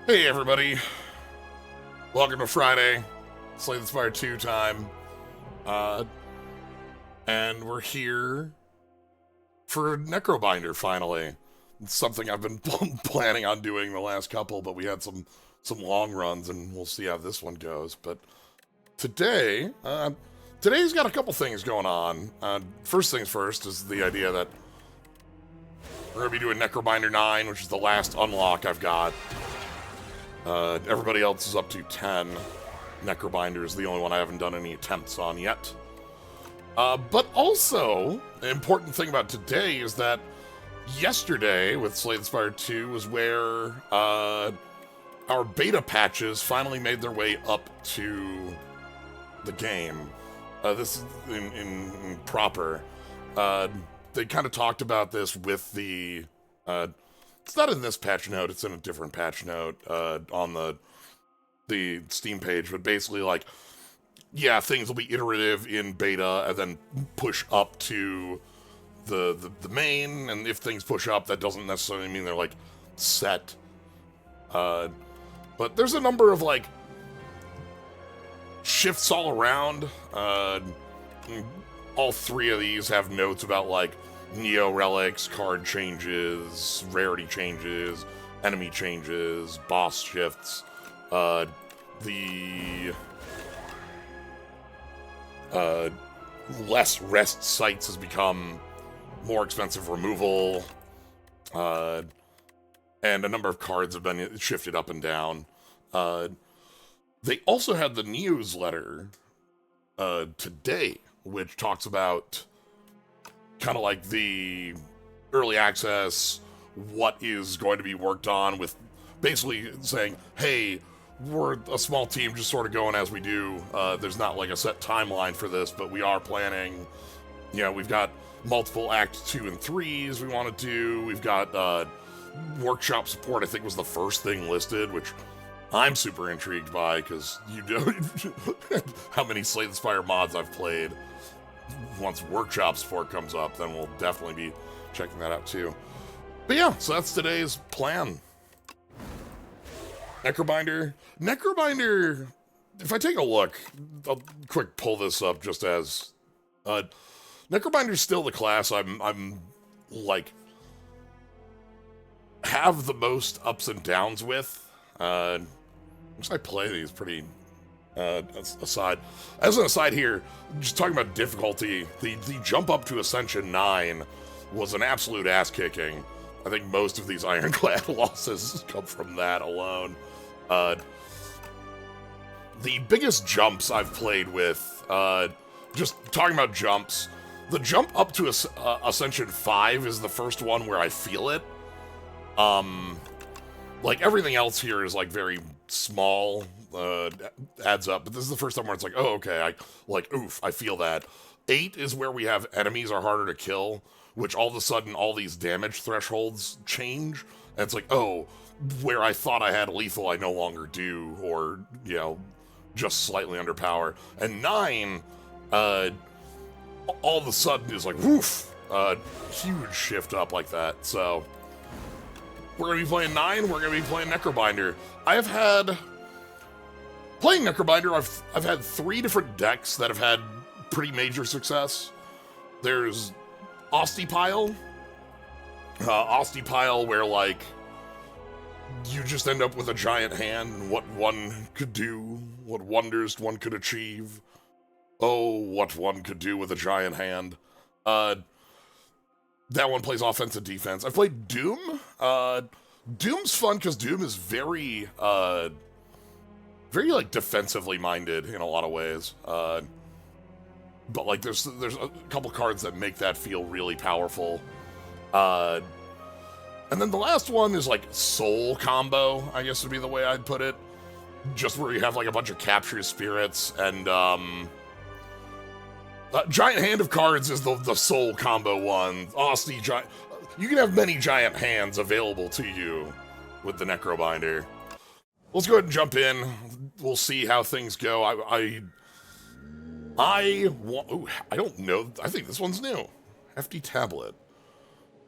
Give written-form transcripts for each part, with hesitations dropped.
Hey everybody, welcome to Friday, Slay the Spire 2 time, uh, and we're here for Necrobinder finally. It's something I've been planning on doing the last couple, but we had some long runs, and we'll see how this one goes. But today, today's got a couple things going on. First things first is the idea that we're going to be doing Necrobinder 9, which is the last unlock I've got. Everybody else is up to 10. Necrobinder is the only one I haven't done any attempts on yet. But also, the important thing about today is that yesterday, with Slay the Spire 2, was where our beta patches finally made their way up to the game. This is in proper. They kind of talked about this with the... it's not in this patch note, it's in a different patch note on the Steam page, but basically, like, yeah, things will be iterative in beta and then push up to the main, and if things push up, that doesn't necessarily mean they're, like, set. But there's a number of, like, shifts all around. All three of these have notes about, like, Neo relics, card changes, rarity changes, enemy changes, boss shifts. The less rest sites has become more expensive removal, and a number of cards have been shifted up and down. They also had the newsletter today, which talks about kind of like the early access, what is going to be worked on, with basically saying, hey, we're a small team just sort of going as we do. There's not like a set timeline for this, but we are planning. You know, we've got multiple Act 2 and 3s we want to do. We've got workshop support, I think was the first thing listed, which I'm super intrigued by, because you know how many Slay the Spire mods I've played. Once workshop support comes up, then we'll definitely be checking that out too. But yeah, so that's today's plan. Necrobinder, if I take a look, I'll quick pull this up just as, Necrobinder's still the class I'm like, have the most ups and downs with. Because I play these pretty, aside. As an aside here, just talking about difficulty, the jump up to Ascension 9 was an absolute ass-kicking. I think most of these Ironclad losses come from that alone. The biggest jumps I've played with, just talking about jumps, the jump up to Ascension 5 is the first one where I feel it. Like, everything else here is, like, very small, adds up, but this is the first time where it's like, oh, okay, oof, I feel that. 8 is where we have enemies are harder to kill, which all of a sudden all these damage thresholds change, and it's like, oh, where I thought I had lethal, I no longer do, or, you know, just slightly under power. And 9, all of a sudden is like, woof, huge shift up like that, so... We're going to be playing 9, we're going to be playing Necrobinder. Playing Necrobinder, I've had 3 different decks that have had pretty major success. There's Ostipile. Ostipile, where, like, you just end up with a giant hand, and what one could do, what wonders one could achieve. Oh, what one could do with a giant hand. That one plays offense and defense. I've played Doom. Doom's fun because Doom is very, very, like, defensively minded in a lot of ways. But, like, there's a couple cards that make that feel really powerful. And then the last one is, like, Soul Combo, I guess would be the way I'd put it. Just where you have, like, a bunch of Capture Spirits and, Giant Hand of Cards is the Soul Combo one. Osti Giant... You can have many giant hands available to you with the Necrobinder. Let's go ahead and jump in. We'll see how things go. I don't know. I think this one's new. Hefty Tablet.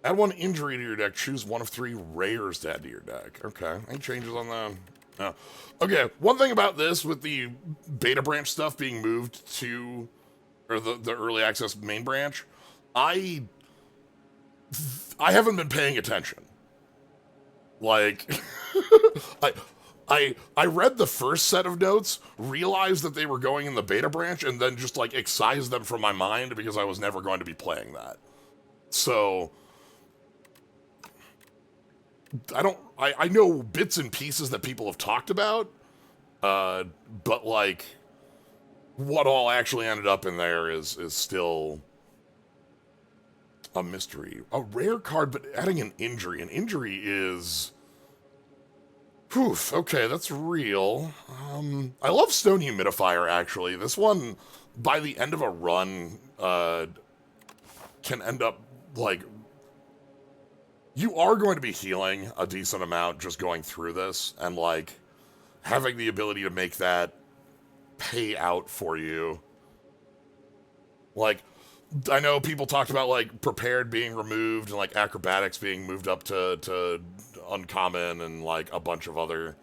Add 1 injury to your deck. Choose 1 of 3 rares to add to your deck. Okay. Any changes on that? No. Okay. One thing about this, with the beta branch stuff being moved to, or the early access main branch, I haven't been paying attention. Like, I read the first set of notes, realized that they were going in the beta branch, and then just like excised them from my mind because I was never going to be playing that. So I know bits and pieces that people have talked about, but like what all actually ended up in there is still a mystery. A rare card, but adding an injury. An injury is... Poof, okay, that's real. I love Stone Humidifier, actually. This one, by the end of a run, can end up, like... You are going to be healing a decent amount just going through this, and, like, having the ability to make that pay out for you. Like, I know people talked about, like, Prepared being removed and, like, Acrobatics being moved up to Uncommon and, like, a bunch of other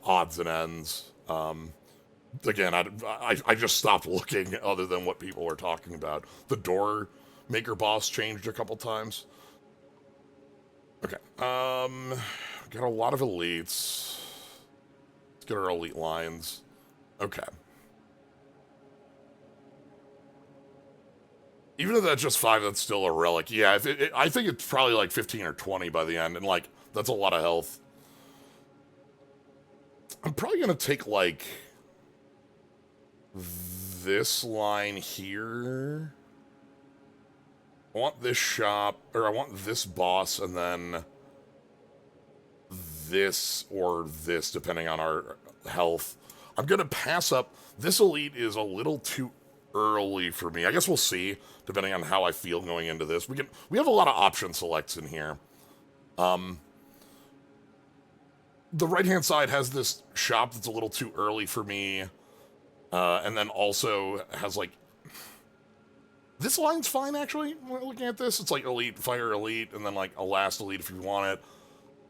odds and ends. Again, I just stopped looking other than what people were talking about. The Door Maker boss changed a couple times. Okay, got a lot of elites. Let's get our elite lines. Okay. Even if that's just 5, that's still a relic. Yeah, I think it's probably like 15 or 20 by the end, and like, that's a lot of health. I'm probably gonna take like this line here. I want this shop, or I want this boss, and then this or this, depending on our health. I'm gonna pass up. This elite is a little too early for me. I guess we'll see, depending on how I feel going into this. We have a lot of option selects in here. The right-hand side has this shop that's a little too early for me, and then also has, like... This line's fine, actually, when looking at this. It's like Elite, Fire Elite, and then, like, a last Elite if you want it.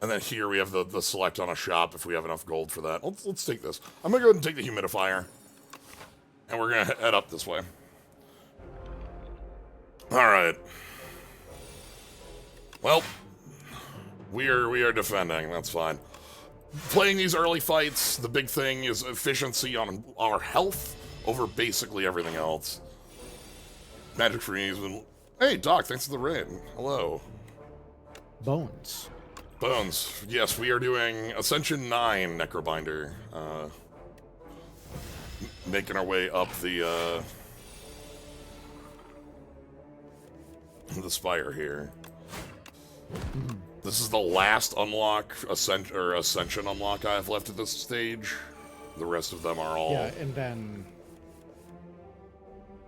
And then here we have the select on a shop if we have enough gold for that. Let's take this. I'm gonna go ahead and take the Humidifier. And we're gonna head up this way. Alright. Well, we are defending, that's fine. Playing these early fights, the big thing is efficiency on our health over basically everything else. Magic for me has been... Hey, Doc, thanks for the raid. Hello. Bones. Bones. Yes, we are doing Ascension 9 Necrobinder. Making our way up the Spire here. This is the last unlock, Ascension unlock I have left at this stage. The rest of them are all... Yeah,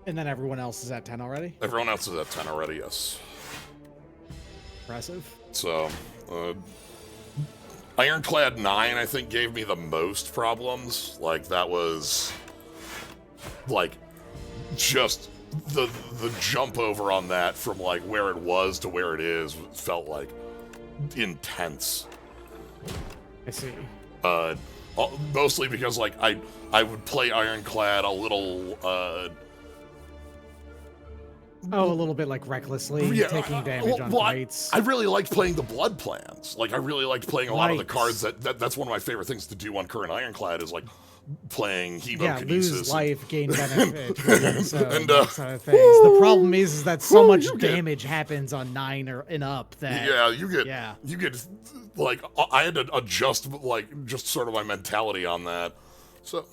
and then everyone else is at 10 already? Everyone else is at 10 already, yes. Impressive. So, Ironclad 9, I think, gave me the most problems. Like, that was... Like, just the jump over on that from, like, where it was to where it is felt, like, intense. I see. Mostly because, like, I would play Ironclad a little, a little bit, like, recklessly, yeah, taking damage on fights. I really liked playing the blood plans. Like, I really liked playing a lot of the cards. That's one of my favorite things to do on current Ironclad is, like, playing Hemokinesis. Lose life, gain benefit, and that sort of things. The problem is that so much damage happens on 9 and up that... you get, like, I had to adjust, like, just sort of my mentality on that. So...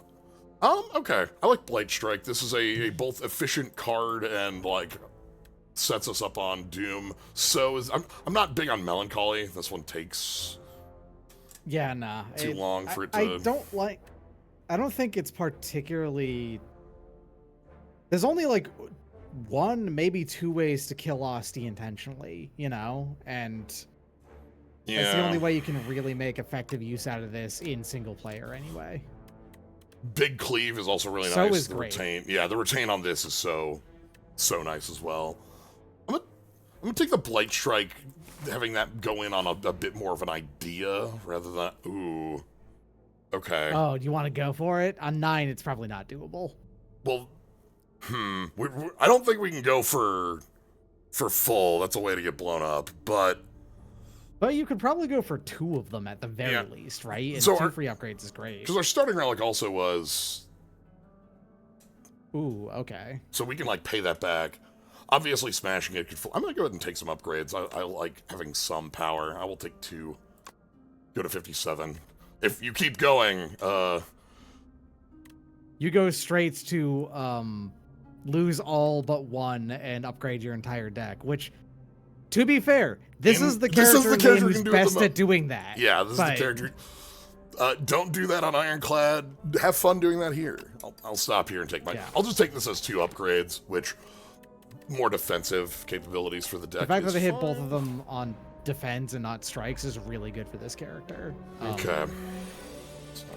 okay. I like Blight Strike. This is a both efficient card and, like, sets us up on Doom. So I'm not big on Melancholy. This one takes... Yeah, nah. Too long for it to... I don't think it's particularly... There's only, like, 1, maybe 2 ways to kill Asti intentionally, you know? And... Yeah. That's the only way you can really make effective use out of this in single player anyway. Big Cleave is also really nice. So is great. Retain, yeah, the retain on this is so nice as well. I'm gonna take the Blight Strike, having that go in on a bit more of an idea rather than ooh. Okay. Oh, you want to go for it? On 9, it's probably not doable. Well, I don't think we can go for full. That's a way to get blown up, but you could probably go for 2 of them at the very least, right? And so 2 free upgrades is great. Because our starting relic also was. Ooh, okay. So we can like pay that back. Obviously, smashing it could. I'm gonna go ahead and take some upgrades. I like having some power. I will take 2. Go to 57. If you keep going, you go straight to lose all but 1 and upgrade your entire deck, which, to be fair, this is the character who's best at doing that. Yeah, this is the character. Don't do that on Ironclad. Have fun doing that here. I'll stop here and take my... Yeah. I'll just take this as 2 upgrades, which more defensive capabilities for the deck. The fact that they hit both of them on defense and not strikes is really good for this character. Okay.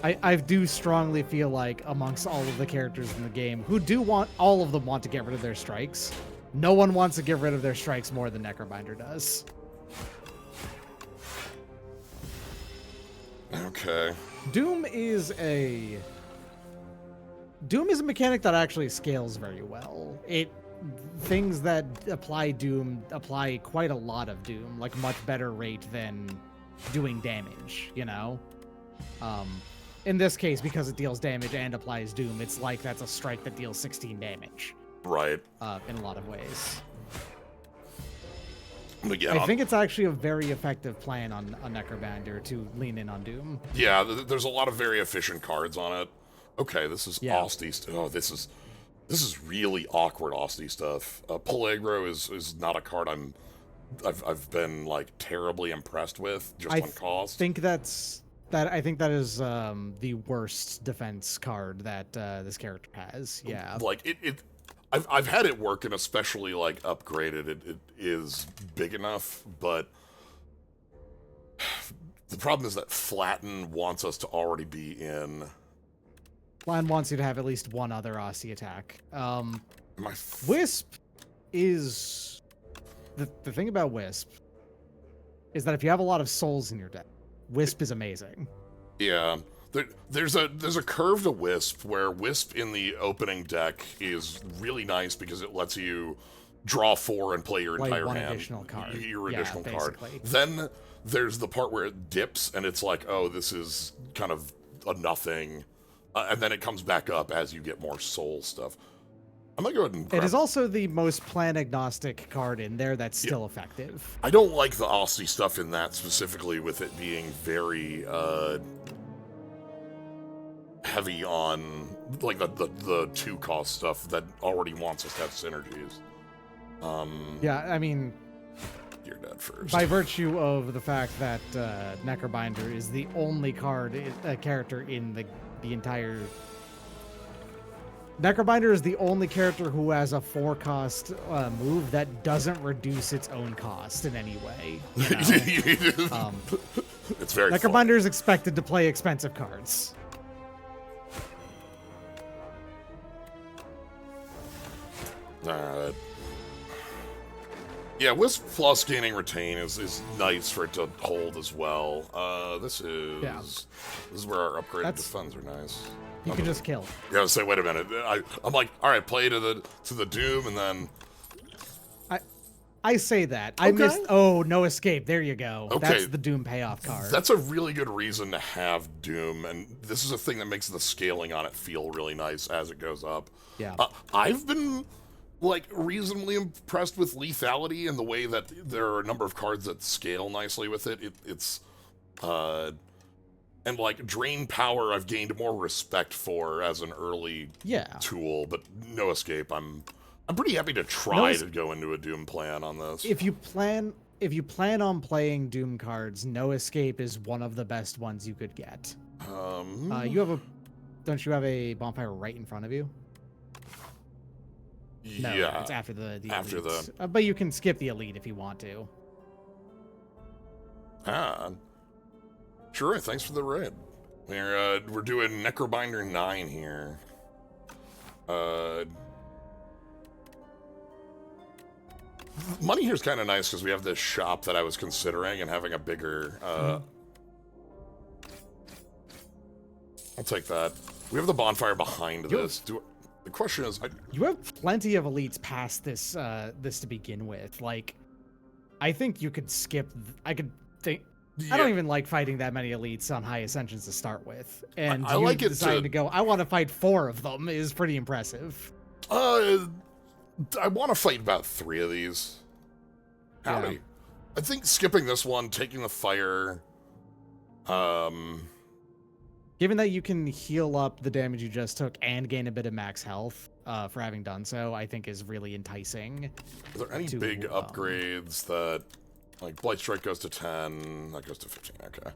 I do strongly feel like amongst all of the characters in the game who all of them want to get rid of their strikes, no one wants to get rid of their strikes more than Necrobinder does. Okay. Doom is a mechanic that actually scales very well. Things that apply Doom apply quite a lot of Doom, like much better rate than doing damage, you know? In this case, because it deals damage and applies Doom, it's like that's a strike that deals 16 damage. Right. In a lot of ways. Again, I think it's actually a very effective plan on Necrobinder to lean in on Doom. Yeah, there's a lot of very efficient cards on it. Okay, this is Austy. Oh, this is really awkward Austy stuff. Peligro is not a card I've been like terribly impressed with just on cost. I think that is the worst defense card that this character has. Yeah, like I've had it work, and especially like upgraded, it is big enough, but the problem is that Flatten wants us to already be in. Flatten wants you to have at least 1 other Aussie attack. Wisp is the thing about Wisp is that if you have a lot of souls in your deck, Wisp is amazing. Yeah. There's a curve to Wisp where Wisp in the opening deck is really nice because it lets you draw 4 and play your entire hand. Additional card. Your additional card. Then there's the part where it dips and it's like, oh, this is kind of a nothing. And then it comes back up as you get more soul stuff. I'm gonna go ahead and It is also the most plan agnostic card in there that's still effective. I don't like the Aussie stuff in that specifically, with it being very heavy on like the 2 cost stuff that already wants us to have synergies. Yeah, I mean, you're dead first. By virtue of the fact that Necrobinder is the only character in the entire. Necrobinder is the only character who has a 4-cost move that doesn't reduce its own cost in any way. You know? It's very. Necrobinder is expected to play expensive cards. Yeah, Wisp plus gaining retain is nice for it to hold as well. This is where our upgraded defense are nice. You can just kill. Yeah, say, wait a minute. I'm like, all right, play to the Doom, and then. I say that. I missed. Oh, no escape. There you go. Okay. That's the Doom payoff card. That's a really good reason to have Doom, and this is a thing that makes the scaling on it feel really nice as it goes up. Yeah. I've been like reasonably impressed with lethality and the way that there are a number of cards that scale nicely with it. And like drain power, I've gained more respect for as an early tool, but no escape. I'm pretty happy to try to go into a Doom plan on this. If you plan on playing Doom cards, No Escape is one of the best ones you could get. Don't you have a bonfire right in front of you? No, yeah, it's after the elite. But you can skip the elite if you want to. Sure. Thanks for the raid. We're doing Necrobinder 9 here. money here is kind of nice because we have this shop that I was considering and having a bigger... I'll take that. We have the bonfire behind this. The question is... You have plenty of elites past this this to begin with. Like, I think you could skip... I don't even like fighting that many elites on high ascensions to start with. And I like deciding to go, I want to fight 4 of them is pretty impressive. I want to fight about 3 of these. Howdy. Yeah. I think skipping this one, taking the fire... Given that you can heal up the damage you just took and gain a bit of max health for having done so, I think is really enticing. Are there any big upgrades that... Like, Blight Strike goes to 10, that goes to 15, okay.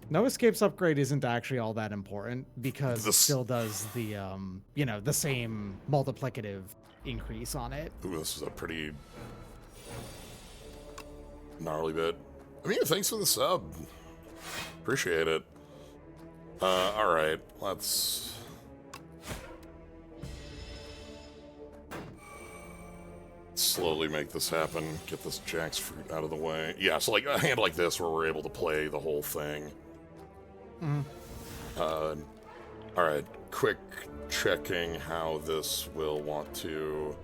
No Escapes upgrade isn't actually all that important because it still does the, the same multiplicative increase on it. Ooh, this is a pretty gnarly bit. Amina, thanks for the sub. Appreciate it. Alright, let's... slowly make this happen. Get this Jack's fruit out of the way. Yeah, so like a hand like this where we're able to play the whole thing. Alright, quick checking how this will want to...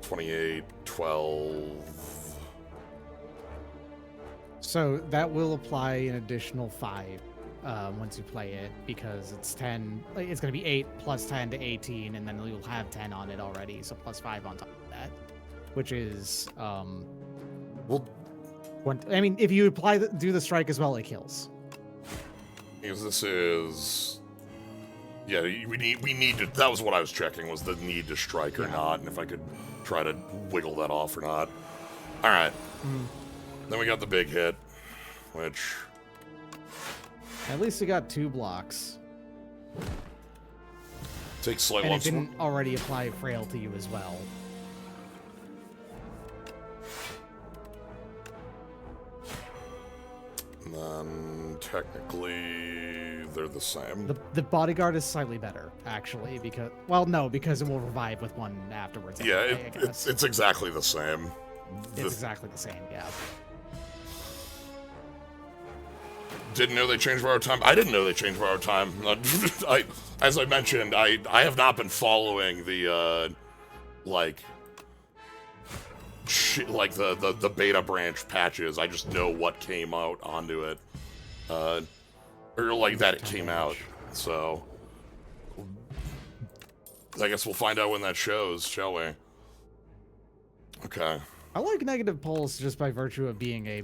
28, 12... So that will apply an additional 5 once you play it, because it's 10. It's going to be 8 plus 10 to 18, and then you'll have 10 on it already, so plus 5 on top of that, which is I mean, if you do the strike as well, it kills. Because this is... Yeah, we need to... That was what I was checking, was the need to strike or not, and if I could try to wiggle that off or not. Alright. Then we got the big hit, which... At least we got 2 blocks. Takes slight and once. it didn't already apply frail to you as well. And then technically they're the same. The bodyguard is slightly better, actually, because because it will revive with 1 afterwards. Yeah, anyway, it's exactly the same. It's exactly the same, yeah. Didn't know they changed borrowed time. I didn't know they changed borrowed time. As I mentioned, I have not been following the the beta branch patches. I just know what came out onto it, or like that it came out. So I guess we'll find out when that shows, shall we? Okay. I like negative pulse just by virtue of being a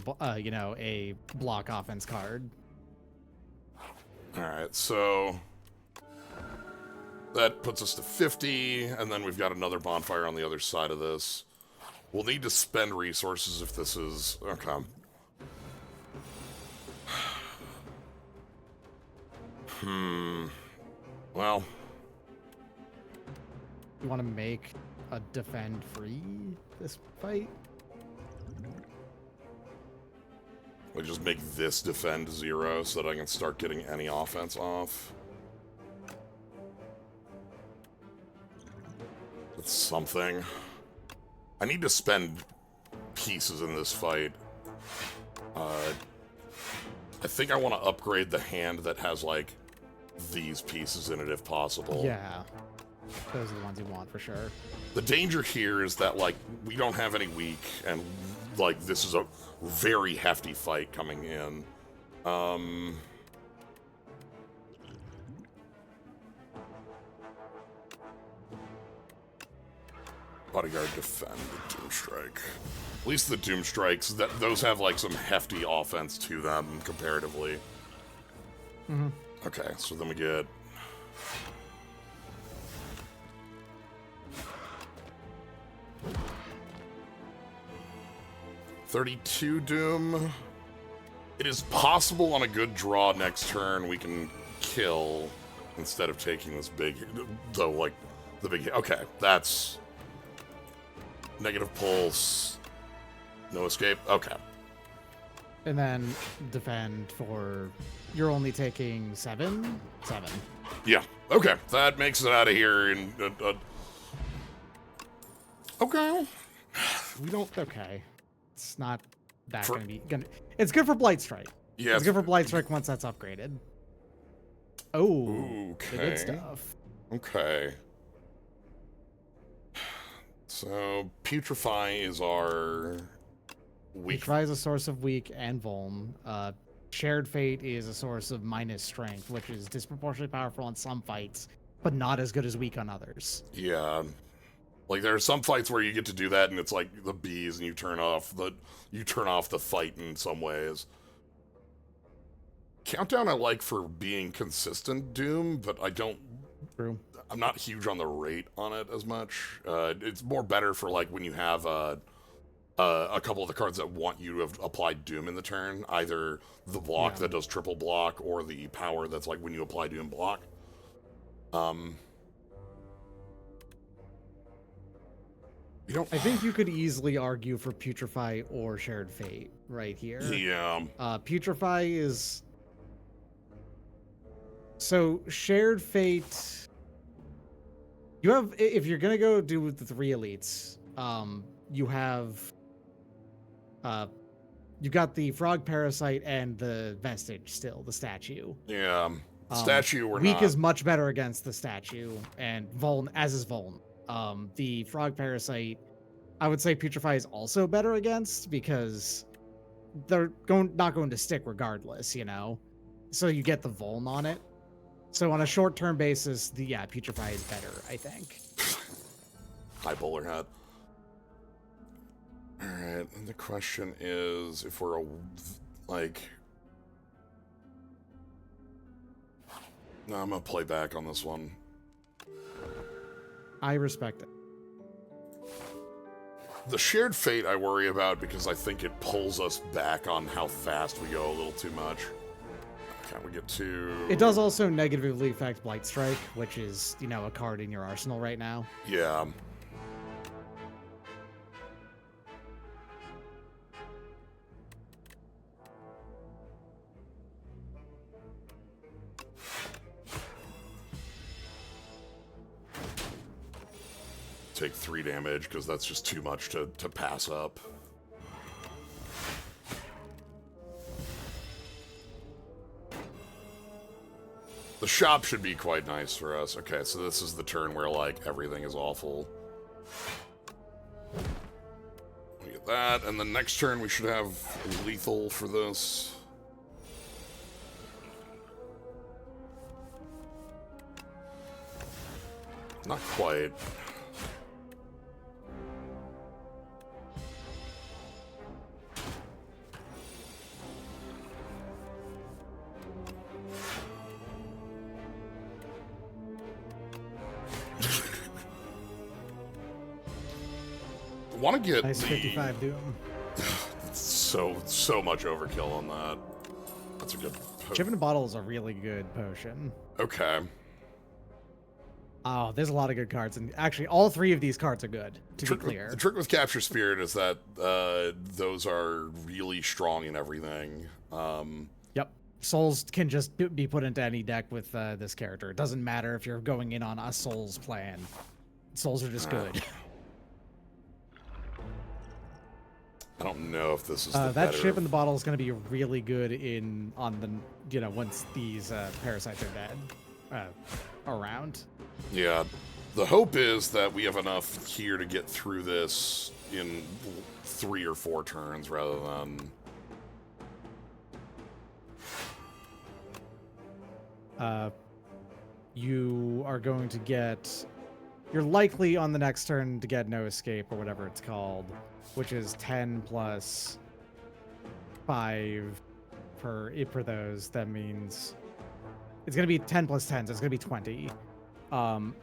block offense card. Alright, so that puts us to 50, and then we've got another bonfire on the other side of this. We'll need to spend resources if this is... Okay. Well... You want to make a defend free this fight? We just make this defend 0 so that I can start getting any offense off. That's something. I need to spend pieces in this fight. I think I want to upgrade the hand that has, like, these pieces in it if possible. Yeah. Those are the ones you want for sure. The danger here is that, like, we don't have any weak, and, like, this is a very hefty fight coming in. Bodyguard, defend, Doom Strike. At least the Doom Strikes, those have, like, some hefty offense to them, comparatively. Okay, so then we get... $32 Doom. It is possible on a good draw next turn we can kill instead of taking this big, though, like, the big hit. Okay, that's negative pulse, no escape. Okay. And then defend for, you're only taking 7? 7. Yeah, okay, that makes it out of here in Okay. We don't. Okay. It's not that going to be. It's good for Blight Strike. Yeah. It's good for Blight Strike once that's upgraded. Oh. Okay. The good stuff. Okay. So, Putrefy is our weak. Putrefy is a source of weak and vuln. Shared Fate is a source of minus strength, which is disproportionately powerful in some fights, but not as good as weak on others. Yeah. Like, there are some fights where you get to do that, and it's like the bees, and you turn off the fight in some ways. Countdown I like for being consistent Doom, but I don't... True. I'm not huge on the rate on it as much. It's more better for, like, when you have a couple of the cards that want you to have applied Doom in the turn. Either the block that does triple block, or the power that's, like, when you apply Doom block. I think you could easily argue for Putrefy or Shared Fate right here. Yeah. Putrefy is... So, Shared Fate... You have... If you're going to go do the 3 elites, you have... you got the Frog Parasite and the Vestige still, the statue. Yeah. Statue or Weak not. is much better against the statue, and Vuln, as is Vuln. The Frog Parasite, I would say Putrefy is also better against, because they're not going to stick regardless, you know? So you get the Vuln on it. So on a short-term basis, Putrefy is better, I think. High bowler hat. Alright, and the question is, if we're No, I'm gonna play back on this one. I respect it. The Shared Fate I worry about because I think it pulls us back on how fast we go a little too much. Can't we get to... It does also negatively affect Blight Strike, which is, a card in your arsenal right now. Yeah. Take 3 damage, because that's just too much to pass up. The shop should be quite nice for us. Okay, so this is the turn where, everything is awful. We get that, and the next turn we should have lethal for this. Not quite. Want to get nice 55 Doom. so much overkill on that. That's a good. Chip in a Bottle is a really good potion. Okay. Oh, there's a lot of good cards, and actually, all 3 of these cards are good. To be clear, the trick with Capture Spirit is that those are really strong in everything. Yep. Souls can just be put into any deck with this character. It doesn't matter if you're going in on a Souls plan. Souls are just good. I don't know if this is that better... Chip in the Bottle is going to be really good once these parasites are dead around. Yeah, the hope is that we have enough here to get through this in 3 or 4 turns rather than. You are going to get. You're likely on the next turn to get No Escape or whatever it's called, which is 10 plus 5 per those. That means it's going to be 10 plus 10, so it's going to be 20.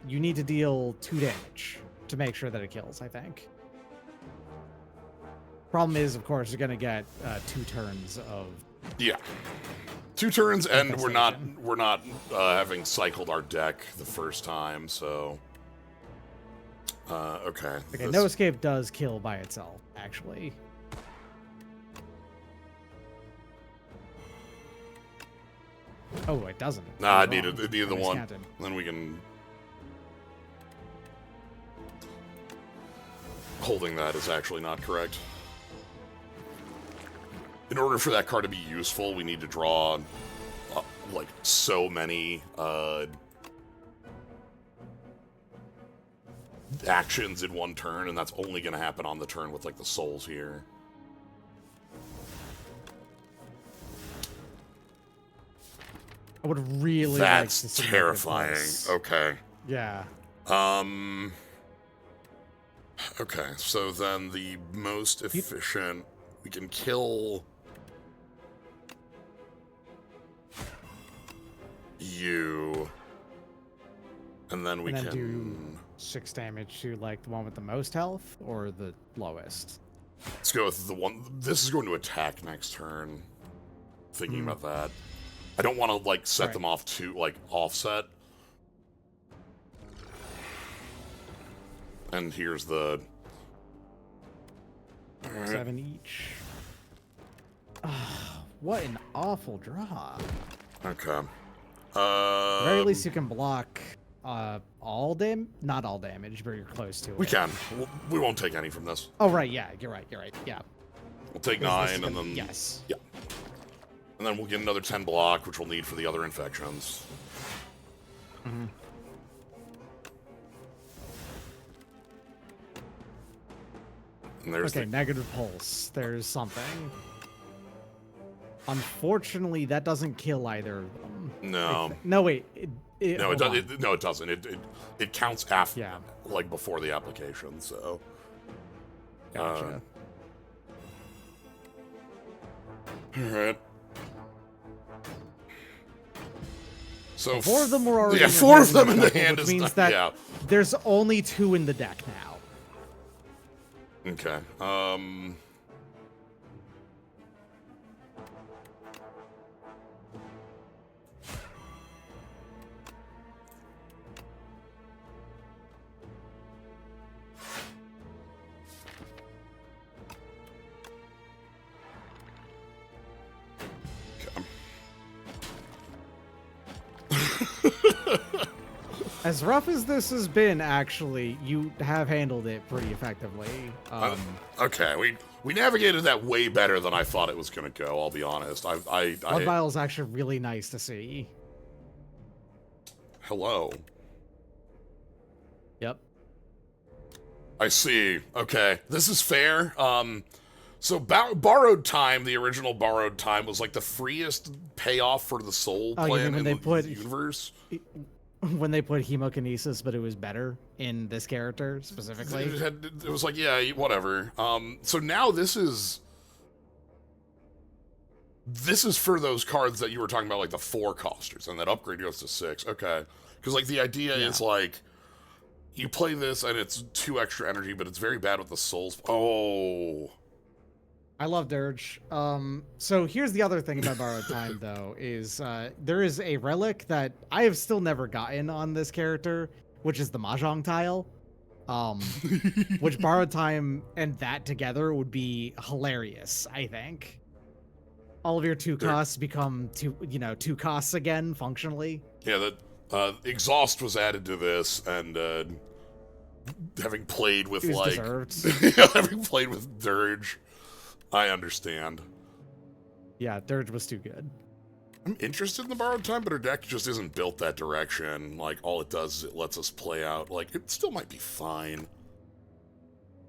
You need to deal 2 damage to make sure that it kills, I think. Problem is, of course, you're going to get 2 turns of... Yeah. 2 turns, and we're not having cycled our deck the first time, so... okay. Okay, No Escape does kill by itself, actually. Oh, it doesn't. Nah, it needed the one. Then we can... holding that is actually not correct. In order for that card to be useful, we need to draw, like, so many, actions in one turn, and that's only going to happen on the turn with, like, the souls here. I would really That's like to see terrifying. Okay. Yeah. Okay, so then the most efficient... We can kill... you... And then we can... do 6 damage to, like, the one with the most health, or the lowest? Let's go with the one... This is going to attack next turn. Thinking about that. I don't want to, like, set them off to, like, offset. And here's the... 7 each. What an awful draw. Okay. At the very least, you can block all not all damage, but you're close to it. We can. We won't take any from this. Oh, right, yeah, you're right, yeah. We'll take 9, and then... Yes. Yeah. And then we'll get another 10 block, which we'll need for the other infections. Mm-hmm. And there's okay, negative pulse. There's something. Unfortunately, that doesn't kill either of them. No. No, wait. No, it doesn't. It counts after, yeah, like, before the application, so... Gotcha. Alright. So 4 of them were already... Yeah, 4 of them in the hand which is... means that yeah. there's only 2 in the deck now. Okay, As rough as this has been, actually, you have handled it pretty effectively. okay, we navigated that way better than I thought it was going to go, I'll be honest. Blood Vial is actually really nice to see. Hello. Yep. I see. Okay, this is fair. So Borrowed Time, the original Borrowed Time, was like the freest payoff for the soul plan in the universe. When they put hemokinesis, but it was better in this character specifically. It was like, yeah, whatever. So now this is for those cards that you were talking about, like the 4-costers, and that upgrade goes to 6. Okay, because like the idea is like you play this and it's 2 extra energy, but it's very bad with the souls. Oh. I love Dirge. So here's the other thing about Borrowed Time, though, is there is a relic that I have still never gotten on this character, which is the Mahjong tile. Which Borrowed Time and that together would be hilarious, I think. All of your 2 costs become 2 costs again, functionally. Yeah, that Exhaust was added to this, and having played with having played with Dirge, I understand. Yeah, Dirge was too good. I'm interested in the Borrowed Time, but her deck just isn't built that direction. Like, all it does is it lets us play out. Like, it still might be fine.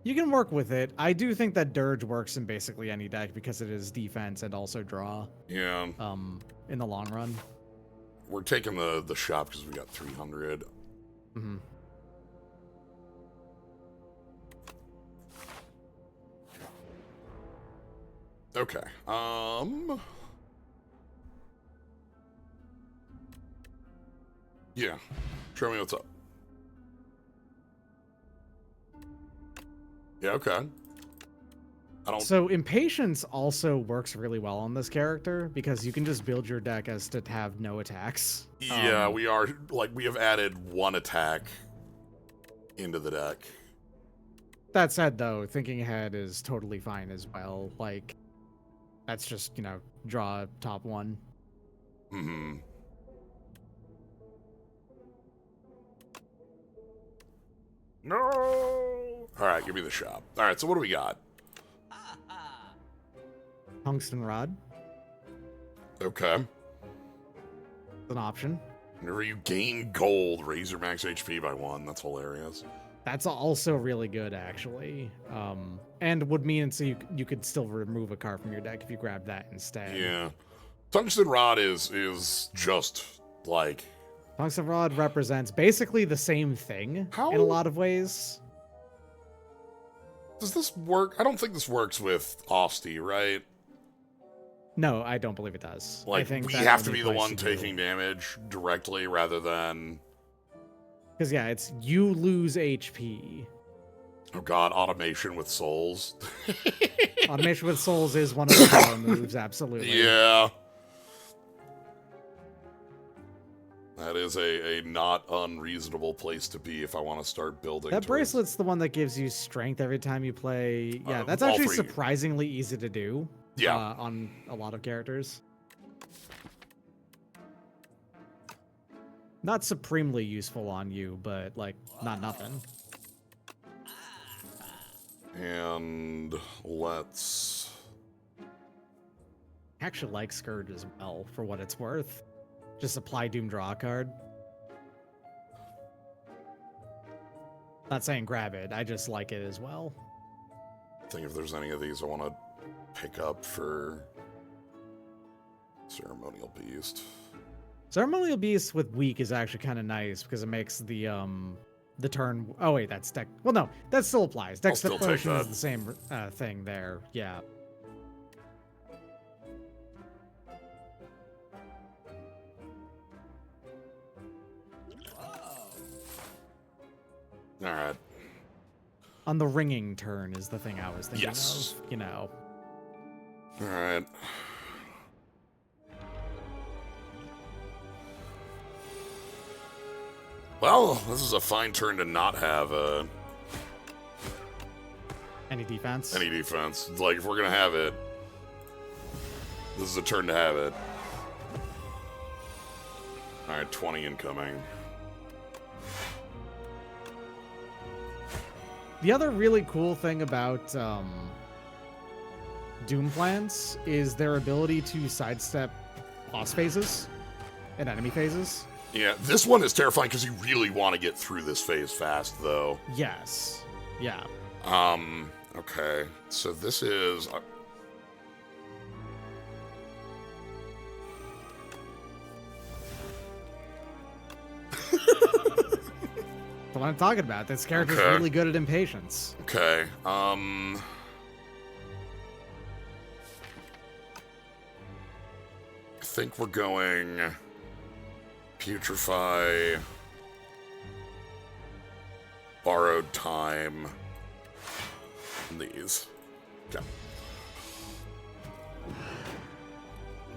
You can work with it. I do think that Dirge works in basically any deck because it is defense and also draw. Yeah. In the long run. We're taking the shop because we got 300. Mm-hmm. Okay. Yeah. Show me what's up. Yeah, okay. So Impatience also works really well on this character because you can just build your deck as to have no attacks. Yeah, we have added 1 attack into the deck. That said, though, Thinking Ahead is totally fine as well. Like, that's just, draw top 1. Mm-hmm. No! Alright, give me the shop. Alright, so what do we got? Tungsten rod. Okay. An option. Whenever you gain gold, raise your max HP by 1. That's hilarious. That's also really good, actually. And would mean so you could still remove a card from your deck if you grab that instead. Yeah. Tungsten Rod is just, like... Tungsten Rod represents basically the same thing in a lot of ways. Does this work? I don't think this works with Osty, right? No, I don't believe it does. Like, I think we have to be the one taking damage directly rather than... Because, yeah, it's you lose HP. Oh god, Automation with Souls. Automation with Souls is one of the power moves, absolutely. Yeah. That is a not unreasonable place to be if I want to start building. That bracelet's the one that gives you strength every time you play. Yeah, that's actually surprisingly easy to do. Yeah. On a lot of characters. Not supremely useful on you, but, like, not nothing. And let's... I actually like Scourge as well, for what it's worth. Just apply Doom, draw a card. Not saying grab it, I just like it as well. I think if there's any of these I want to pick up for Ceremonial Beast. Ceremonial Beast with weak is actually kind of nice because it makes the turn. Oh wait, that's deck. Well, no, that still applies. Dex Deflection is the same thing there. Yeah. All right. On the ringing turn is the thing I was thinking of. You know. All right. Well, this is a fine turn to not have any defense. Any defense. Like, if we're gonna have it, this is a turn to have it. All right, 20 incoming. The other really cool thing about Doom plants is their ability to sidestep boss phases and enemy phases. Yeah, this one is terrifying because you really want to get through this phase fast, though. Yes. Yeah. Okay. So this is... That's what I'm talking about. This character's really good at impatience. Okay. I think we're going... Putrefy, Borrowed Time, and these. Okay.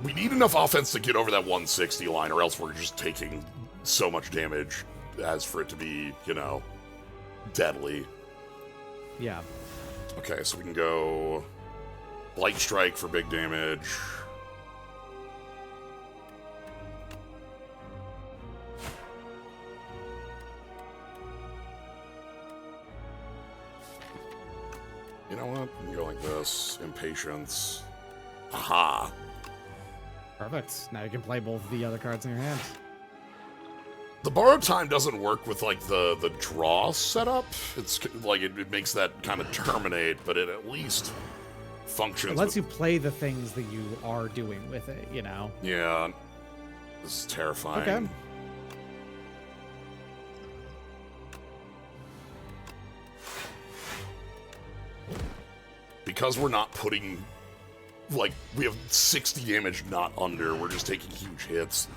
We need enough offense to get over that 160 line, or else we're just taking so much damage as for it to be, you know, deadly. Yeah. Okay, so we can go Light Strike for big damage. You know what? We can go like this. Impatience. Aha! Perfect. Now you can play both of the other cards in your hand. The Borrowed Time doesn't work with, like, the draw setup. It's, like, it makes that kind of terminate, but it at least functions. It lets you play the things that you are doing with it, you know? Yeah. This is terrifying. Okay. Because we're not putting, like, we have 60 damage not under, we're just taking huge hits.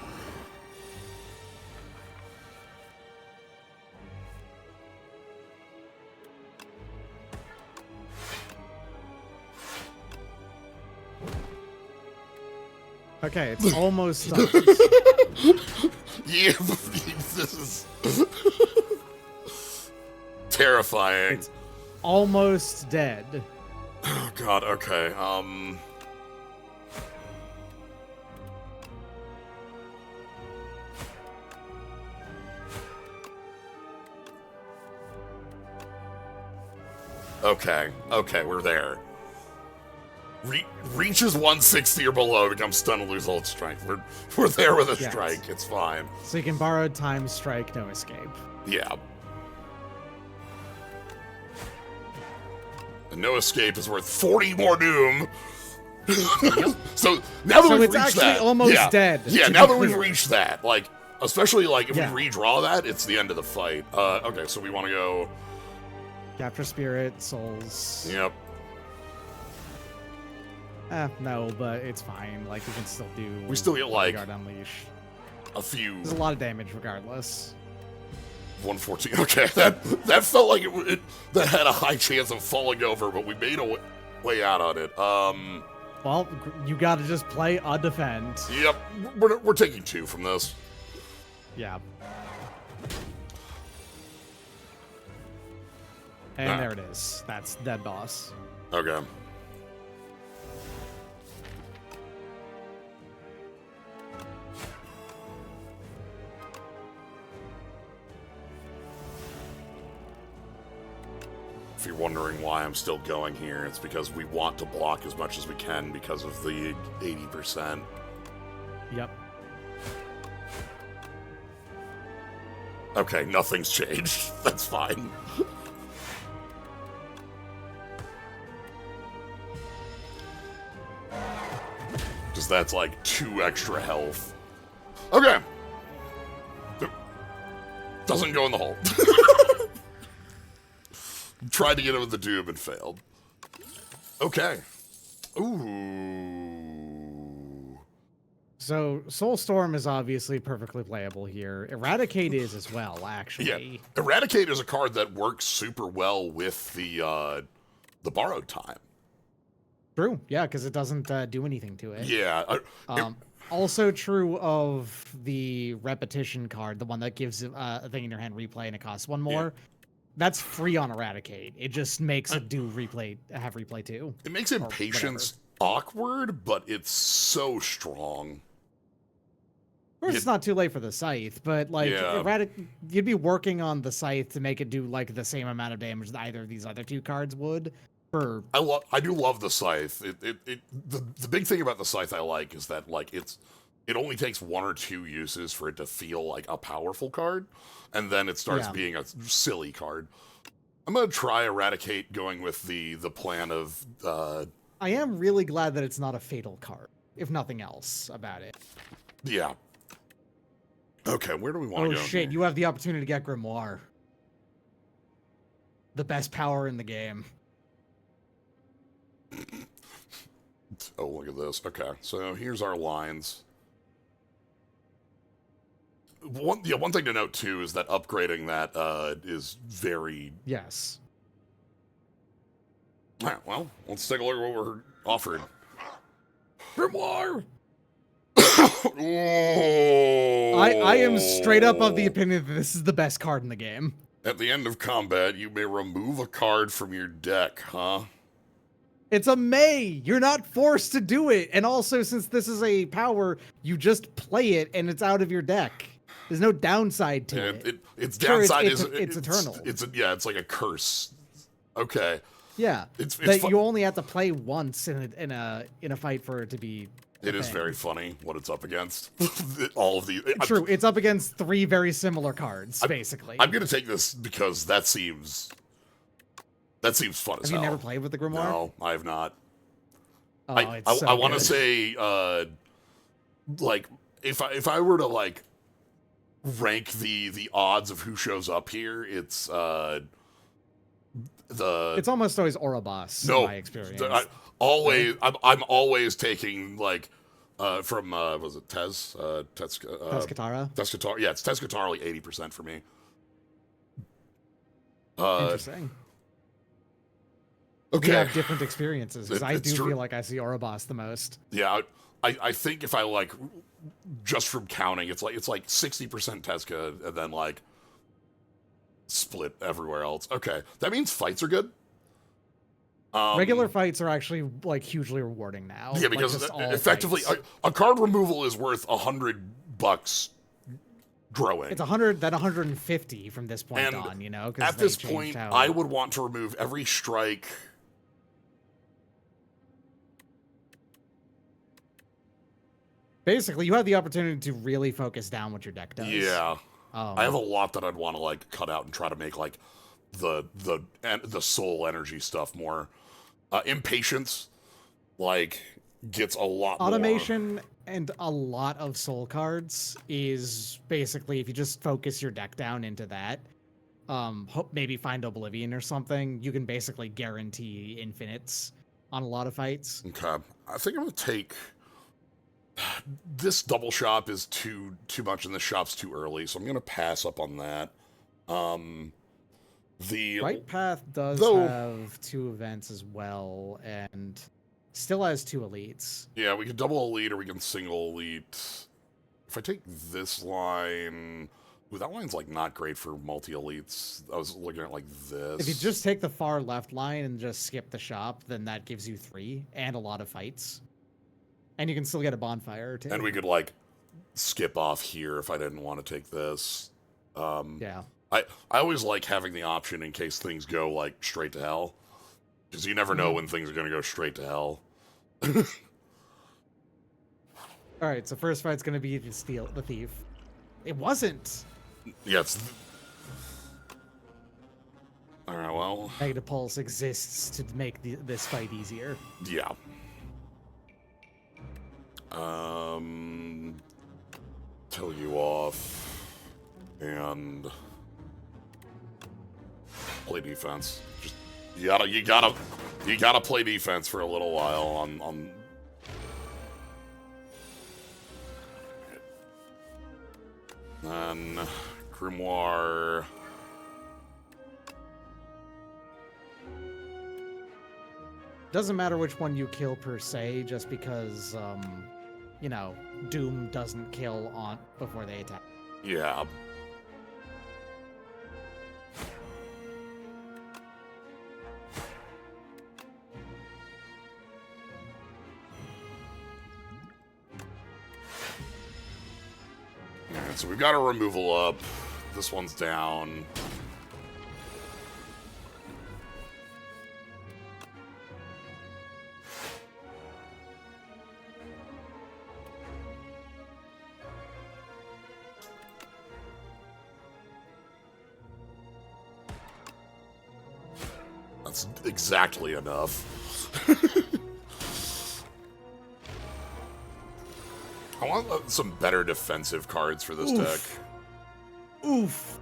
Okay, it's almost done. Yeah, this is terrifying. It's almost dead. Oh god, okay, Okay, we're there. Reaches 160 or below, becomes stunned and lose all its strength. We're there with a strike. It's fine. So you can borrow time, strike, no escape. Yeah. And no escape is worth 40 more doom. Yep. So now that we've reached that, almost dead. Yeah, now that we've reached that, like, especially like if we redraw that, it's the end of the fight. Okay, so we want to go capture spirit, souls. Yep. No, but it's fine. Like, we can still do. We still get like unleash. A few. There's a lot of damage regardless. 114. Okay, that felt like that had a high chance of falling over, but we made a way out on it. Well, you got to just play a defend. Yep, we're taking 2 from this. Yeah. And there it is. That's dead boss. Okay. If you're wondering why I'm still going here, it's because we want to block as much as we can because of the 80%. Yep. Okay, nothing's changed. That's fine. Just that's like 2 extra health. Okay. Doesn't go in the hole. Tried to get him with the doom and failed. Okay. Ooh. So Soulstorm is obviously perfectly playable here. Eradicate is as well, actually. Yeah. Eradicate is a card that works super well with the borrowed time. True. Yeah, because it doesn't do anything to it. Yeah. Also true of the repetition card, the one that gives a thing in your hand replay and it costs 1 more. Yeah. That's free on Eradicate. It just makes it have replay too. It makes Impatience awkward, but it's so strong. Of course, it's not too late for the Scythe, but like you'd be working on the Scythe to make it do like the same amount of damage that either of these other 2 cards would. I do love the Scythe. The big thing about the Scythe I like is that like it only takes 1 or 2 uses for it to feel like a powerful card, and then it starts being a silly card. I'm gonna try Eradicate, going with the plan of. I am really glad that it's not a fatal card, if nothing else about it. Yeah. Okay, where do we want to go? Oh shit! You have the opportunity to get Grimoire, the best power in the game. Oh, look at this. Okay, so here's our lines. One thing to note too is that upgrading that is very yes. All right, well, let's take a look at what we're offered. Grimoire. I am straight up of the opinion that this is the best card in the game. At the end of combat, you may remove a card from your deck, huh? It's a may. You're not forced to do it. And also, since this is a power, you just play it and it's out of your deck. There's no downside to it. Its downside is it's eternal. It's like a curse. Okay. Yeah. It's you only have to play once in a fight for it to be. It is very funny what it's up against. All of the true. It's up against 3 very similar cards, basically. I'm gonna take this because that seems fun as hell. Have you never played with the Grimoire? No, I have not. Oh, I want to say, like, if I were to like rank the odds of who shows up here, it's it's almost always Ouroboros in my experience. I'm always taking like from was it Tezcatara? Tezcatara, yeah, it's Tezcatara like 80% for me. Interesting. Okay. We have different experiences because I do feel like I see Ouroboros the most. Yeah, I think if I like just from counting, it's like 60% Tezca and then like split everywhere else. Okay, that means fights are good. Regular fights are actually like hugely rewarding now. Yeah, because effectively a card removal is worth $100 growing. It's 100, then 150 from this point on, you know? At this point, I would want to remove every strike. Basically, you have the opportunity to really focus down what your deck does. Yeah. I have a lot that I'd want to, like, cut out and try to make, like, the soul energy stuff more. Impatience, like, gets a lot automation more. And a lot of soul cards is basically if you just focus your deck down into that, maybe find Oblivion or something, you can basically guarantee infinites on a lot of fights. Okay. I think I'm going to take... This double shop is too much and this shop's too early, so I'm going to pass up on that. The Right Path does have 2 events as well, and still has 2 elites. Yeah, we can double elite or we can single elite. If I take this line... Ooh, that line's, like, not great for multi-elites. I was looking at, like, this. If you just take the far left line and just skip the shop, then that gives you 3 and a lot of fights. And you can still get a bonfire, too. And we could, like, skip off here if I didn't want to take this. Yeah. I always like having the option in case things go, like, straight to hell. Because you never know when things are going to go straight to hell. Alright, so first fight's going to be the thief. It wasn't! Yeah, it's... Alright, well... Negative Pulse exists to make this fight easier. Yeah. Tell you off. And... play defense. Just... You gotta play defense for a little while on... Then... Grimoire... Doesn't matter which one you kill per se, just because, you know, Doom doesn't kill before they attack. Yeah. Alright, so we've got a removal up. This one's down. That's exactly enough. I want some better defensive cards for this deck. Oof.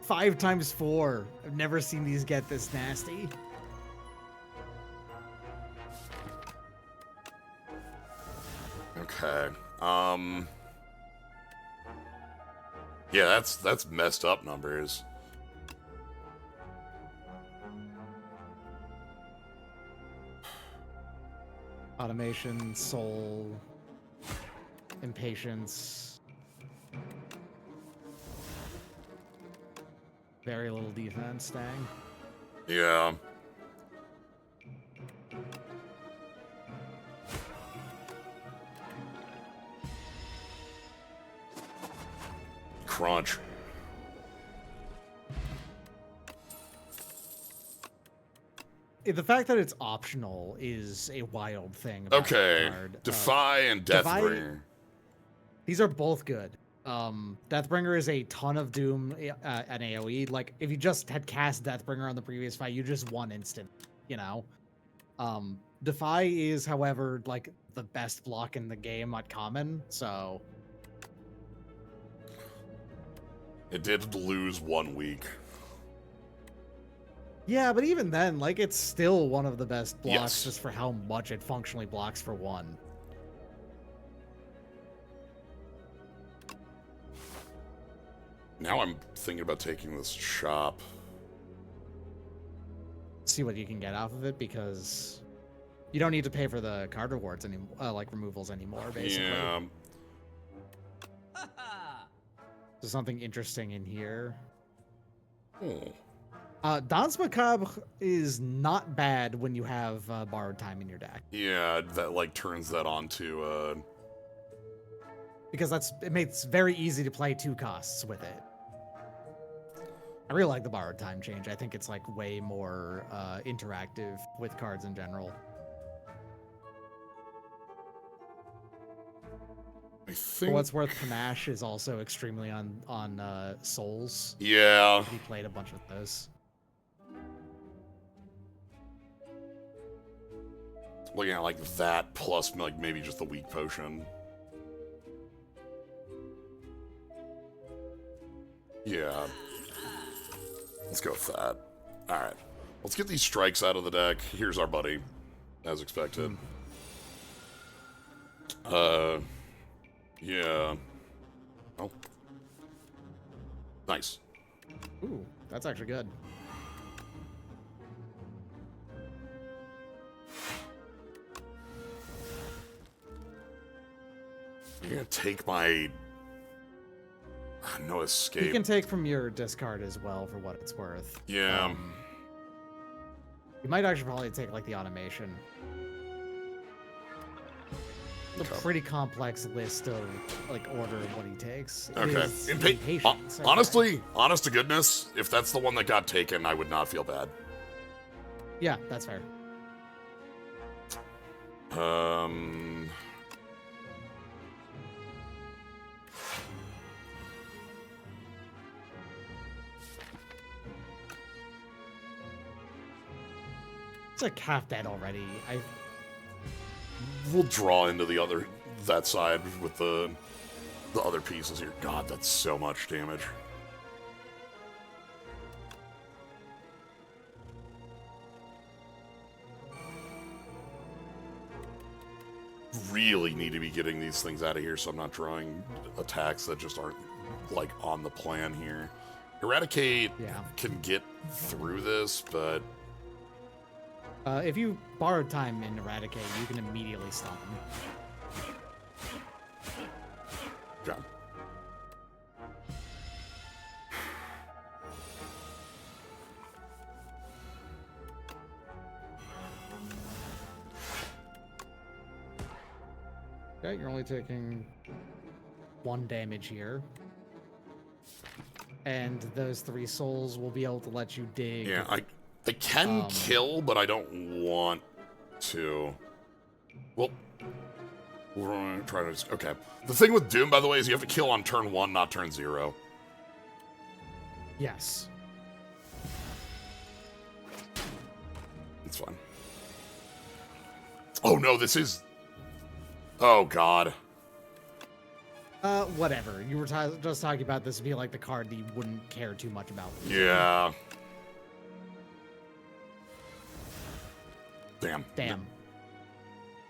5 times 4. I've never seen these get this nasty. Okay. Yeah, that's messed up numbers. Automation, soul, impatience. Very little defense, dang. Yeah. Crunch. The fact that it's optional is a wild thing. About Okay. the card. Defy and Deathbringer. These are both good. Deathbringer is a ton of Doom at AoE. Like, if you just had cast Deathbringer on the previous fight, you just won instant, you know? Defy is, however, like, the best block in the game at common, so... It did lose 1 week. Yeah, but even then, like, it's still one of the best blocks, Yes. just for how much it functionally blocks for 1. Now I'm thinking about taking this shop. See what you can get off of it, because you don't need to pay for the card rewards anymore, like removals anymore, basically. Yeah. There's something interesting in here. Oh. Danse Macabre is not bad when you have borrowed time in your deck. Yeah, that like turns that on to because it makes it very easy to play 2 costs with it. I really like the borrowed time change. I think it's like way more interactive with cards in general. I think... For what's worth, Panache is also extremely on Souls. Yeah. He played a bunch of those. Looking at like that plus like maybe just the weak potion. Yeah. Let's go with that. Alright. Let's get these strikes out of the deck. Here's our buddy. As expected. Yeah. Oh. Nice. Ooh, that's actually good. You're gonna take my... no escape. You can take from your discard as well for what it's worth. Yeah. You might actually probably take like the automation. It's a pretty complex list of like order of what he takes. Okay. Honestly, honest to goodness, if that's the one that got taken, I would not feel bad. Yeah, that's fair. It's like half dead already. We'll draw into that side with the other pieces here. God, that's so much damage. Really need to be getting these things out of here so I'm not drawing attacks that just aren't like on the plan here. Eradicate can get through this, but if you borrow time in Eradicate, you can immediately stun. Okay. Okay, you're only taking 1 damage here. And those 3 souls will be able to let you dig. Yeah, I can kill, but I don't want to. Well, we're going to try to... Okay. The thing with Doom, by the way, is you have to kill on turn 1, not turn 0. Yes. It's fine. Oh, no, this is... Oh, God. Whatever. You were just talking about this being like the card that you wouldn't care too much about. Yeah. Damn.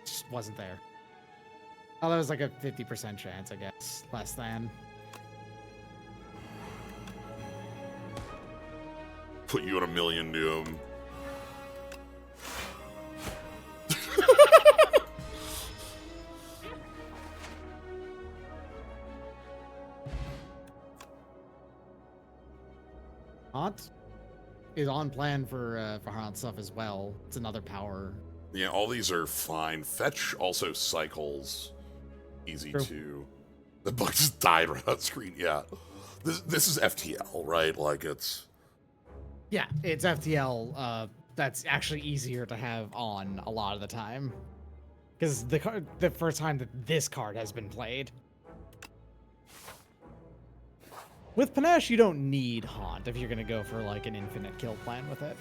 Just wasn't there. Oh, that was like a 50% chance, I guess. Less than. Put you in a million Doom. Haunt is on plan for Haunt stuff as well. It's another power. Yeah, all these are fine. Fetch also cycles. Easy to... The bug just died right on screen, yeah. This is FTL, right? Like, it's... Yeah, it's FTL. That's actually easier to have on a lot of the time. Because the first time that this card has been played. With Panache, you don't need Haunt if you're going to go for like an infinite kill plan with it.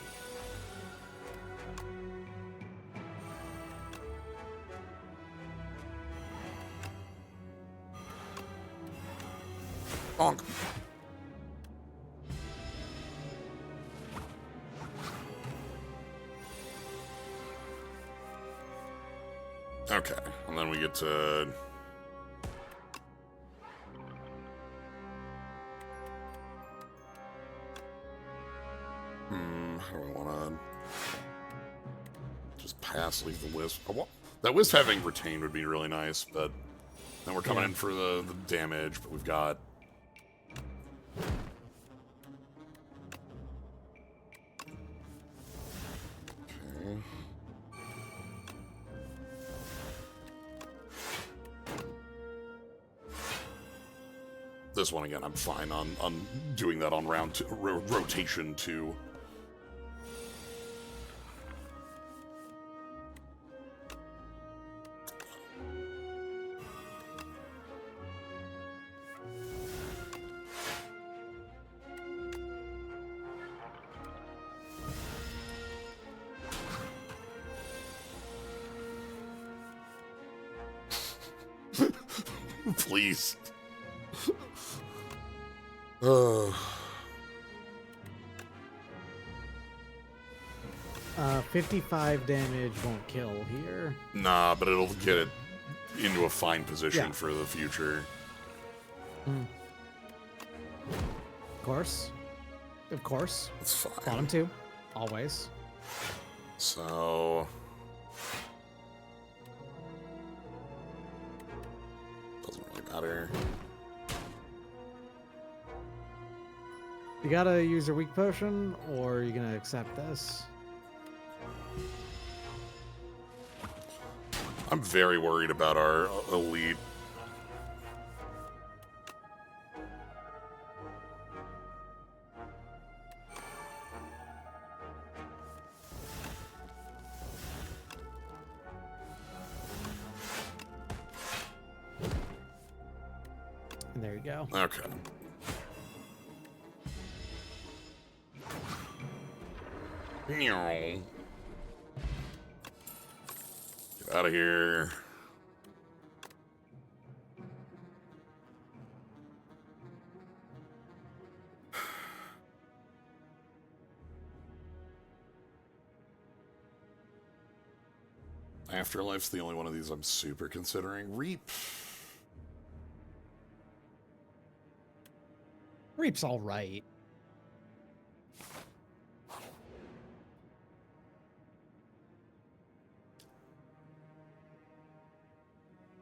Bonk. Okay, and then we get to... How do I want to just pass, leave the Wisp? That Wisp having retained would be really nice, but then we're coming in for the damage, but we've got... Okay. this one again, I'm fine on doing that on round two, rotation 2. Please. 55 damage won't kill here. Nah, but it'll get it into a fine position for the future. Of course. Of course. That's fine. Bottom 2. Always. So... doesn't really matter. You gotta use your weak potion, or are you gonna accept this? I'm very worried about our elite. And there you go. Okay. Get out of here. Afterlife's the only one of these I'm super considering. Reap. Reap's all right.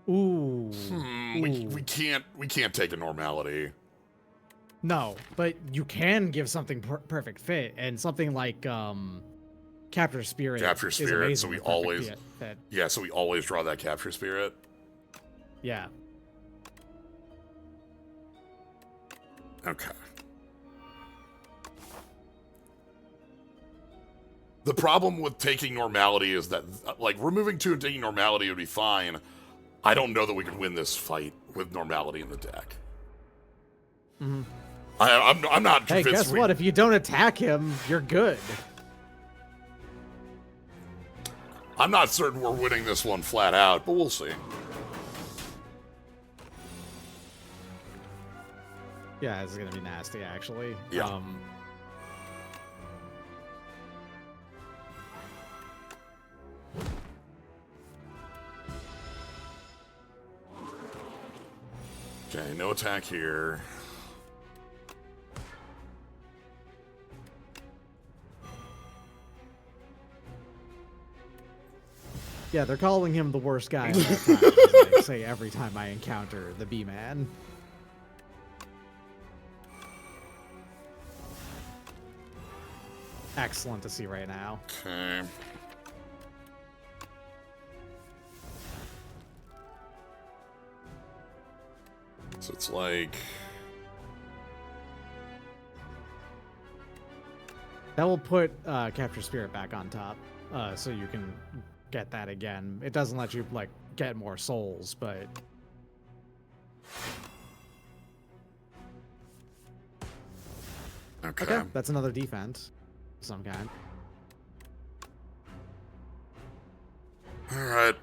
Ooh. We can't take a normality. No, but you can give something perfect fit, and something like capture spirit. Capture spirit. So we always so we always draw that capture spirit. Yeah. Okay. The problem with taking normality is that, like, removing 2 and taking normality would be fine. I don't know that we could win this fight with normality in the deck. Mm-hmm. I'm not convinced. Hey, guess what? If you don't attack him, you're good. I'm not certain we're winning this one flat out, but we'll see. Yeah, this is gonna be nasty, actually. Yeah. Okay, no attack here. Yeah, they're calling him the worst guy of all time, as I say every time I encounter the B-Man. Excellent to see right now. Okay. So it's like... that will put Capture Spirit back on top, so you can get that again. It doesn't let you, like, get more souls, but... Okay. That's another defense of some kind. Alright.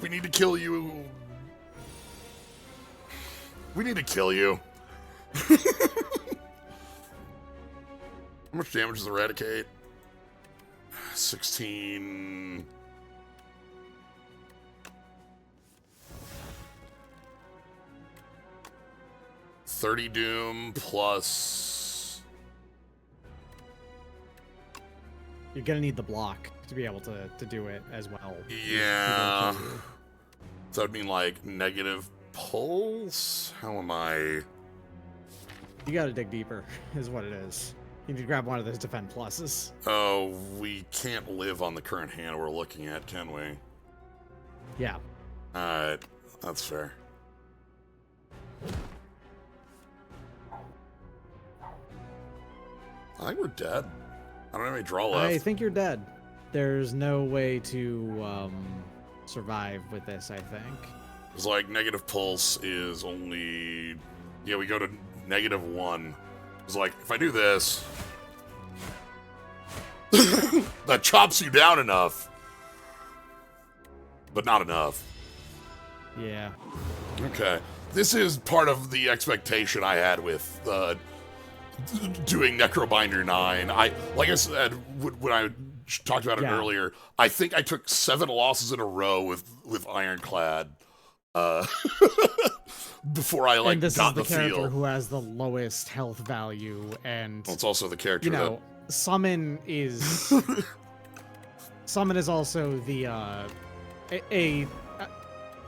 We need to kill you. We need to kill you. How much damage does Eradicate? 16... 30 Doom plus... You're gonna need the block to be able to do it as well. Yeah. So that'd mean, like, negative pulse? How am I... You gotta dig deeper, is what it is. You need to grab one of those defend pluses. Oh, we can't live on the current hand we're looking at, can we? Yeah. Alright. That's fair. I think we're dead. I don't have any draw left. I think you're dead. There's no way to survive with this, I think. It's like negative pulse is only... Yeah, we go to -1. It's like, if I do this... that chops you down enough. But not enough. Yeah. Okay. This is part of the expectation I had with doing Necrobinder 9. Like I said, when I talked about it earlier, I think I took 7 losses in a row with Ironclad before I got and this in is the the character field. who has the lowest health value, and Well, it's also the character that... Summon is Summon is also the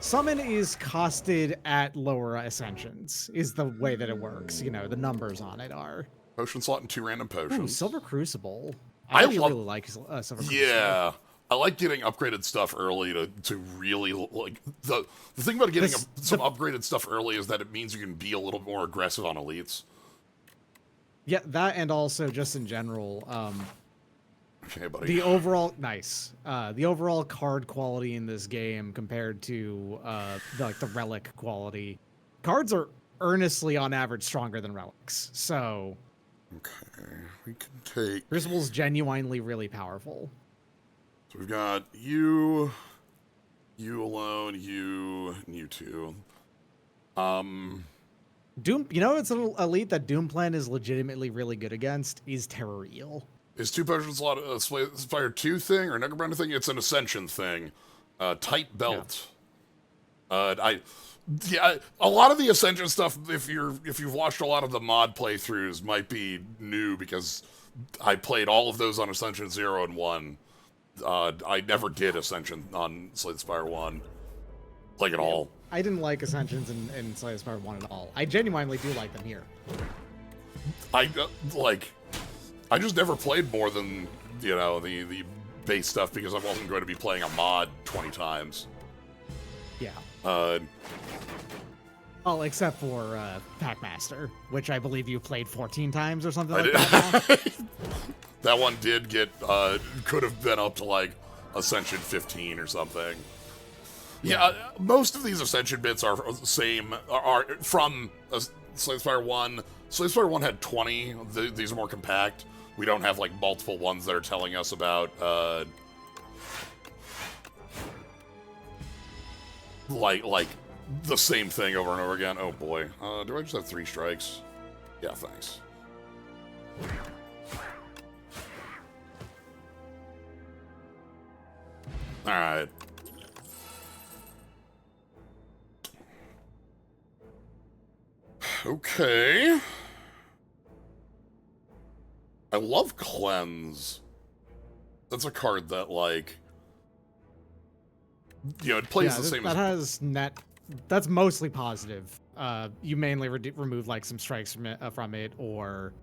Summon is costed at lower ascensions, is the way that it works. You know, the numbers on it are. Potion slot and 2 random potions. Ooh, Silver Crucible. I really like Silver Crucible. Yeah. I like getting upgraded stuff early to really, like, the thing about getting some upgraded stuff early is that it means you can be a little more aggressive on elites. Yeah, that, and also just in general, okay, buddy. the overall the overall card quality in this game compared to the relic quality. Cards are earnestly on average stronger than relics. So okay, we can take Crucible's genuinely really powerful. So we've got you alone, you, and you two. Doom, you know, it's an elite that Doomplan is legitimately really good against is Terror Eel. Is 2 potion slot a Spire 2 thing or Necrobinder thing? It's an Ascension thing. Tight belt. Yeah. A lot of the Ascension stuff, if you've watched a lot of the mod playthroughs, might be new because I played all of those on Ascension 0 and 1. I never did Ascension on Slay the Spire 1. Like, at all. I didn't like Ascensions in Slay the Spire 1 at all. I genuinely do like them here. I just never played more than, the base stuff because I wasn't going to be playing a mod 20 times. Yeah. Oh, except for Packmaster, which I believe you played 14 times or something like that. Now. That one did get, could have been up to, like, Ascension 15 or something. Yeah, most of these Ascension bits are from Slay the Spire 1. Slay the Spire 1 had 20. These are more compact. We don't have, like, multiple ones that are telling us about, like the same thing over and over again. Oh, boy. Do I just have 3 strikes? Yeah, thanks. Alright. Okay. I love Cleanse. That's a card that, like... it plays the same as... That's mostly positive. You mainly remove, like, some strikes from it, or...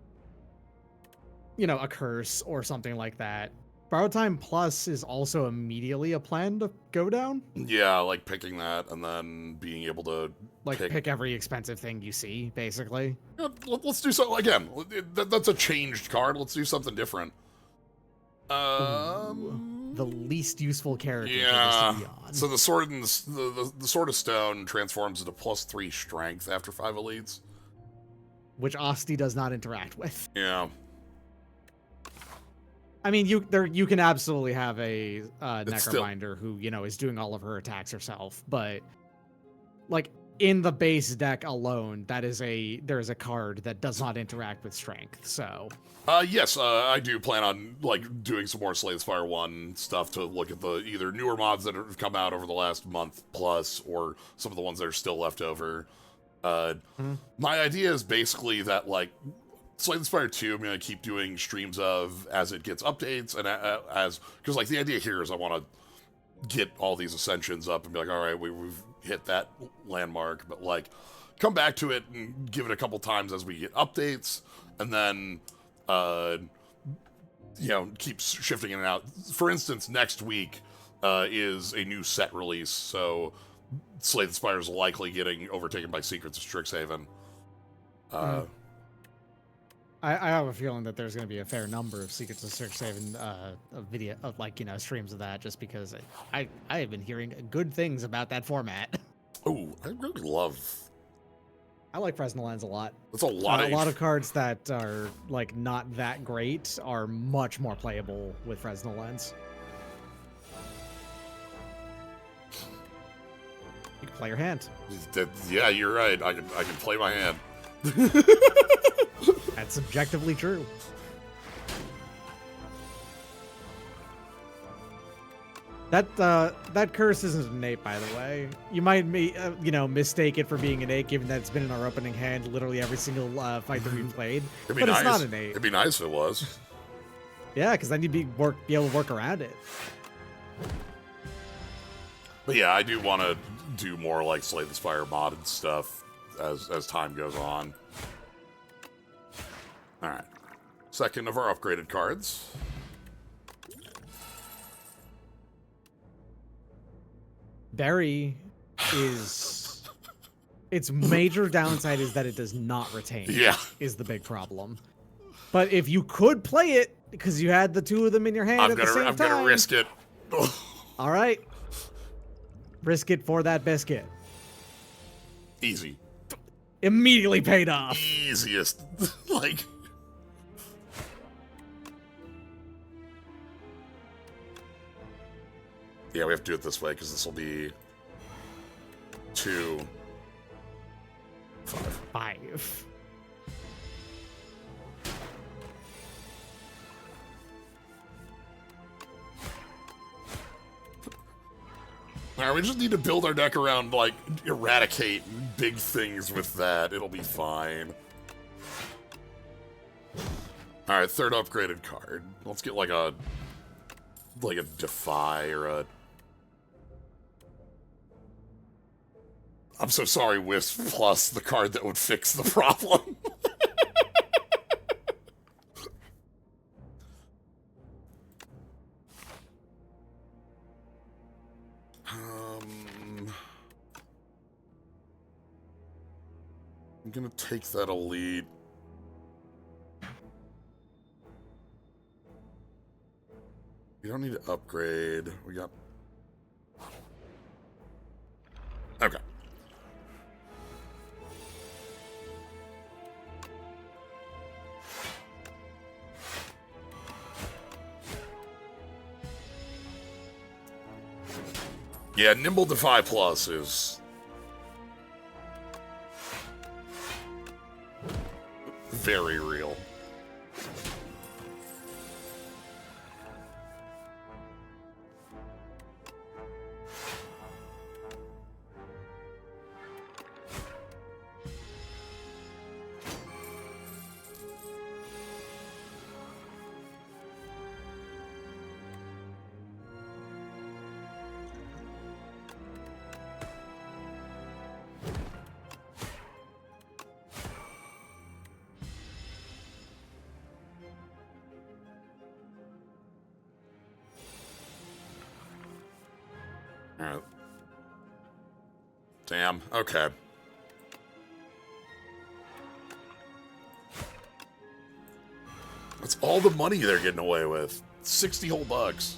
a curse, or something like that. Borrow Time Plus is also immediately a plan to go down. Yeah, like picking that and then being able to pick every expensive thing you see, basically. Yeah, let's do something again. That's a changed card. Let's do something different. The least useful character. Yeah. So the sword and the Sword of Stone transforms into +3 strength after 5 elites, which Asti does not interact with. Yeah. I mean, you can absolutely have a Necrobinder who, is doing all of her attacks herself, but like in the base deck alone, there is a card that does not interact with strength. So, yes, I do plan on like doing some more Slay the Spire 1 stuff to look at the either newer mods that have come out over the last month plus, or some of the ones that are still left over. My idea is basically that like Slay the Spire 2, I'm going to keep doing streams of as it gets updates, and because like the idea here is I want to get all these Ascensions up and be like, all right, we've hit that landmark, but like come back to it and give it a couple times as we get updates, and then keep shifting in and out. For instance, next week is a new set release, so Slay the Spire is likely getting overtaken by Secrets of Strixhaven. I have a feeling that there's going to be a fair number of Secrets of Strixhaven video of streams of that, just because I have been hearing good things about that format. Oh, I really love. I like Fresnel Lens a lot. That's a lot. A lot of cards that are like not that great are much more playable with Fresnel Lens. You can play your hand. Yeah, you're right. I can play my hand. That's objectively true. That curse isn't innate, by the way. You might mistake it for being innate, given that it's been in our opening hand literally every single fight that we've played. But it's not innate. It'd be nice if it was. Yeah, because then you'd be able to work around it. But yeah, I do want to do more like Slay the Spire modded stuff as time goes on. All right, second of our upgraded cards. Berry is its major downside is that it does not retain. Yeah, is the big problem. But if you could play it because you had the two of them in your hand at the same time, I'm gonna risk it. All right, risk it for that biscuit. Easy. Immediately paid off. Easiest, like. Yeah, we have to do it this way because this will be 2, 5. 5. Alright, we just need to build our deck around, like, eradicate big things with that. It'll be fine. Alright, third upgraded card. Let's get like a Defy or a... I'm so sorry, Wisp plus the card that would fix the problem. I'm gonna take that elite. We don't need to upgrade. We got... Okay. Yeah, Nimble Defy Plus is... very real. Alright. Damn, okay. That's all the money they're getting away with. 60 whole bucks.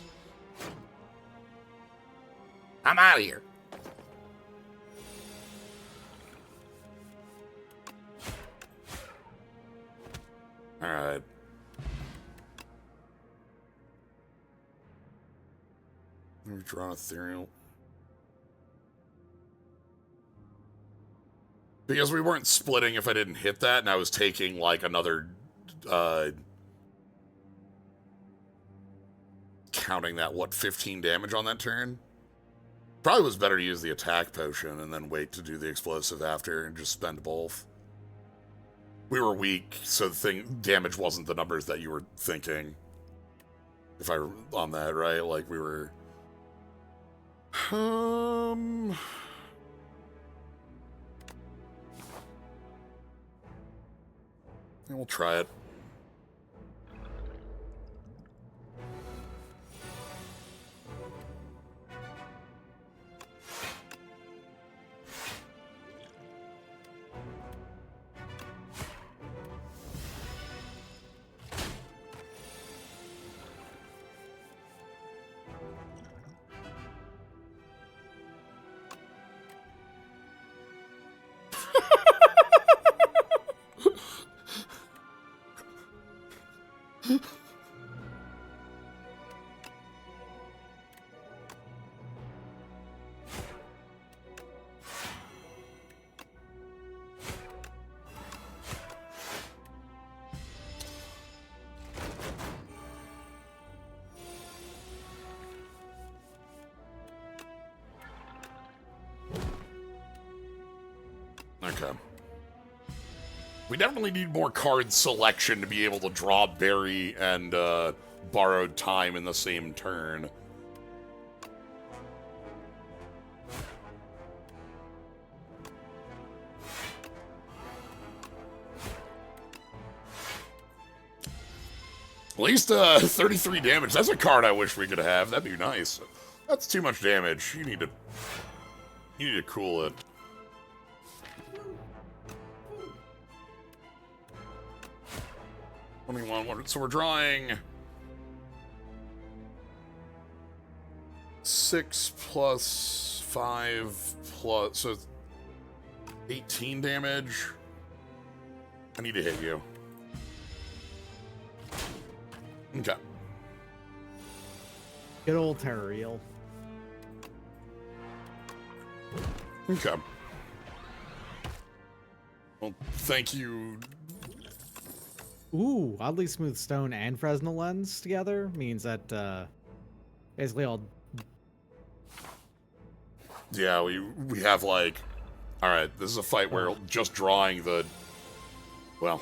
I'm out of here. Alright. Let me draw ethereal. Because we weren't splitting if I didn't hit that, and I was taking, like, another, counting that, 15 damage on that turn? Probably was better to use the attack potion and then wait to do the explosive after and just spend both. We were weak, so damage wasn't the numbers that you were thinking. If I, on that, right? Like, we were... Yeah, we'll try it. Okay. We definitely need more card selection to be able to draw Berry and Borrowed Time in the same turn. At least 33 damage. That's a card I wish we could have. That'd be nice. That's too much damage. You need to cool it. So we're drawing 6 plus 5 plus, so 18 damage. I need to hit you. Okay. Good old terror eel. Okay. Well, thank you. Ooh, oddly smooth stone and Fresnel lens together means that basically all. Yeah, we have like, all right. This is a fight where just drawing the, well.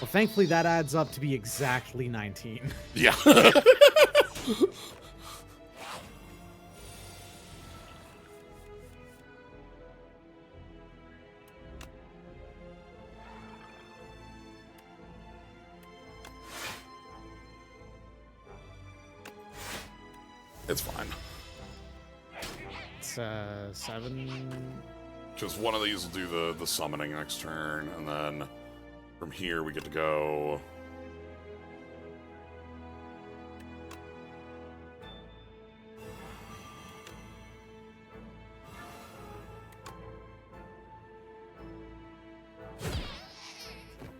Well, thankfully that adds up to be exactly 19. Yeah. It's fine. It's 7. Just one of these will do the summoning next turn, and then from here we get to go.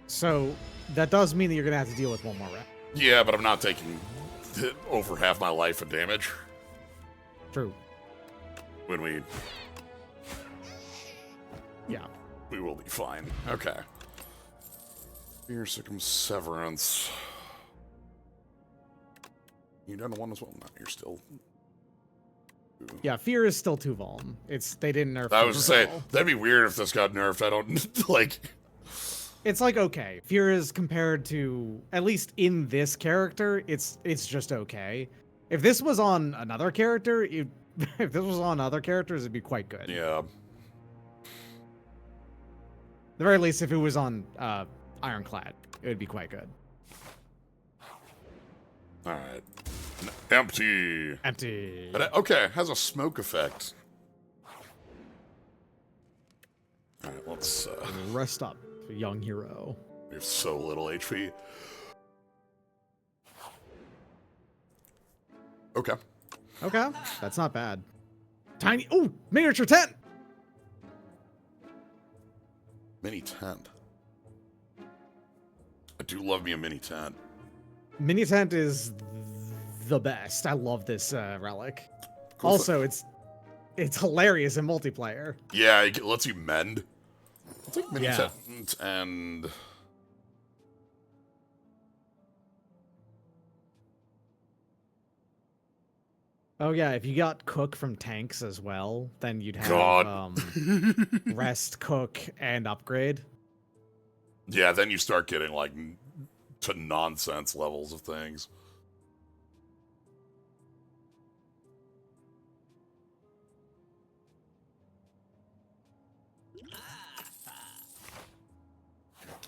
So that does mean that you're gonna have to deal with one more round. Yeah, but I'm not taking over half my life of damage. True. When we... Yeah. We will be fine. Okay. Fear, Circumseverance. You done one as well? No, you're still... Yeah, Fear is still 2 vuln. They didn't nerf it. I was just saying, that'd be weird if this got nerfed. I don't, like... It's like, okay. Fear is compared to, at least in this character, it's just okay. If this was on another character, if this was on other characters, it'd be quite good. Yeah. At the very least, if it was on Ironclad, it would be quite good. Alright. Empty. Empty. Okay, has a smoke effect. Alright, let's... Rest up, young hero. We have so little HP. Okay. Okay, that's not bad. Tiny... Ooh, miniature tent! Mini tent. I do love me a mini tent. Mini tent is the best. I love this relic. Also, it's hilarious in multiplayer. Yeah, it lets you mend. I'll take mini tent and... Oh yeah, if you got cook from tanks as well, then you'd have rest, cook, and upgrade. Yeah, then you start getting like to nonsense levels of things.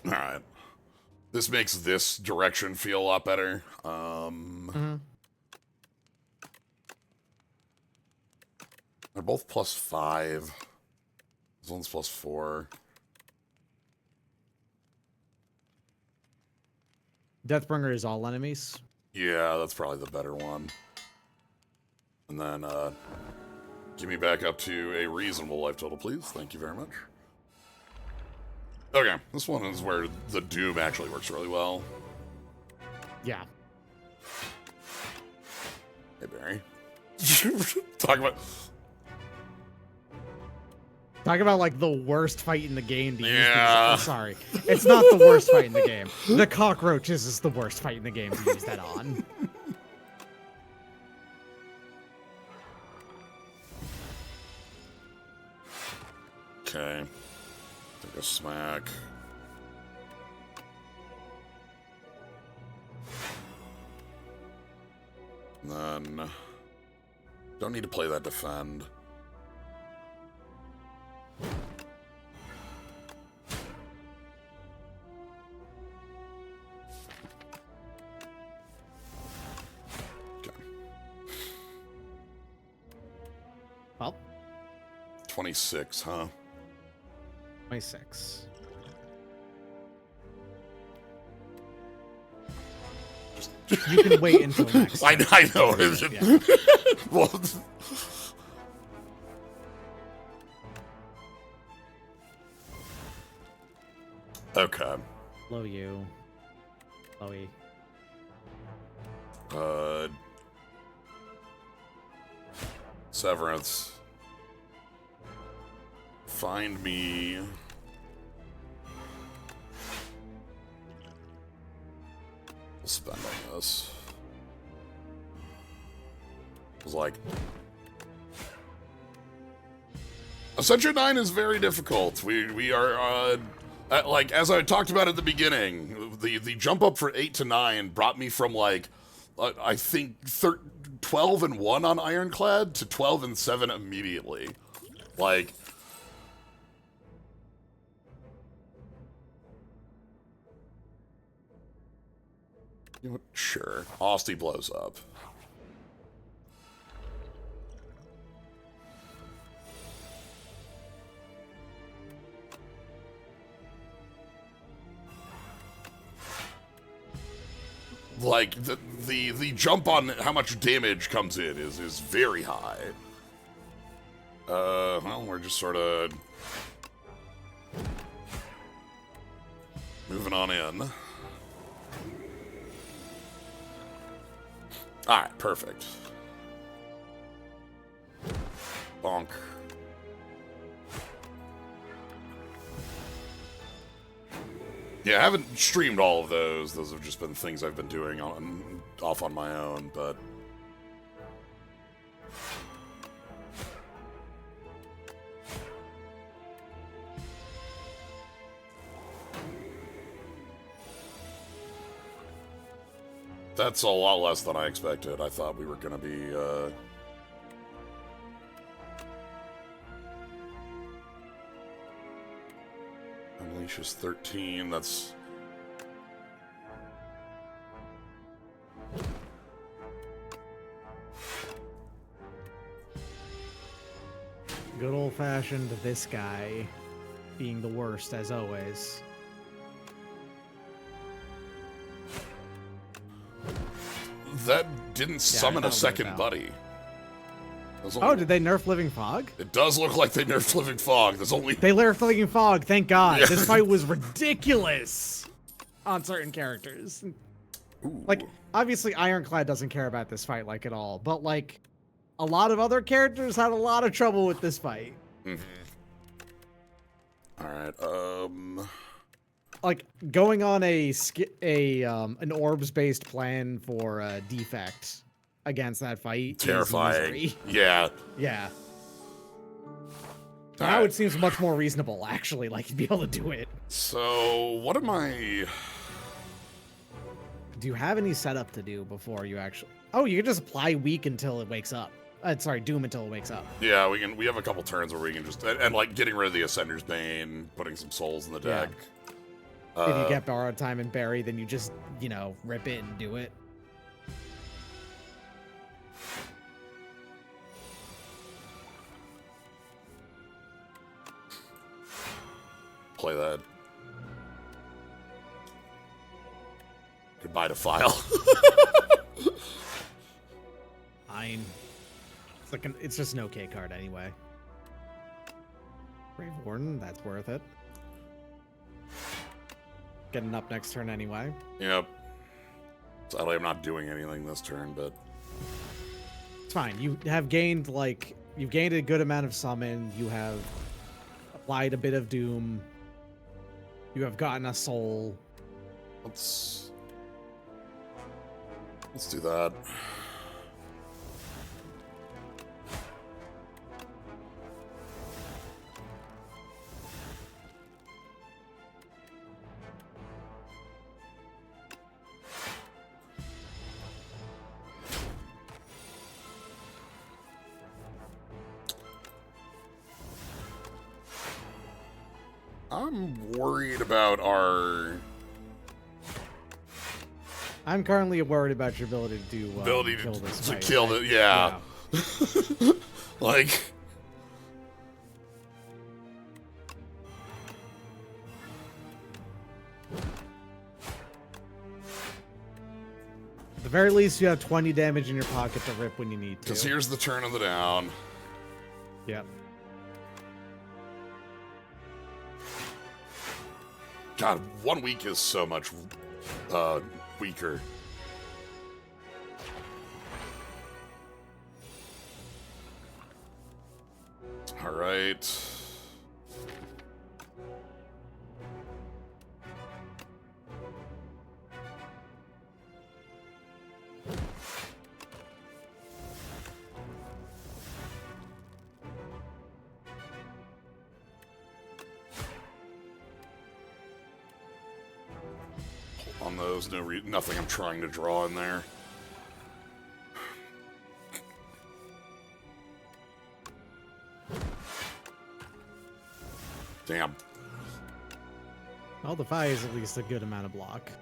All right. This makes this direction feel a lot better. They're both +5. This one's +4. Deathbringer is all enemies. Yeah, that's probably the better one. And then, get me back up to a reasonable life total, please. Thank you very much. Okay, this one is where the Doom actually works really well. Yeah. Hey, Barry. Talk about like the worst fight in the game to use these. Yeah. Oh, sorry. It's not the worst fight in the game. The cockroaches is the worst fight in the game to use that on. Okay. Take a smack. And then... Don't need to play that defend. Okay. Well. 26, huh? 26. You can wait until next. I know. Yeah. Well, okay. Low you. Lowy. Severance. Find me. We'll spend on this. It was like... Ascension 9 is very difficult. We are, like, as I talked about at the beginning, the jump up for 8 to 9 brought me from, like, I think 12 and 1 on Ironclad to 12 and 7 immediately. Like... You know what? Sure. Austin blows up. Like, the jump on how much damage comes in is very high. Well, we're just sort of moving on in. Alright, perfect. Bonk. Yeah, I haven't streamed all of those. Those have just been things I've been doing off on my own, but... That's a lot less than I expected. I thought we were going to be, Unleashes 13, that's... Good old-fashioned this guy being the worst, as always. That didn't summon a second buddy. Oh, did they nerf Living Fog? It does look like they nerfed Living Fog. There's only... They nerfed Living Fog, thank God. Yeah. This fight was ridiculous on certain characters. Ooh. Like, obviously Ironclad doesn't care about this fight, like, at all. But, like, a lot of other characters had a lot of trouble with this fight. Mm-hmm. Alright, like, going on an orbs-based plan for defect against that fight terrifying. Yeah. Yeah. Now it seems much more reasonable, actually, like, to be able to do it. So, what am I... Do you have any setup to do before you actually... Oh, you can just apply Weak until it wakes up. Sorry, Doom until it wakes up. Yeah, we have a couple turns where we can just... And like, getting rid of the Ascender's Bane, putting some souls in the deck. Yeah. If you get borrowed time and bury, then you just, you know, rip it and do it. Play that. Goodbye to File. Fine. It's like it's just an okay card anyway. Brave Warden, that's worth it. Getting up next turn anyway. Yep. Sadly, I'm not doing anything this turn, but... It's fine. You have gained, like... You've gained a good amount of summon. You have applied a bit of Doom. You have gotten a soul. Let's do that. I'm worried about our... I'm currently worried about your ability to do kill this to fight. kill it, yeah. Like... At the very least, you have 20 damage in your pocket to rip when you need to. Because here's the turn of the down. Yep. God, 1 week is so much weaker. All right. On those, nothing I'm trying to draw in there. Damn. Well, the 5 is at least a good amount of block.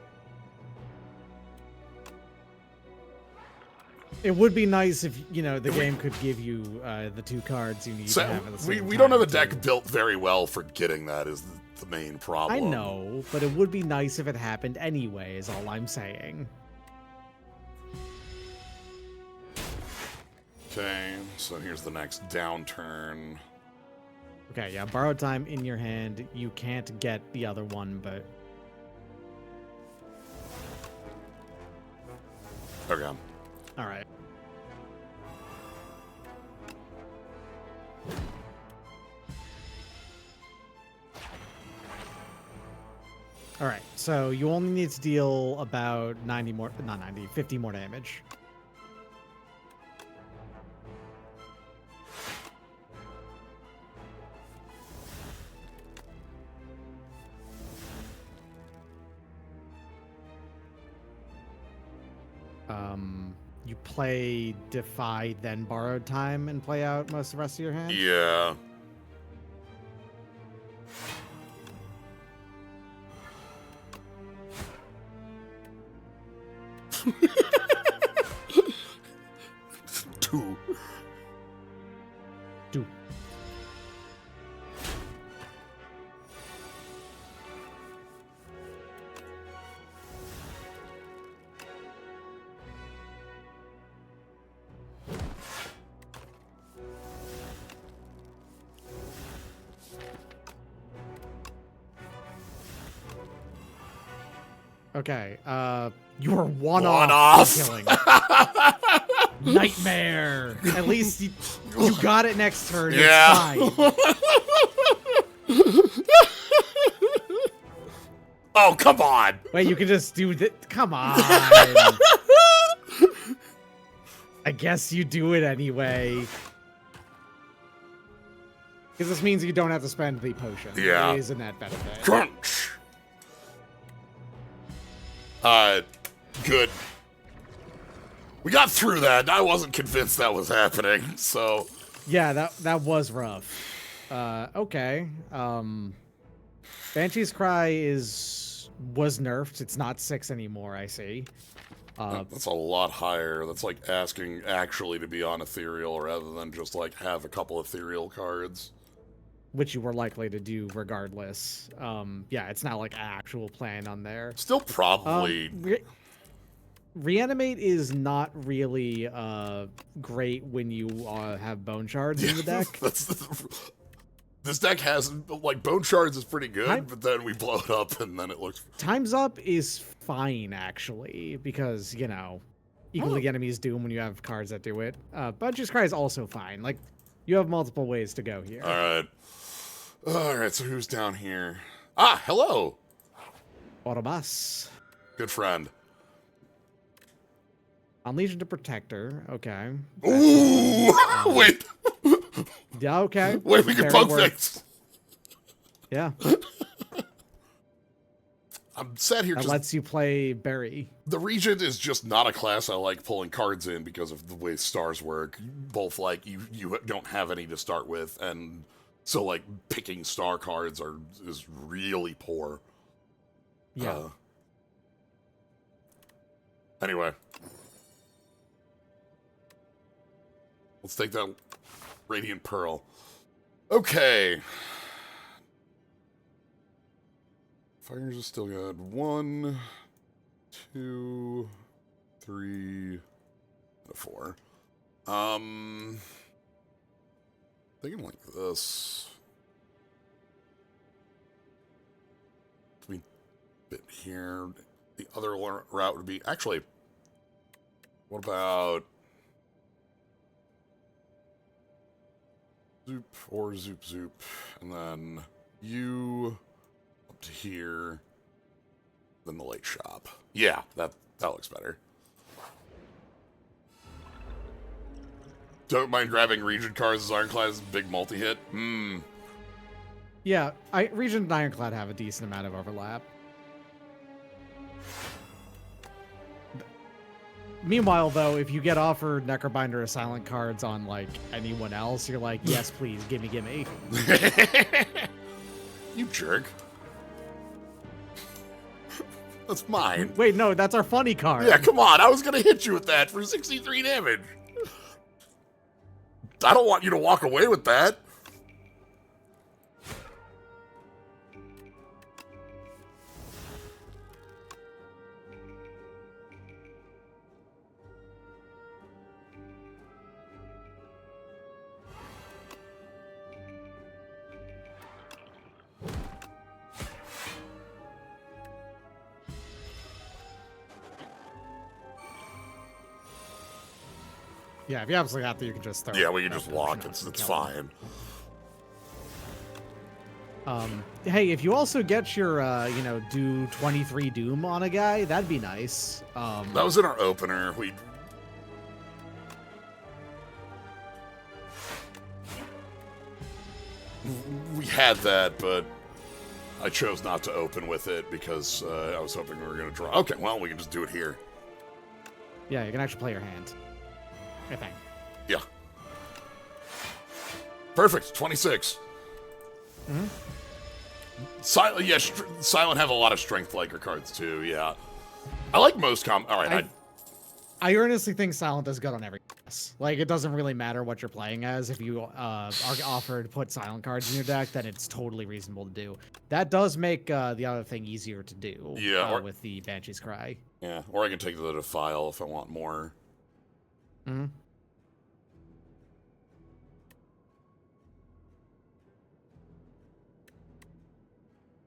It would be nice if, you know, the game could give you the 2 cards you need to have at the same time. We don't have a deck built very well for getting that is the main problem. I know, but it would be nice if it happened anyway, is all I'm saying. Okay, so here's the next downturn. Okay, yeah, borrowed time in your hand. You can't get the other one, but... Okay. All right. All right, so you only need to deal about 90 more, not 90, 50 more damage. You play Defy, then Borrowed Time, and play out most of the rest of your hand? Yeah. Two. Okay, you were one off killing. Nightmare. At least you got it next turn. Yeah. It's fine. Oh, come on. Wait, you can just do that? Come on. I guess you do it anyway. Because this means you don't have to spend the potion. Yeah. It is a net benefit. Crunch. Good. We got through that. I wasn't convinced that was happening, so. Yeah, that was rough. Okay. Banshee's Cry was nerfed. It's not 6 anymore, I see. That's a lot higher. That's like asking actually to be on Ethereal rather than just like have a couple Ethereal cards. Which you were likely to do regardless. Yeah, it's not like an actual plan on there. Still probably... Reanimate is not really great when you have Bone Shards in the deck. This deck has, like, Bone Shards is pretty good, but then we blow it up and then it looks... Time's Up is fine, actually, because, you know, equal the enemy's doom when you have cards that do it. Banshee's Cry is also fine. Like, you have multiple ways to go here. Alright, so who's down here? Ah, hello! Orobas. Good friend. Unleash the Protector. Okay. Ooh! Wait! Yeah, okay. Wait, we can poke things! Yeah. I'm sad here. That lets you play Berry. The Regent is just not a class I like pulling cards in because of the way stars work. Both, like, you don't have any to start with, and So, like, picking star cards is really poor. Yeah. Anyway. Let's take that Radiant Pearl. Okay. Fires is still good. 1, 2, 3, and a 4. Thinking like this. We bit here. The other route would be actually. What about zoop or zoop zoop, and then you up to here, then the late shop. Yeah, that looks better. Don't mind grabbing region cards as Ironclad's big multi-hit. Yeah, Region and Ironclad have a decent amount of overlap. Meanwhile, though, if you get offered Necrobinder or Silent cards on, like, anyone else, you're like, yes, please, gimme. You jerk. That's mine. Wait, no, that's our funny card. Yeah, come on, I was gonna hit you with that for 63 damage. I don't want you to walk away with that. Yeah, if you absolutely have to, you can just throw. Yeah, we can just walk. It's fine. Hey, if you also get your, do 23 Doom on a guy, that'd be nice. That was in our opener. We had that, but I chose not to open with it because I was hoping we were going to draw. Okay, well, we can just do it here. Yeah, you can actually play your hand. I think. Yeah. Perfect. 26. Mm-hmm. Silent have a lot of strength liker cards too. Yeah, I like most All right. I earnestly think Silent is good on every class. Like, it doesn't really matter what you're playing as. If you are offered to put Silent cards in your deck, then it's totally reasonable to do. That does make the other thing easier to do. Yeah. With the Banshee's Cry. Yeah, or I can take the Defile if I want more. Mm-hmm.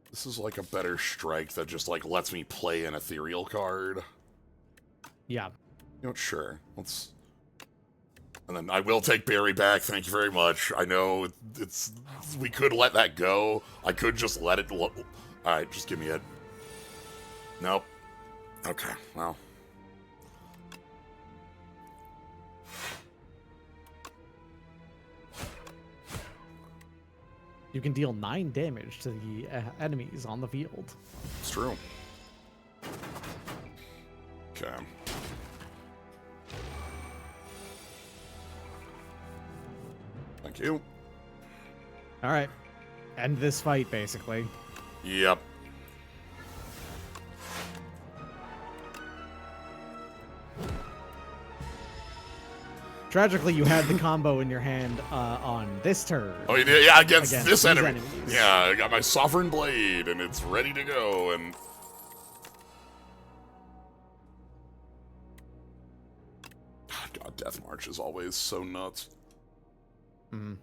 This is like a better strike that just like lets me play an ethereal card. Yeah. You know, sure. Let's. And then I will take Barry back. Thank you very much. I know it's. We could let that go. I could just let it. All right, just give me it. Nope. Okay. Well. You can deal 9 damage to the enemies on the field. It's true. Okay. Thank you. All right. End this fight, basically. Yep. Tragically, you had the combo in your hand on this turn. Oh, you did? Yeah, against this enemy. Enemies. Yeah, I got my Sovereign Blade, and it's ready to go, and... God, Death March is always so nuts. Mm.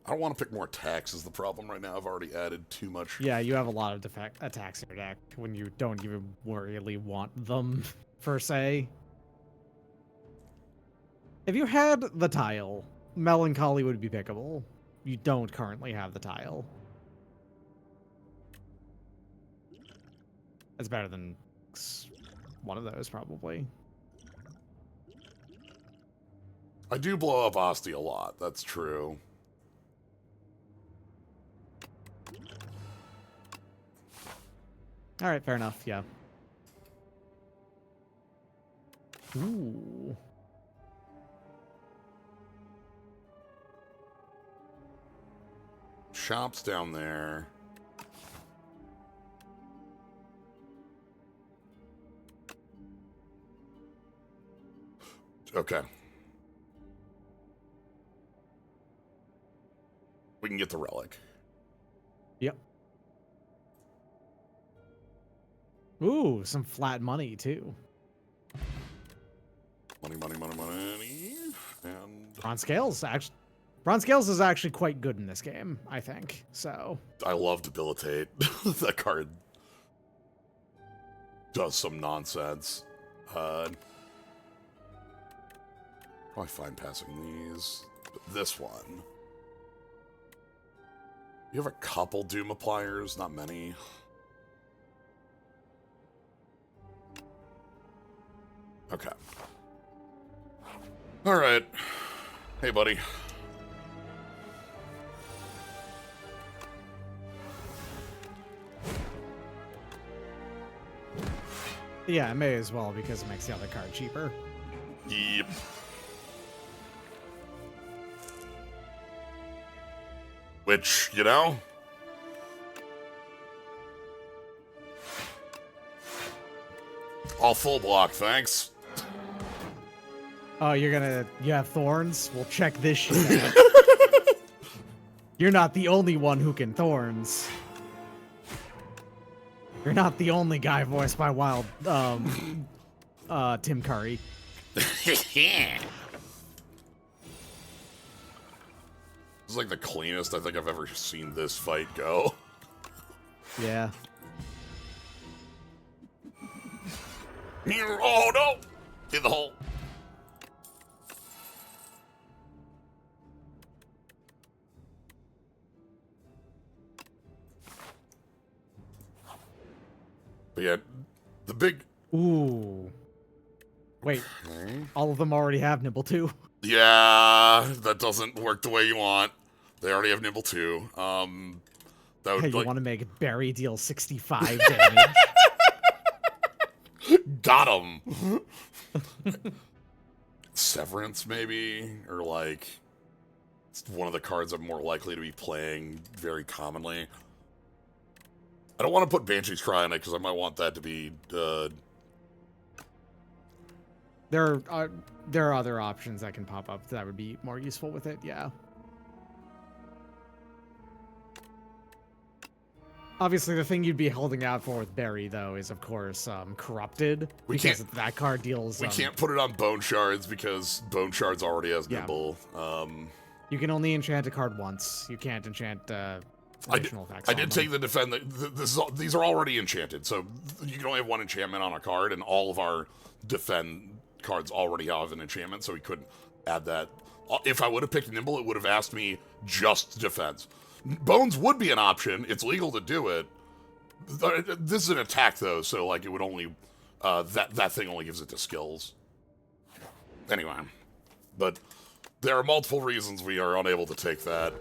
I don't want to pick more attacks is the problem right now. I've already added too much. Yeah, you have a lot of attacks in your deck when you don't even really want them, per se. If you had the tile, Melancholy would be pickable. You don't currently have the tile. It's better than one of those, probably. I do blow up Asti a lot. That's true. All right, fair enough. Yeah. Ooh. Shop's down there. Okay. We can get the relic. Yep. Ooh, some flat money, too. Money. And Bronze Scales, actually. Bronze Scales is actually quite good in this game, I think. So I love Debilitate. That card does some nonsense. Probably fine passing these. But this one. You have a couple Doom Appliers, not many. Okay. Alright. Hey, buddy. yeah, it may as well because it makes the other card cheaper. Yep. Which, you know? All full block, thanks. Oh, you have thorns? Well, check this shit out. You're not the only one who can thorns. You're not the only guy voiced by Tim Curry. This is like the cleanest I think I've ever seen this fight go. Yeah. Oh no! In the hole. But yeah, the big... Ooh. Wait, all of them already have Nibble 2. Yeah, that doesn't work the way you want. They already have Nibble 2. That would, hey, you like... want to make Barry deal 65 damage? Got him! Severance, maybe? Or, like... It's one of the cards I'm more likely to be playing very commonly. I don't want to put Banshee's Cry in it, because I might want that to be, There are other options that can pop up that would be more useful with it, yeah. Obviously, the thing you'd be holding out for with Barry, though, is, of course, Corrupted. Because that card deals... We can't put it on Bone Shards, because Bone Shards already has yeah. Nibble. You can only enchant a card once. You can't enchant additional effects. I did take the defend... These are already enchanted, so you can only have one enchantment on a card, and all of our defend cards already have an enchantment, so we couldn't add that. If I would have picked Nimble, it would have asked me just defense. Bones would be an option. It's legal to do it. This is an attack, though, so like it would only... that thing only gives it to skills. Anyway. But there are multiple reasons we are unable to take that.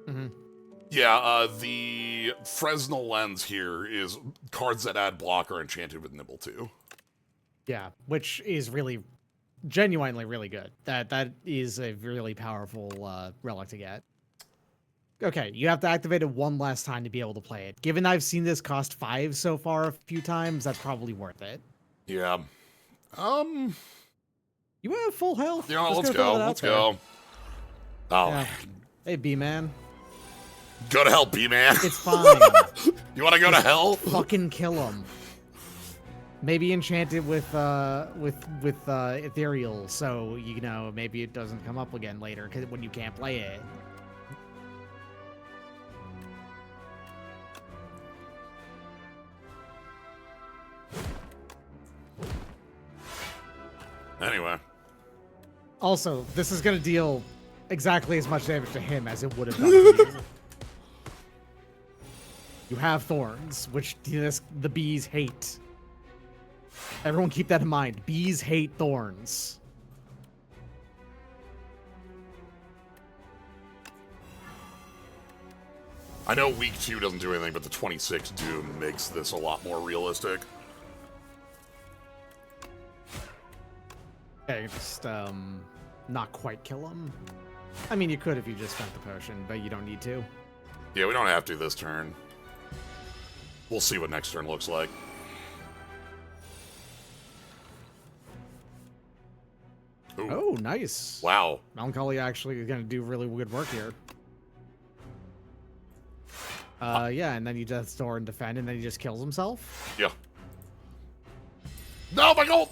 Mm-hmm. Yeah, the Fresnel Lens here is cards that add block are enchanted with Nibble 2. Yeah, which is really, genuinely really good. That is a really powerful relic to get. Okay, you have to activate it one last time to be able to play it. Given I've seen this cost 5 so far a few times, that's probably worth it. Yeah. You have full health. Yeah, let's go. Let's go. Oh. Yeah. Hey, B-Man. Go to hell, B-Man. It's fine. You want to go to hell? Fucking kill him. Maybe enchant it with ethereal, so you know maybe it doesn't come up again later when you can't play it. Anyway. Also, this is gonna deal exactly as much damage to him as it would have done to you. You have thorns, which the bees hate. Everyone keep that in mind. Bees hate thorns. I know week 2 doesn't do anything, but the 26 Doom makes this a lot more realistic. Okay, just not quite kill him. I mean, you could if you just spent the potion, but you don't need to. Yeah, we don't have to this turn. We'll see what next turn looks like. Ooh. Oh, nice. Wow. Melancholy actually is going to do really good work here. Yeah, and then you just store and defend, and then he just kills himself. Yeah. No, my gold!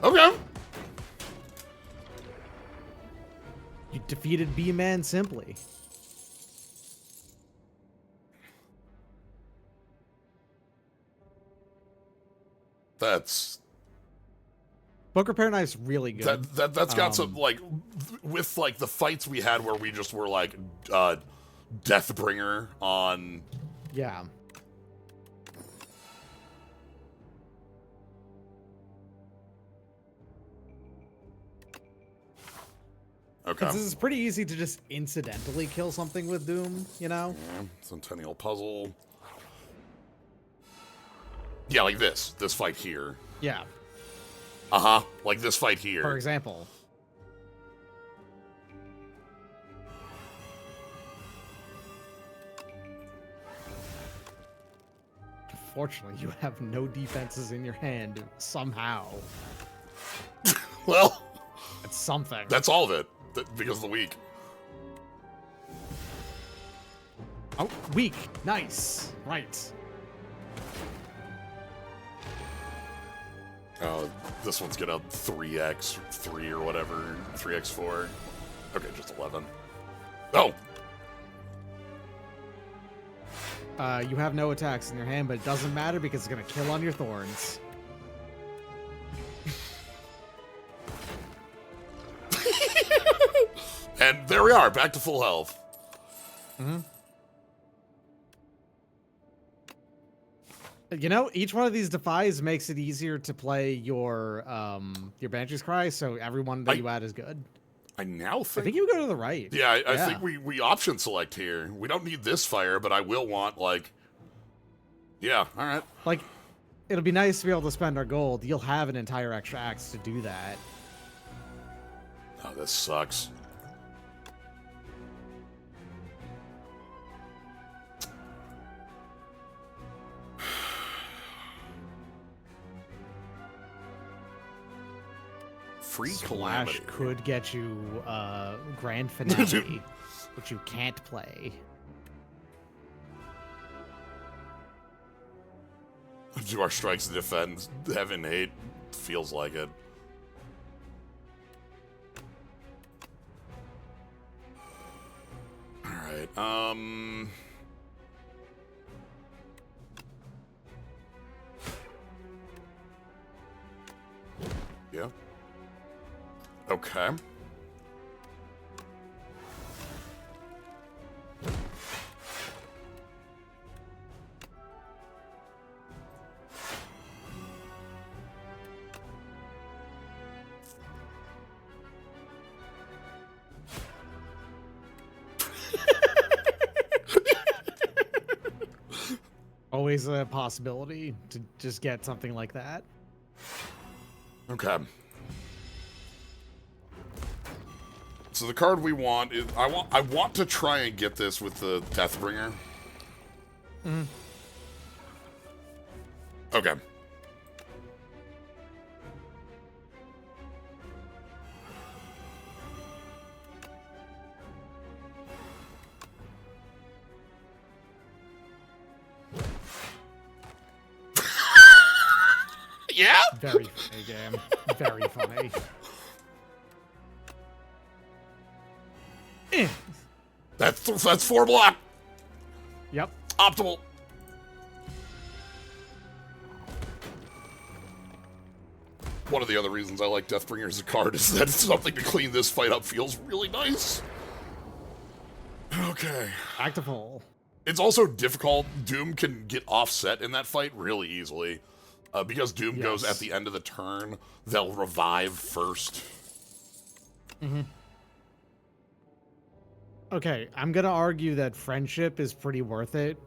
Okay. You defeated B-Man simply. That's... Book Repair Knife's really good. That's got some, like, with, like, the fights we had where we just were, like, Deathbringer on... Yeah. Okay. This is pretty easy to just incidentally kill something with Doom, you know? Yeah, Centennial Puzzle. Yeah, like this fight here. Yeah. Uh-huh, like this fight here. For example. Fortunately, you have no defenses in your hand, somehow. Well... It's something. That's all of it, because of the weak. Oh, weak. Nice. Right. Oh, this one's gonna 3x 3 or whatever, 3x 4. Okay, just 11. Oh! You have no attacks in your hand, but it doesn't matter because it's gonna kill on your thorns. And there we are, back to full health. Mm-hmm. You know, each one of these defies makes it easier to play your Banshee's Cry, so everyone that you add is good. I now think... I think you go to the right. Yeah, I think we option select here. We don't need this fire, but I will want, like... Yeah, alright. Like, it'll be nice to be able to spend our gold. You'll have an entire extra axe to do that. Oh, this sucks. Free Splash Calamity could get you Grand Finale, which you can't play. Do our strikes and defense have innate? Feels like it. Alright, yeah. Okay. Always a possibility to just get something like that. Okay. So the card we want is I want to try and get this with the Deathbringer. Mm-hmm. Okay. Yeah? Very funny game. Very funny. That's 4 block. Yep. Optimal. One of the other reasons I like Deathbringer as a card is that something to clean this fight up feels really nice. Okay. Back to full. It's also difficult. Doom can get offset in that fight really easily. Because Doom goes at the end of the turn, they'll revive first. Mm-hmm. Okay, I'm gonna argue that friendship is pretty worth it.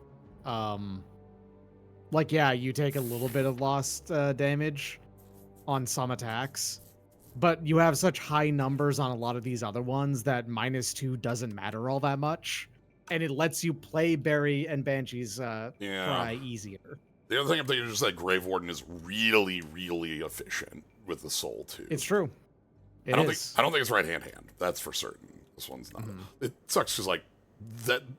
Like, yeah, you take a little bit of lost damage on some attacks, But you have such high numbers on a lot of these other ones that -2 doesn't matter all that much. And it lets you play Barry and Banshee's Cry easier. The other thing I'm thinking is just that Grave Warden is really, really efficient with the soul, too. It's true. I don't think it's right-hand. That's for certain. This one's not. It sucks because, like,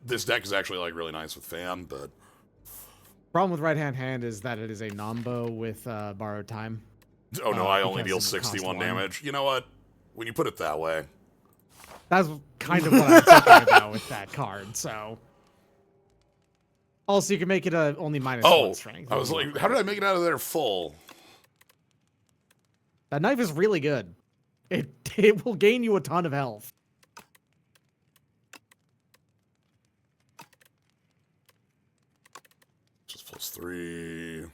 this deck is actually, like, really nice with Fan, but... Problem with right-hand is that it is a Nombo with Borrowed Time. Oh, no, I only deal 61 damage. You know what? When you put it that way... That's kind of what I'm thinking about with that card, so... Also, you can make it only -1 strength. I was like, how did I make it out of there full? That knife is really good. It will gain you a ton of health. Just +3.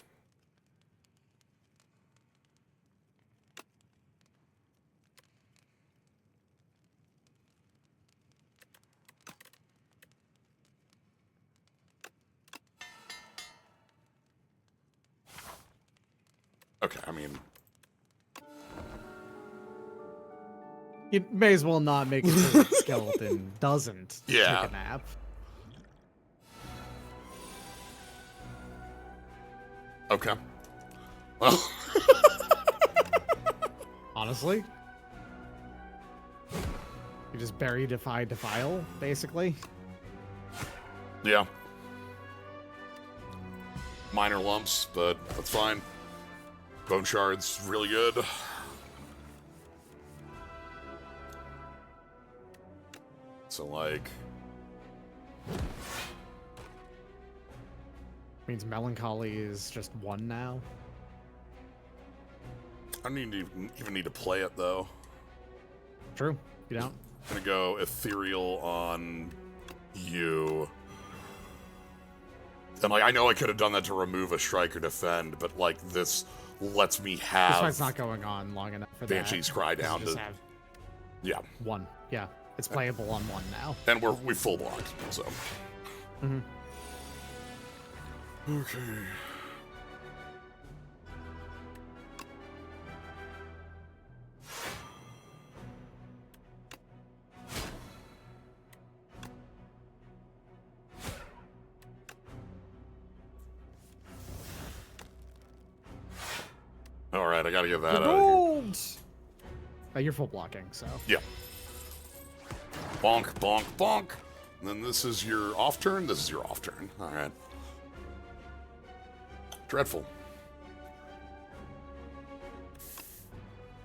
Okay, I mean... You may as well not make it so that Skeleton doesn't take a nap. Okay. Well... Honestly? You just bury, defile, basically? Yeah. Minor lumps, but that's fine. Bone Shard's really good. So, like... Means Melancholy is just 1 now? I don't even need to play it, though. True. You don't? I'm gonna go Ethereal on you. And, like, I know I could have done that to remove a Strike or Defend, but, like, this lets me have... This fight's not going on long enough for Banshee's Cry down to... have 1. Yeah. It's playable on 1 now. And we full blocked, so... Okay... Alright, I gotta get that out of here. You're full blocking, so... Yeah. Bonk, bonk, bonk. And then this is your off turn. This is your off turn. Alright. Dreadful.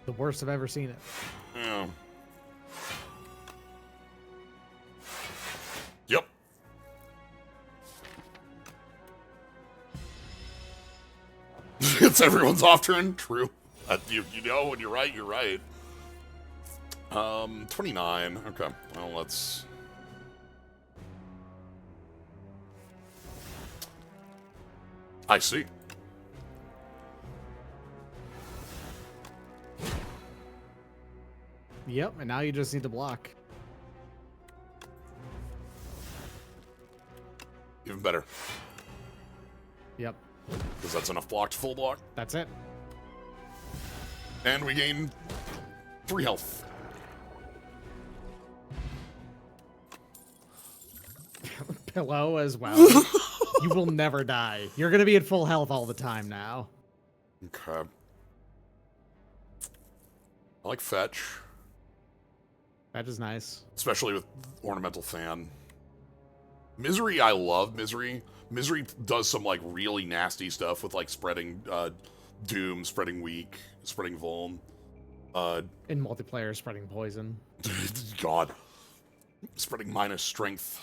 The worst I've ever seen it. Yeah. Yep. It's everyone's off turn. True. You know when you're right, you're right. 29. Okay. Well, let's... I see. Yep, and now you just need to block. Even better. Yep. Because that's enough block to full block. That's it. And we gain 3 health. Pillow as well. You will never die. You're going to be at full health all the time now. Okay. I like Fetch. Fetch is nice. Especially with Ornamental Fan. Misery, I love Misery. Misery does some, like, really nasty stuff with, like, spreading Doom, spreading Weak, spreading Vuln. In multiplayer, spreading Poison. God. Spreading minus Strength.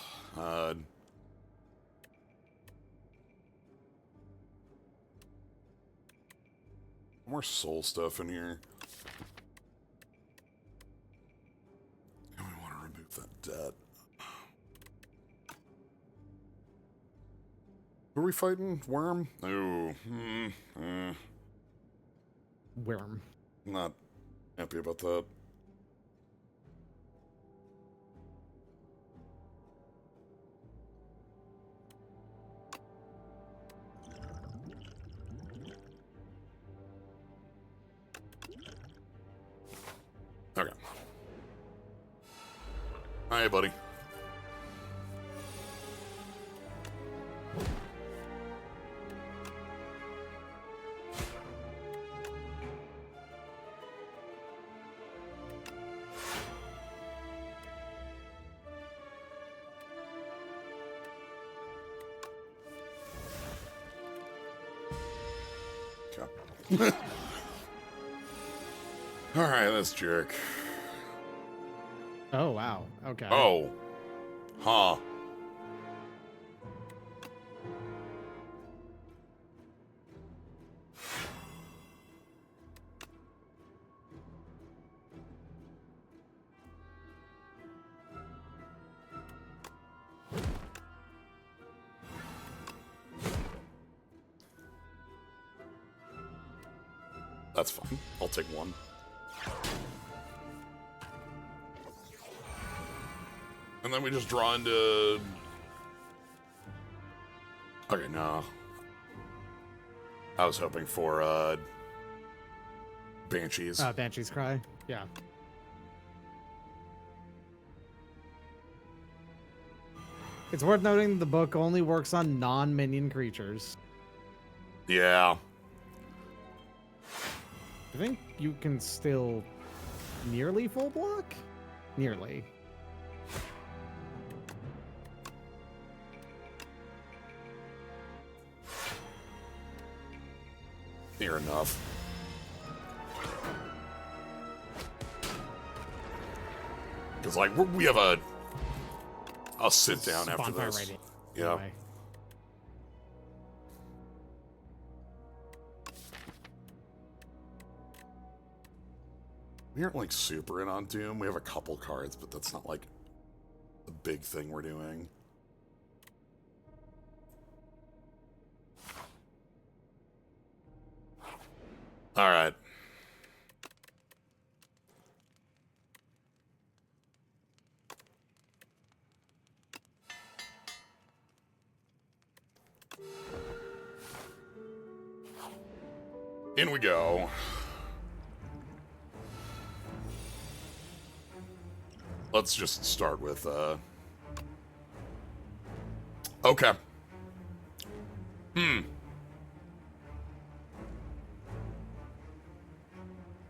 More soul stuff in here. And we want to remove that debt. Who are we fighting? Worm? Oh. Worm. Not happy about that. Hi, buddy. Alright, this jerk. Oh, wow. Okay. Oh. Huh. That's fine. I'll take one. And then we just draw into... Okay, no. I was hoping for, Banshees. Banshee's Cry? Yeah. It's worth noting the book only works on non-minion creatures. Yeah. I think you can still nearly full block? Nearly. Near enough. Because, like, we have a sit down after this. Right yeah. Anyway. We aren't, like, super in on Doom. We have a couple cards, but that's not, like, the big thing we're doing. Alright. In we go. Let's just start with, okay.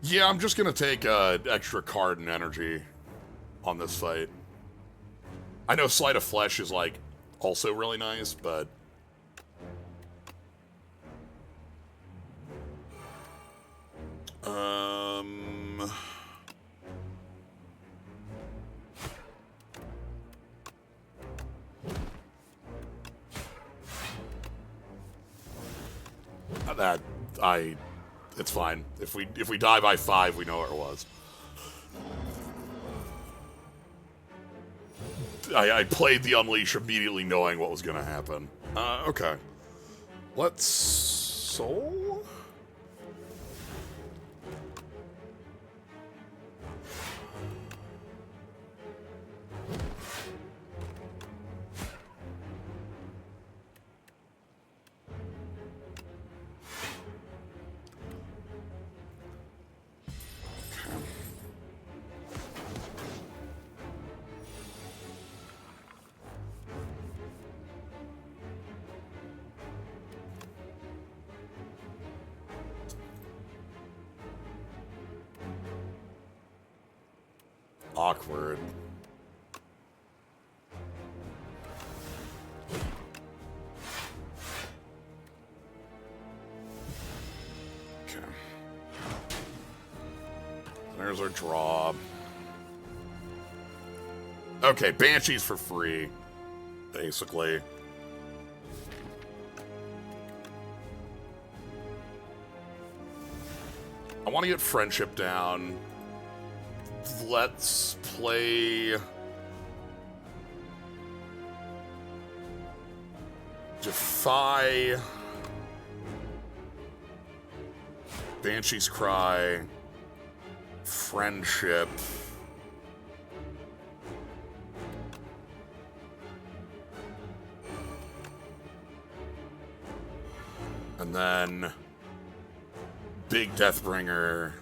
Yeah, I'm just gonna take, extra card and energy on this fight. I know Sleight of Flesh is, like, also really nice, but... It's fine. If we die by 5, we know where it was. I played the Unleash immediately knowing what was gonna happen. Okay. Let's soul? Awkward. Okay. There's our draw. Okay, Banshees for free, basically. I want to get Friendship down. Let's play... Defy... Banshee's Cry... Friendship... And then... Big Deathbringer...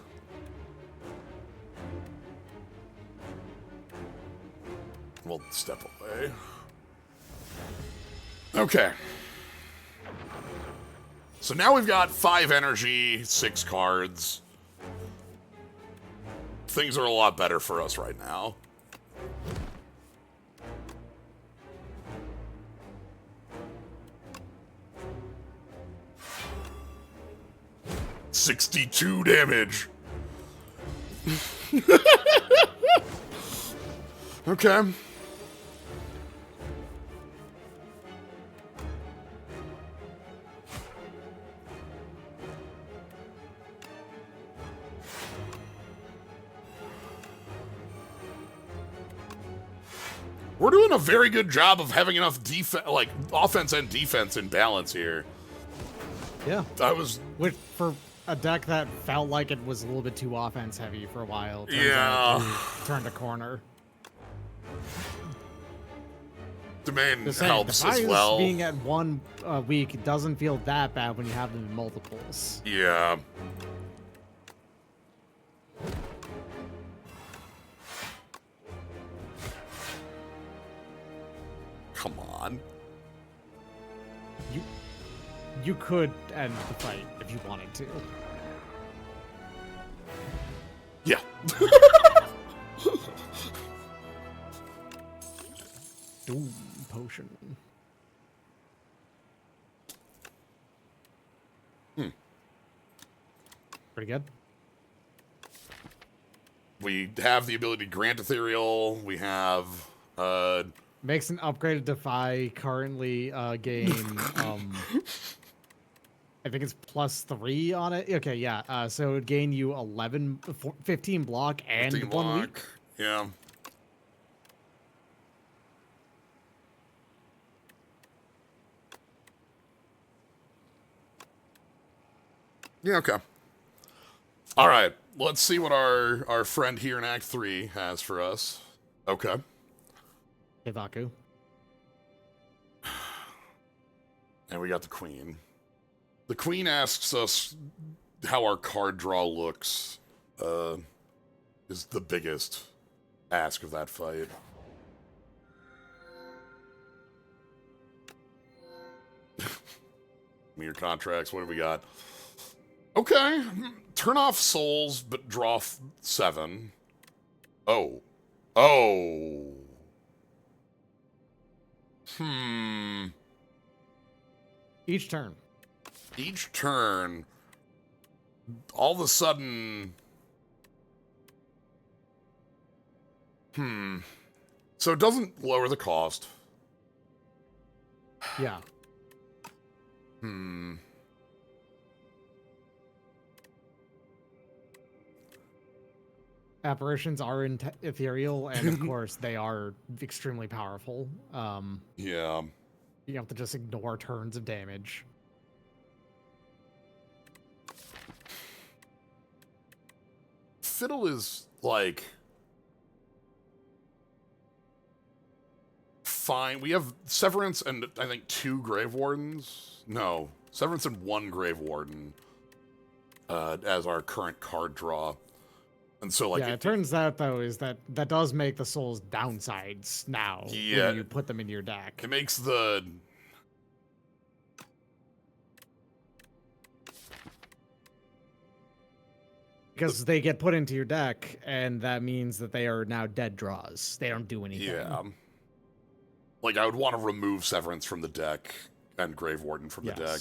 We'll step away. Okay. So now we've got 5 energy, 6 cards. Things are a lot better for us right now. $62 damage. Okay. We're doing a very good job of having enough like offense and defense in balance here. Yeah. Which for a deck that felt like it was a little bit too offense heavy for a while. Turned a corner. Domain helps as well. Being at 1 week doesn't feel that bad when you have them in multiples. Yeah. Come on. You could end the fight if you wanted to. Yeah. Doom potion. Pretty good. We have the ability to grant ethereal. We have makes an upgraded Defy currently gain I think it's +3 on it. Okay, yeah. So it would gain you 15 block and 1 block. Week. Yeah. Yeah, okay. All right. Let's see what our friend here in Act 3 has for us. Okay. Ivaku. And we got the Queen. The Queen asks us how our card draw looks. Is the biggest ask of that fight. Mere contracts. What do we got? Okay. Turn off souls, but draw 7. Oh. Oh. Each turn. Each turn, all of a sudden... So it doesn't lower the cost. Yeah. Apparitions are ethereal, and of course they are extremely powerful. Yeah. You have to just ignore turns of damage. Fiddle is, like... fine. We have Severance and, I think, 2 Grave Wardens. No. Severance and 1 Grave Warden as our current card draw. And so, like... Yeah, it turns out, though, is that does make the souls downsides now when you put them in your deck. It makes the... Because they get put into your deck, and that means that they are now dead draws. They don't do anything. Yeah. Like, I would want to remove Severance from the deck and Grave Warden from the deck.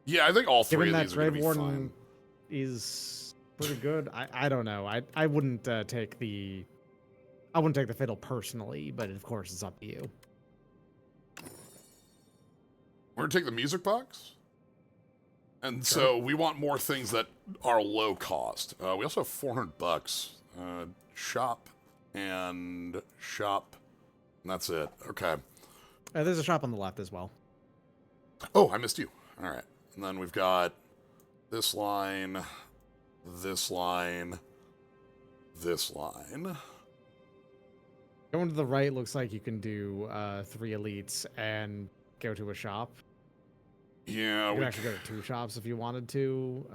Yeah, I think all 3 of these are going to be fine. Grave Warden is pretty good. I don't know. I wouldn't take the Fiddle personally, but of course it's up to you. We're going to take the Music Box? And so we want more things that are low cost. We also have $400. Shop and shop. And that's it. Okay. There's a shop on the left as well. Oh, I missed you. All right. And then we've got this line, this line, this line. Going to the right looks like you can do 3 elites and go to a shop. Yeah, you can actually go to 2 shops if you wanted to.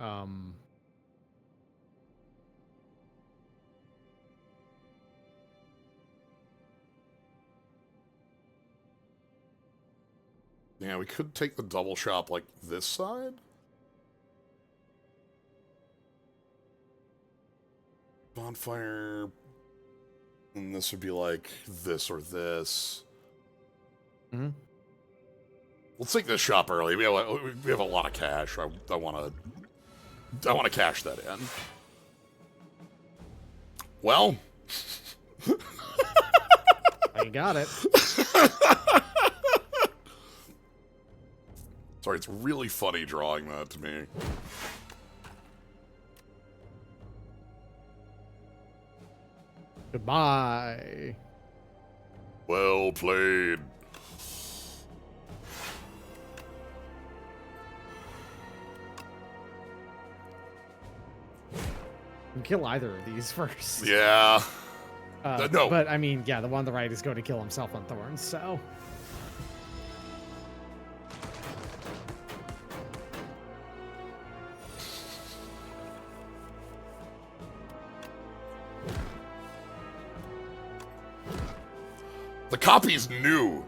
Yeah, we could take the double shop like this side. Bonfire. And this would be like this or this. Mm-hmm. Let's take this shop early. We have a lot of cash. I want to cash that in. Well, you got it. Sorry, it's really funny drawing that to me. Goodbye. Well played. You can kill either of these first. Yeah. No. But, I mean, yeah, the one on the right is going to kill himself on Thorns, so... The copy's new.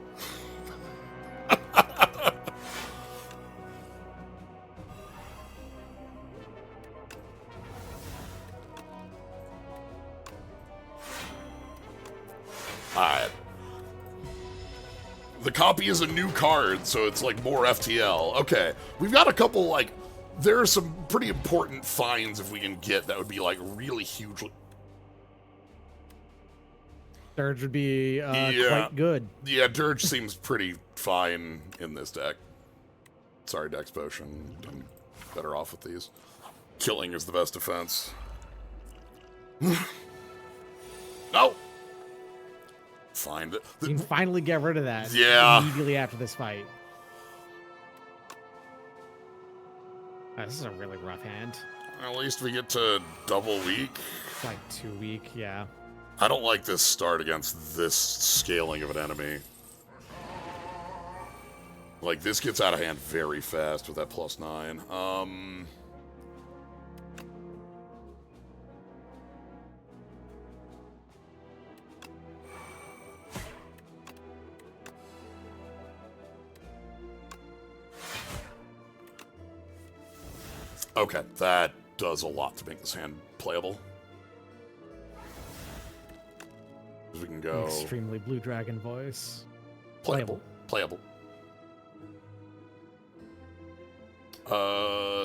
Alright. The copy is a new card, so it's like more FTL. Okay. We've got a couple, like, there are some pretty important finds if we can get that would be, like, really hugely... Dirge would be quite good. Yeah, Dirge seems pretty fine in this deck. Sorry, Dex Potion. I'm better off with these. Killing is the best defense. No! Find it. You can finally get rid of that. Yeah. Immediately after this fight. Oh, this is a really rough hand. At least we get to double weak. It's like 2 weak, yeah. I don't like this start against this scaling of an enemy. Like, this gets out of hand very fast with that +9. Okay, that does a lot to make this hand playable. We can go... Extremely Blue Dragon voice. Playable.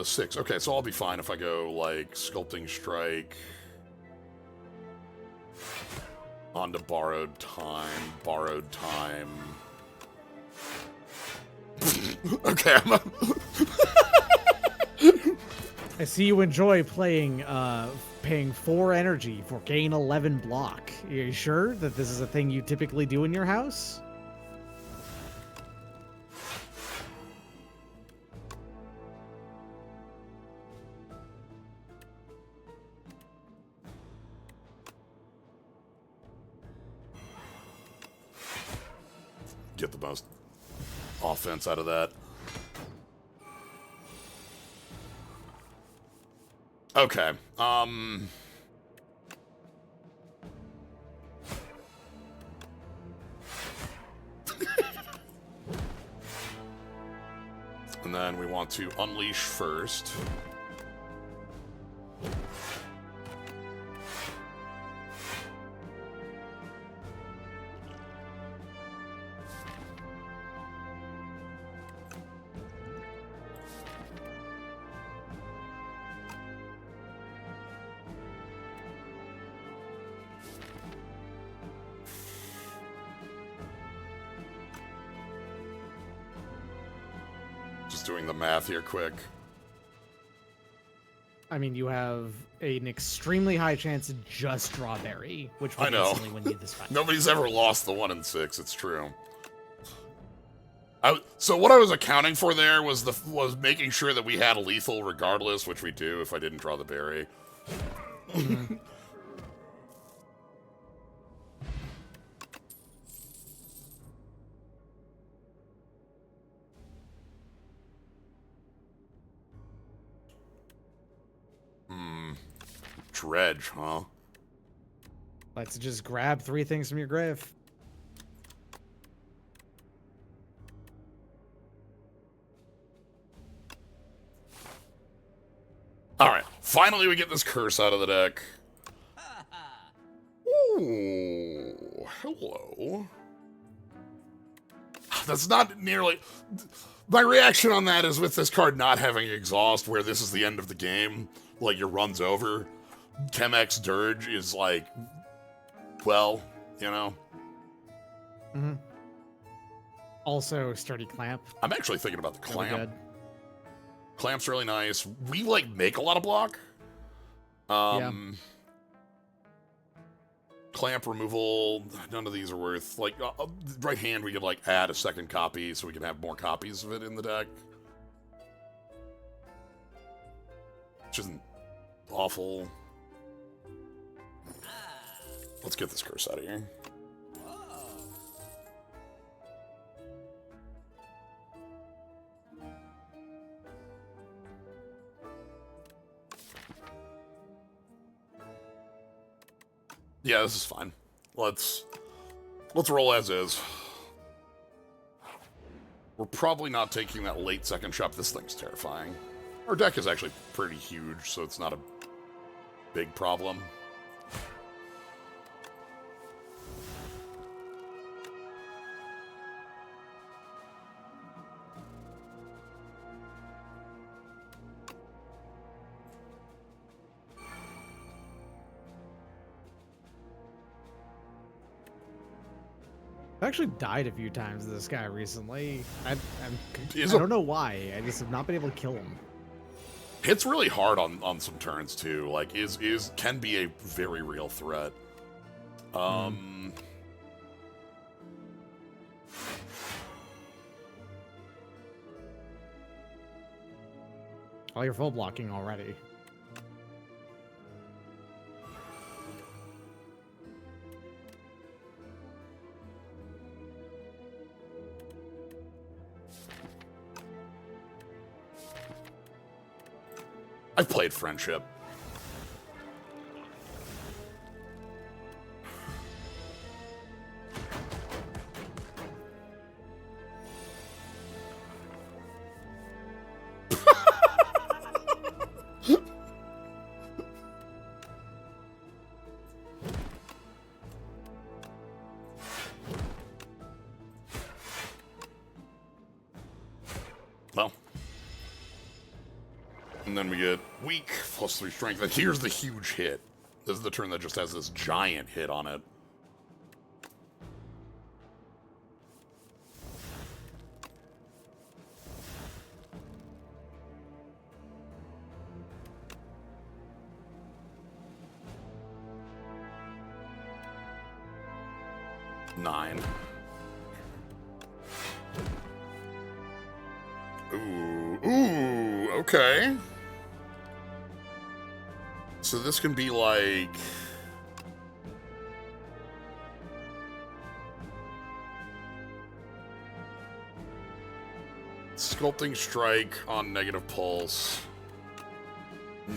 6. Okay, so I'll be fine if I go, like, Sculpting Strike onto Borrowed Time. Okay, I see you enjoy playing, paying 4 energy for gain 11 block. Are you sure that this is a thing you typically do in your house? Get the most offense out of that. Okay, and then we want to unleash first. Doing the math here quick. I mean, you have an extremely high chance to just draw Berry, which would instantly win you this fight. Nobody's ever lost the 1 and 6. It's true. So what I was accounting for there was making sure that we had a lethal regardless, which we do if I didn't draw the Berry. Mm-hmm. Dredge, huh? Let's just grab 3 things from your grave. Finally, we get this curse out of the deck. Ooh, hello. That's not nearly... My reaction on that is with this card not having exhaust, where this is the end of the game, like your run's over, Chemex Dirge is like, well, you know. Mm-hmm. Also, Sturdy Clamp. I'm actually thinking about the Clamp. Really good. Clamp's really nice. We, like, make a lot of block. Yeah. Clamp removal, none of these are worth, like, right hand we could, like, add a second copy so we can have more copies of it in the deck. Which isn't awful. Let's get this curse out of here. Yeah, this is fine. Let's roll as is. We're probably not taking that late second shot. This thing's terrifying. Our deck is actually pretty huge, so it's not a big problem. I've actually died a few times to this guy recently. I don't know why. I just have not been able to kill him. Hits really hard on some turns too. Like can be a very real threat. Oh, you're full blocking already. I've played Friendship. Well. And then we get weak, +3 strength. And here's the huge hit. This is the turn that just has this giant hit on it. Nine. Ooh, okay. So this can be like... Sculpting Strike on negative pulse.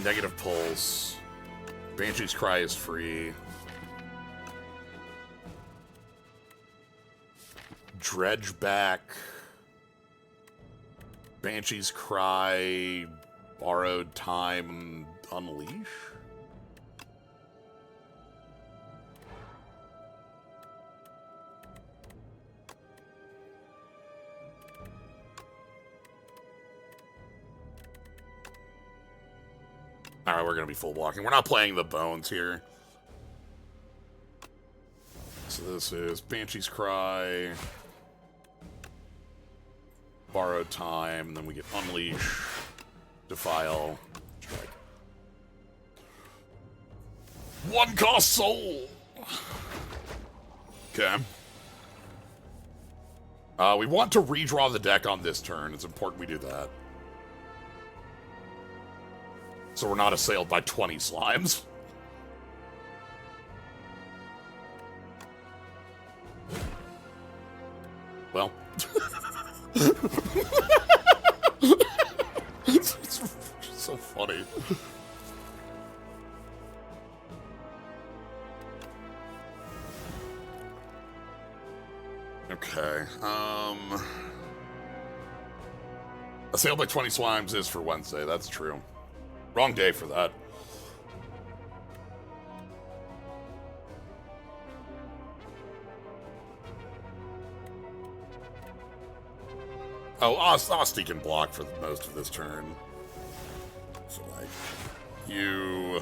Negative pulse. Banshee's Cry is free. Dredge back. Banshee's Cry. Borrowed Time. Unleash? Alright, we're gonna be full blocking. We're not playing the bones here. So this is Banshee's Cry. Borrowed Time, and then we get Unleash. Defile. Strike. One cost soul! Okay. We want to redraw the deck on this turn. It's important we do that. So we're not assailed by 20 slimes. Well. it's so funny. Okay, assailed by 20 slimes is for Wednesday, that's true. Wrong day for that. Oh, Osti can block for most of this turn. So, like, you...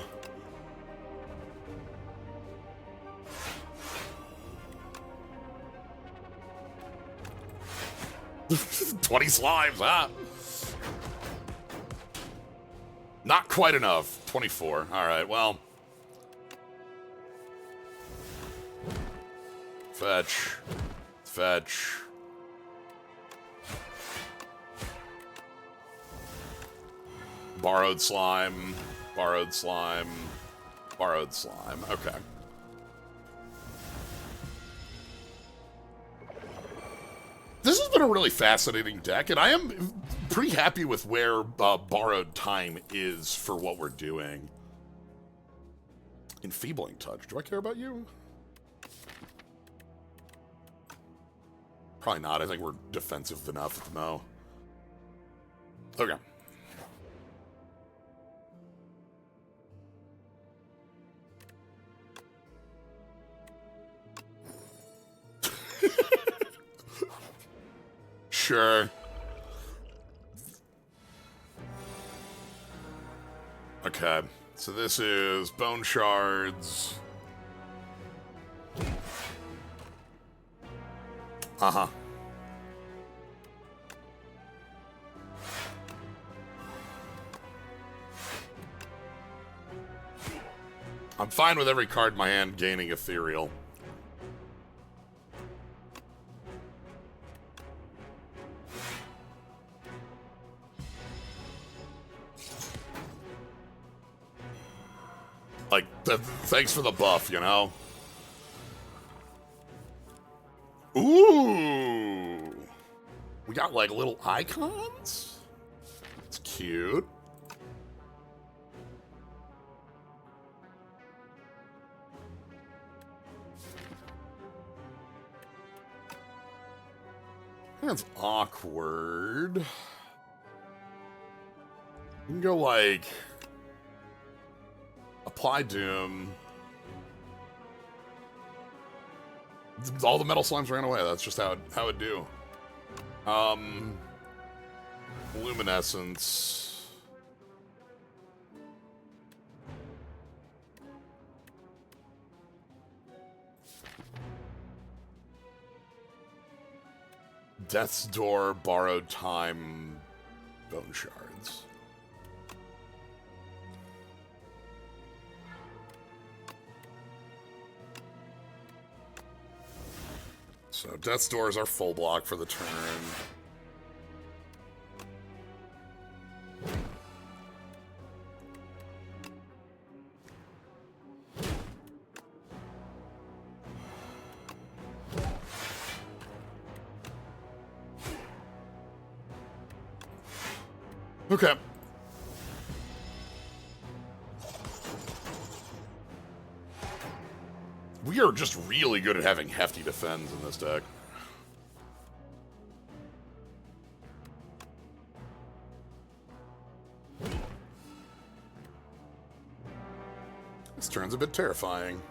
20 slimes, huh? Not quite enough. 24. Alright, well. Fetch. Fetch. Borrowed slime. Borrowed slime. Borrowed slime. Okay. This has been a really fascinating deck, and I am pretty happy with where Borrowed Time is for what we're doing. Enfeebling Touch. Do I care about you? Probably not. I think we're defensive enough at the mo. Okay. Sure. Okay, so this is Bone Shards. Uh-huh. I'm fine with every card in my hand gaining Ethereal. Like, thanks for the buff, you know? Ooh! We got, like, little icons? It's cute. That's awkward. You can go, like... Apply Doom. All the metal slimes ran away. That's just how it do. Luminescence. Death's Door, Borrowed Time, Bone Shards. So Death's Door is our full block for the turn. Okay. We are just really good at having hefty defends in this deck. This turn's a bit terrifying.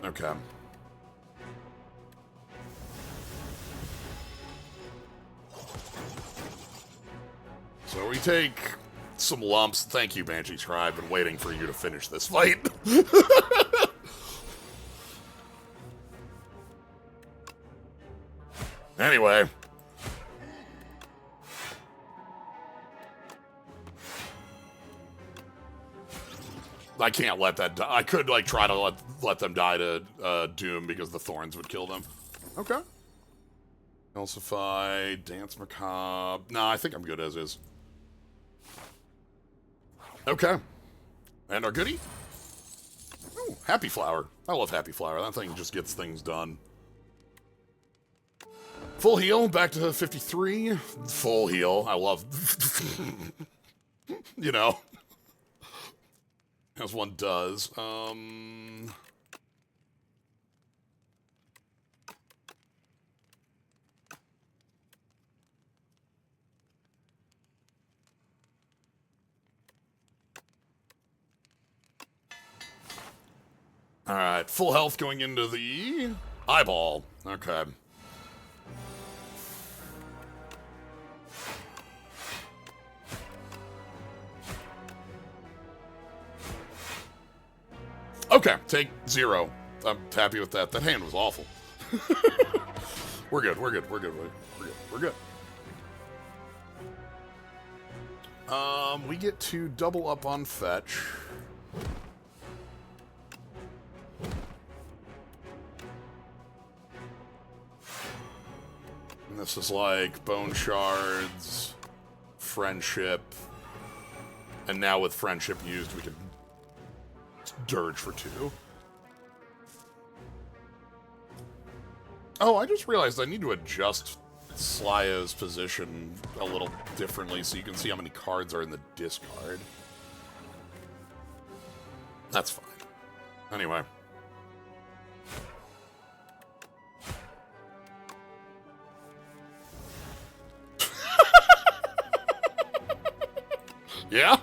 Okay. So we take some lumps. Thank you, Banshee Tribe. I've been waiting for you to finish this fight. Anyway. I can't let that die. I could, like, try to let them die to Doom because the Thorns would kill them. Okay. Calcify, Dance Macabre. Nah, I think I'm good as is. Okay. And our goodie? Ooh, Happy Flower. I love Happy Flower. That thing just gets things done. Full heal, back to 53. Full heal. I love... you know. As one does. Alright, full health going into the eyeball. Okay. Okay, take 0. I'm happy with that. That hand was awful. We're good. We get to double up on fetch. And this is like bone shards, friendship, and now with friendship used, we can dirge for 2. Oh, I just realized I need to adjust Slyo's position a little differently so you can see how many cards are in the discard. That's fine. Anyway. Yeah?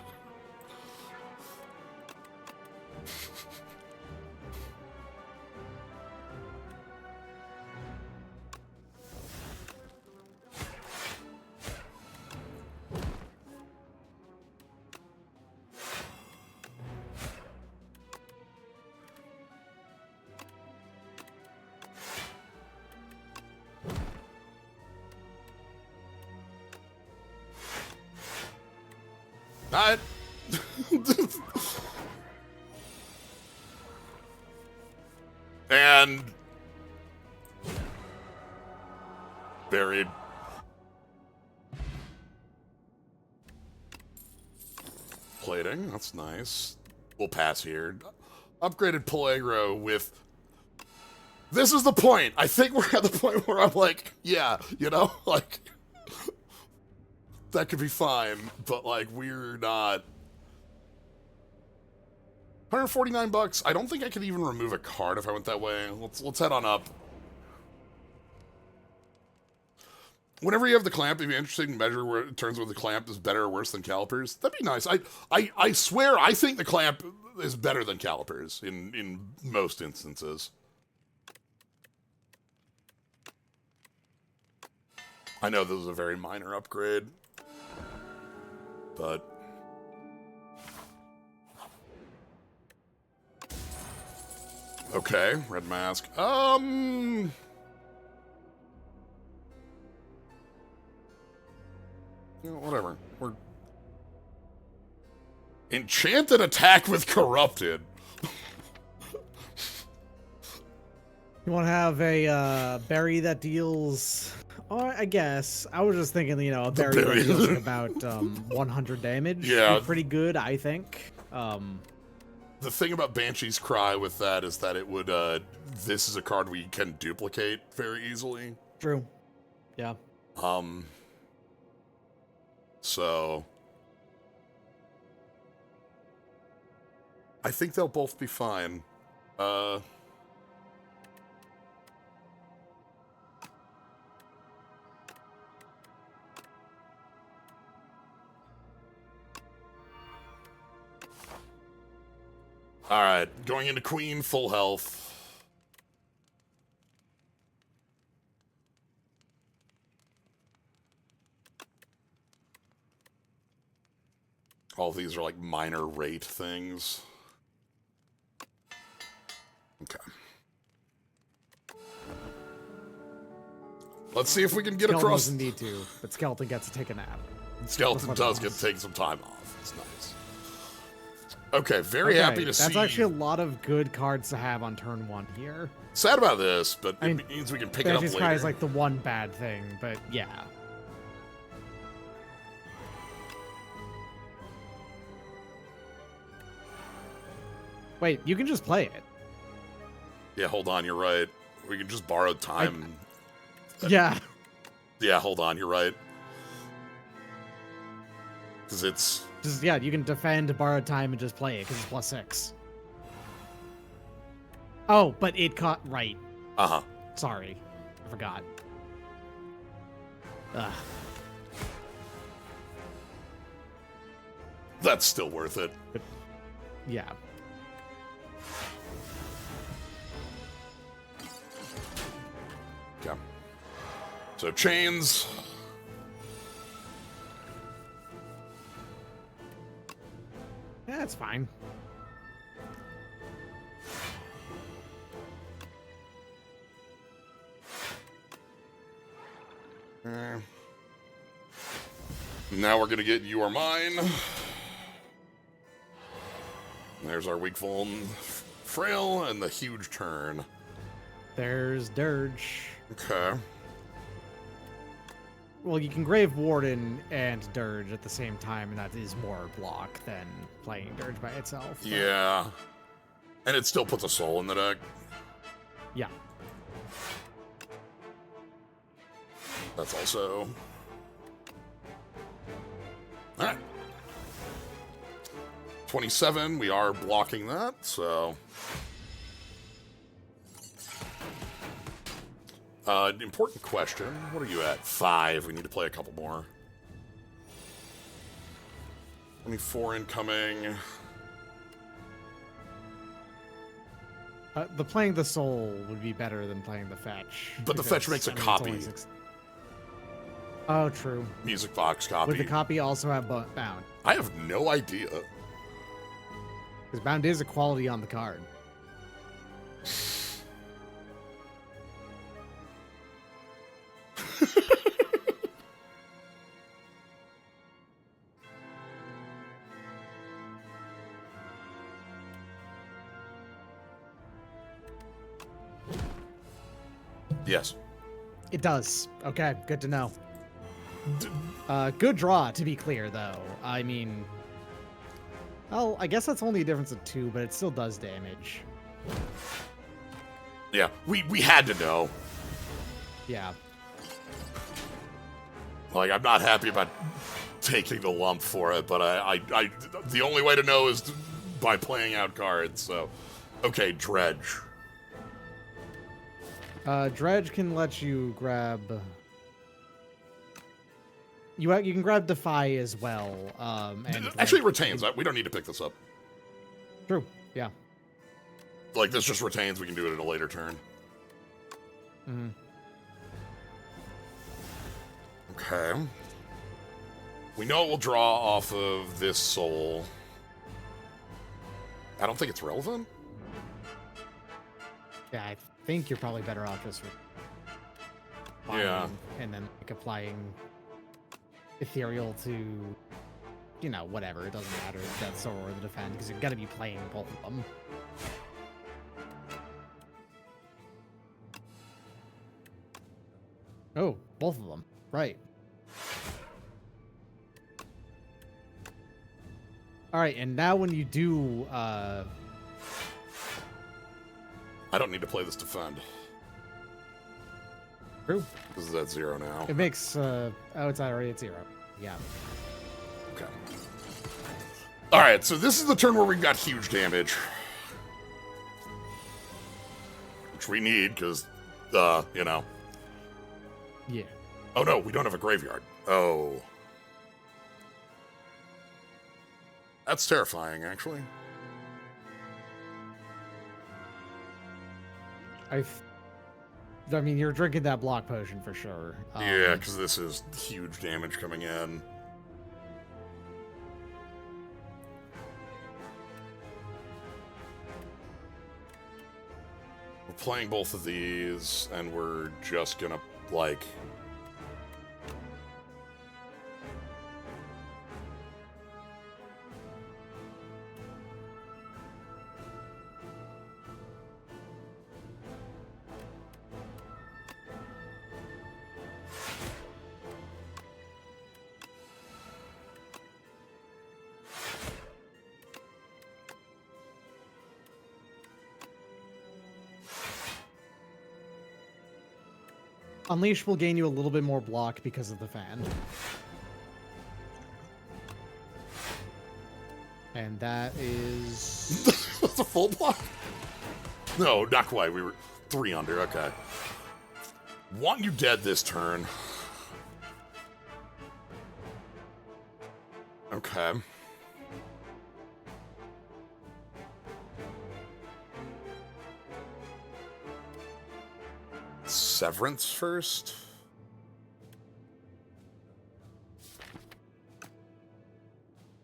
Alright. And buried. Plating, that's nice. We'll pass here. Upgraded Peligro with... This is the point! I think we're at the point where I'm like, yeah, you know, like... That could be fine, but, like, we're not... $149. I don't think I could even remove a card if I went that way. Let's head on up. Whenever you have the clamp, it'd be interesting to measure where it turns where the clamp is better or worse than calipers. That'd be nice. I swear I think the clamp is better than calipers in most instances. I know this is a very minor upgrade, but okay, red mask. You know, whatever. We're enchanted attack with corrupted. You want to have a berry that deals... Or I guess I was just thinking, you know, a berry that deals like about 100 damage. Yeah, pretty good, I think. The thing about Banshee's Cry with that is that it would. This is a card we can duplicate very easily. True. Yeah. So I think they'll both be fine. Alright, going into Queen, full health. All these are like minor rate things. Okay. Let's see if we can get Skeleton across. Doesn't need to, but Skeleton gets to take a nap. Skeleton does get to take some time off. It's nice. Okay, very happy to see. That's actually a lot of good cards to have on turn 1 here. Sad about this, but it means we can pick it up later. Banshee's Cry is like the one bad thing, but yeah. Wait, you can just play it. Yeah, hold on, you're right. We can just borrow time. Yeah. Yeah, hold on, you're right. because it's... Yeah, you can defend, borrowed time, and just play it, because it's +6. Oh, but it caught... Right. Uh-huh. Sorry. I forgot. Ugh. That's still worth it. But, yeah. Okay. So chains. Yeah, that's fine. Now we're gonna get You Are Mine. There's our Wakeful and Frail and the huge turn. There's Dirge. Okay. Well, you can Grave Warden and Dirge at the same time, and that is more block than playing Dirge by itself. But... Yeah. And it still puts a soul in the deck. Yeah. That's also... Alright. 27, we are blocking that, so... Important question. What are you at? 5. We need to play a couple more. 24 incoming. The playing the soul would be better than playing the fetch. But the fetch makes a copy. Oh, true. Music box copy. Would the copy also have bound? I have no idea. Because bound is a quality on the card. Yes. It does. Okay, good to know. Good draw, to be clear, though. I mean... Well, I guess that's only a difference of 2, but it still does damage. Yeah, we had to know. Yeah. Like, I'm not happy about taking the lump for it, but I the only way to know is by playing out cards, so... Okay, Dredge. Dredge can let you grab... You can grab Defy as well. And actually, it retains. We don't need to pick this up. True, yeah. Like, this just retains. We can do it at a later turn. Mm-hmm. Okay. We know it will draw off of this soul. I don't think it's relevant. Yeah, I think you're probably better off just and then like applying ethereal to, you know, whatever. It doesn't matter if that's soul or the defend because you're gonna be playing both of them. Oh, both of them. Right. All right, and now when you do, I don't need to play this defend. True. This is at 0 now. It makes, oh, it's already at 0. Yeah. Okay. All right, so this is the turn where we've got huge damage. Which we need, because, you know. Yeah. Oh, no, we don't have a graveyard. Oh. That's terrifying, actually. I mean, you're drinking that block potion for sure. Yeah, because this is huge damage coming in. We're playing both of these, and we're just gonna, like... Unleash will gain you a little bit more block because of the fan. And that is... That's a full block? No, not quite. We were 3 under. Okay. Want you dead this turn. Okay. Severance first?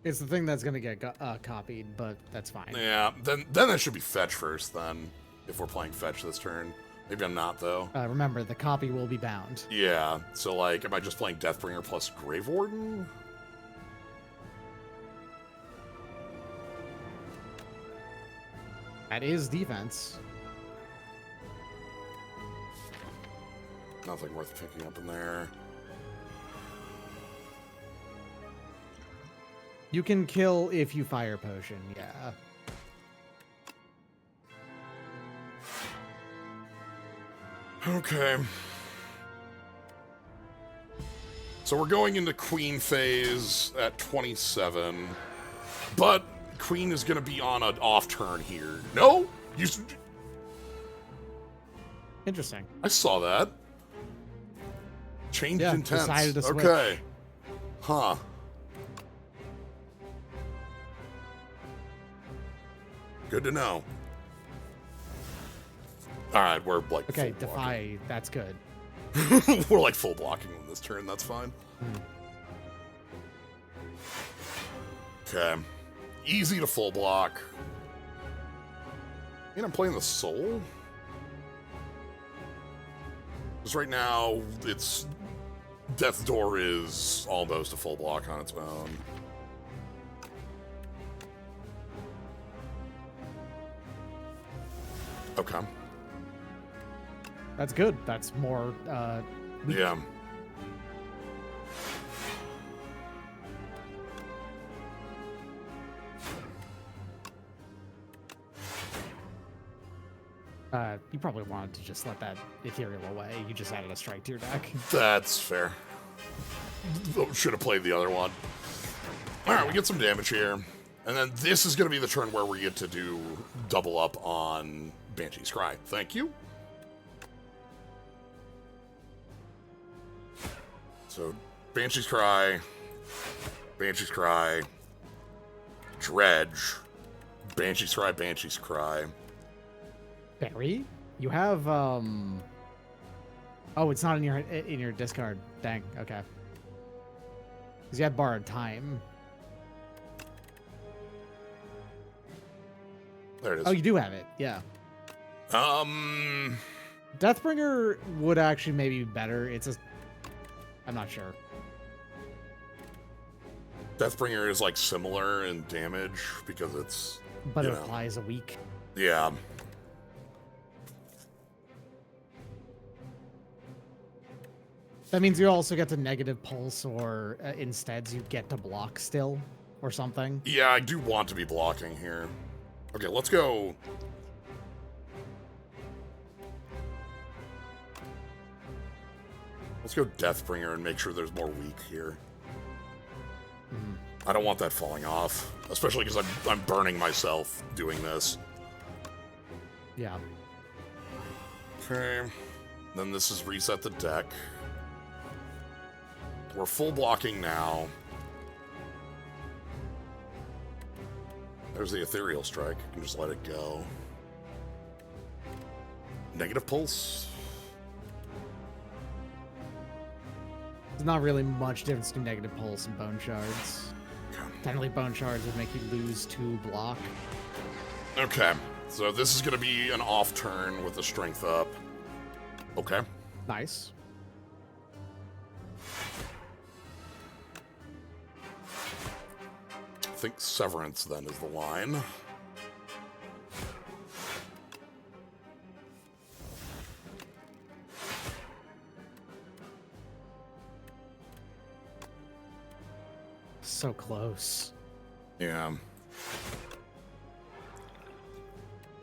It's the thing that's going to get copied, but that's fine. Yeah, then that should be fetch first, then, if we're playing fetch this turn. Maybe I'm not, though. Remember, the copy will be bound. Yeah, so, like, am I just playing Deathbringer plus Grave Warden? That is defense. Nothing worth picking up in there. You can kill if you fire potion, yeah. Okay. So we're going into Queen phase at 27. But Queen is going to be on an off turn here. No? Interesting. I saw that. Changed intents. Decided to switch. Okay. Huh. Good to know. Alright, we're like okay, defy, that's good. We're like full blocking on this turn, that's fine. Okay. Easy to full block. I mean, I'm playing the Soul. Because right now, it's... Death's Door is almost a full block on its own. Okay. That's good. That's more, yeah. You probably wanted to just let that ethereal away. You just added a strike to your deck. That's fair. Should have played the other one. Alright, we get some damage here. And then this is going to be the turn where we get to do double up on Banshee's Cry. Thank you. So, Banshee's Cry, Dredge, Banshee's Cry. Barry? You have, Oh, it's not in your discard. Dang, okay. Because you had Borrowed Time. There it is. Oh, you do have it, yeah. Deathbringer would actually maybe be better. It's a... I'm not sure. Deathbringer is, like, similar in damage because it's... But it applies a week. Yeah. That means you also get to negative pulse, or instead you get to block still, or something. Yeah, I do want to be blocking here. Okay, let's go. Let's go Deathbringer and make sure there's more weak here. I don't want that falling off, especially because I'm burning myself doing this. Yeah. Okay. Then this is reset the deck. We're full blocking now. There's the Ethereal Strike. You can just let it go. Negative Pulse. There's not really much difference between negative pulse and bone shards. Okay. Technically, bone shards would make you lose 2 block. Okay, so this is going to be an off turn with the strength up. Okay. Nice. I think Severance then is the line. So close. Yeah.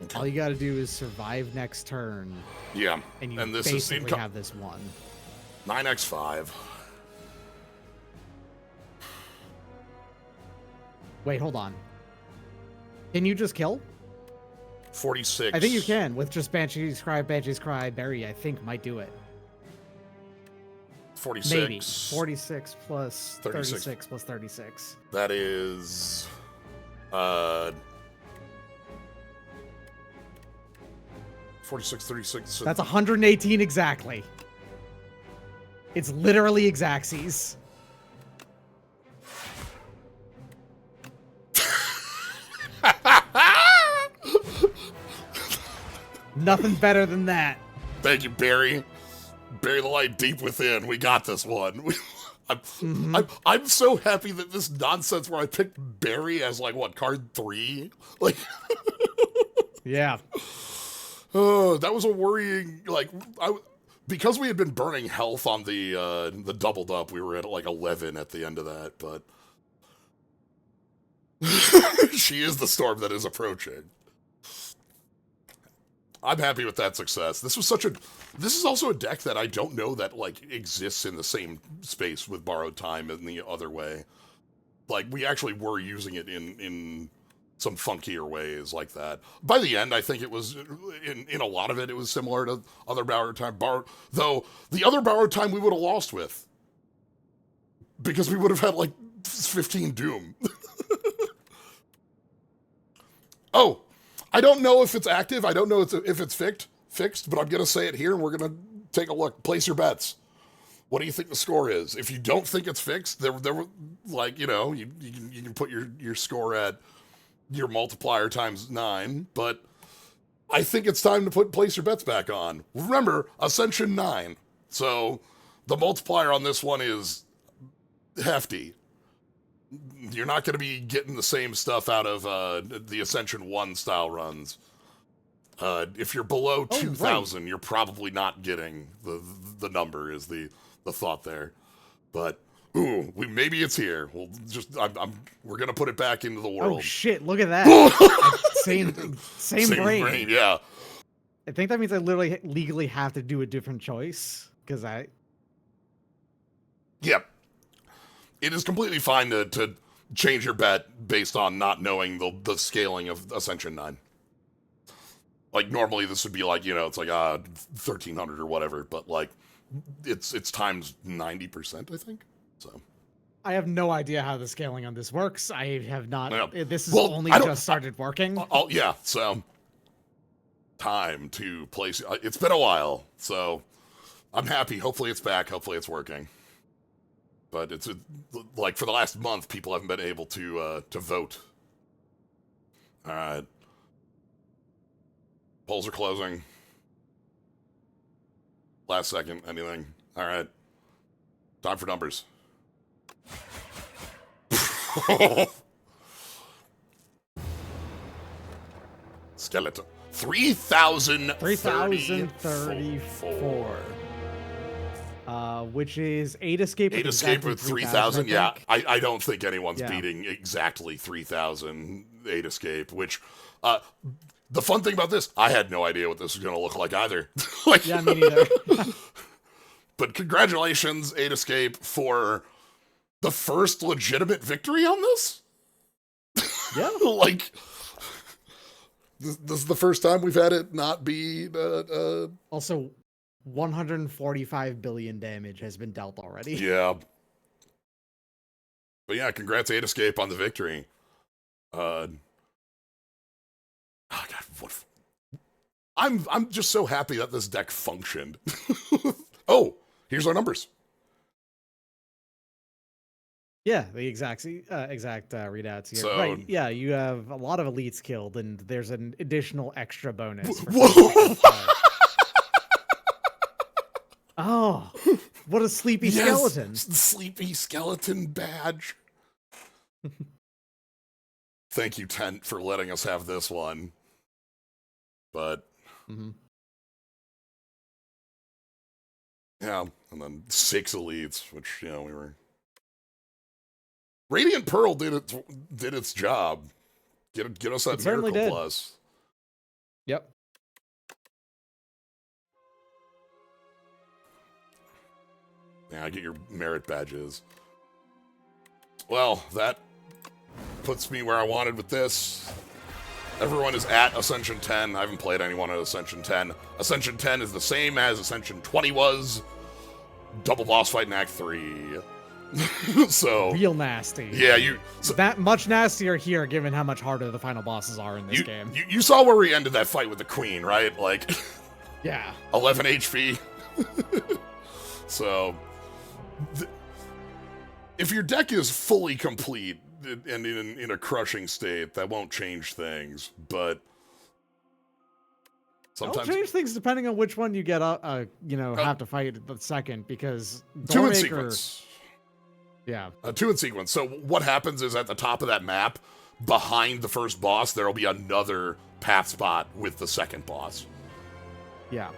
Okay. All you got to do is survive next turn. Yeah. And you this basically have this one. 9x5. Wait, hold on. Can you just kill? 46. I think you can with just Banshee's Cry, Berry. I think might do it. 46. Maybe 46 plus 36 plus 36. That is 46, 36. That's 118 exactly. It's literally exactsies. Nothing better than that. Thank you, Barry. Bury the light deep within. We got this one. I'm so happy that this nonsense where I picked Barry as like what, card 3? Like yeah. Oh, that was a worrying because we had been burning health on the doubled up, we were at like 11 at the end of that, but she is the storm that is approaching. I'm happy with that success. This is also a deck that I don't know that like exists in the same space with Borrowed Time in the other way. Like we actually were using it in some funkier ways like that. By the end, I think it was in a lot of it was similar to other Borrowed Time. Though the other Borrowed Time we would have lost with because we would have had like 15 Doom. Oh. I don't know if it's active. I don't know if it's fixed, but I'm going to say it here, and we're going to take a look. Place your bets. What do you think the score is? If you don't think it's fixed, there were like, you can put your score at your multiplier times 9, but I think it's time to place your bets back on. Remember, Ascension 9. So the multiplier on this one is hefty. You're not going to be getting the same stuff out of the Ascension 1 style runs. If you're below 2,000, right. You're probably not getting the number is the thought there. But maybe it's here. We're going to put it back into the world. Oh shit! Look at that. same brain. Yeah. I think that means I literally legally have to do a different choice because I. Yep. It is completely fine to change your bet based on not knowing the scaling of Ascension 9. Like, normally this would be like, it's like 1,300 or whatever, but, like, it's times 90%, I think, so. I have no idea how the scaling on this works. I have not... Yeah. This has only just started working. Yeah, so... Time to place... It's been a while, so... I'm happy. Hopefully it's back. Hopefully it's working. But it's like for the last month, people haven't been able to vote. All right, polls are closing. Last second, anything? All right, time for numbers. Skeleton 3,034. Which is 8 escape. 8 escape with 3,000. Yeah, I don't think anyone's beating exactly 3,000 8 escape. Which, the fun thing about this, I had no idea what this was going to look like either. Yeah, me neither. But congratulations, 8 escape, for the first legitimate victory on this. Yeah, this is the first time we've had it not be. Also. 145 billion damage has been dealt already. Yeah. But yeah, congrats 8 escape on the victory. Oh God, I'm just so happy that this deck functioned. Oh, here's our numbers. Yeah, the exact readouts here. So, right, yeah, you have a lot of elites killed, and there's an additional extra bonus. Whoa! Oh, what a sleepy skeleton. Sleepy skeleton badge. Thank you, Tent, for letting us have this one. But, yeah, and then 6 elites, which, we were... Radiant Pearl did its job. Get us that Miracle Plus. Yep. Yeah, I get your merit badges. Well, that puts me where I wanted with this. Everyone is at Ascension 10. I haven't played anyone at Ascension 10. Ascension 10 is the same as Ascension 20 was. Double boss fight in Act 3. So real nasty. Yeah, that much nastier here, given how much harder the final bosses are in this game. You saw where we ended that fight with the Queen, right? Like, yeah, 11 HP. So, if your deck is fully complete and in a crushing state, that won't change things. But sometimes it'll change things depending on which one you get. Have to fight the second, because two in sequence. Yeah. 2 in sequence. So what happens is at the top of that map, behind the first boss, there will be another path spot with the second boss. Yeah.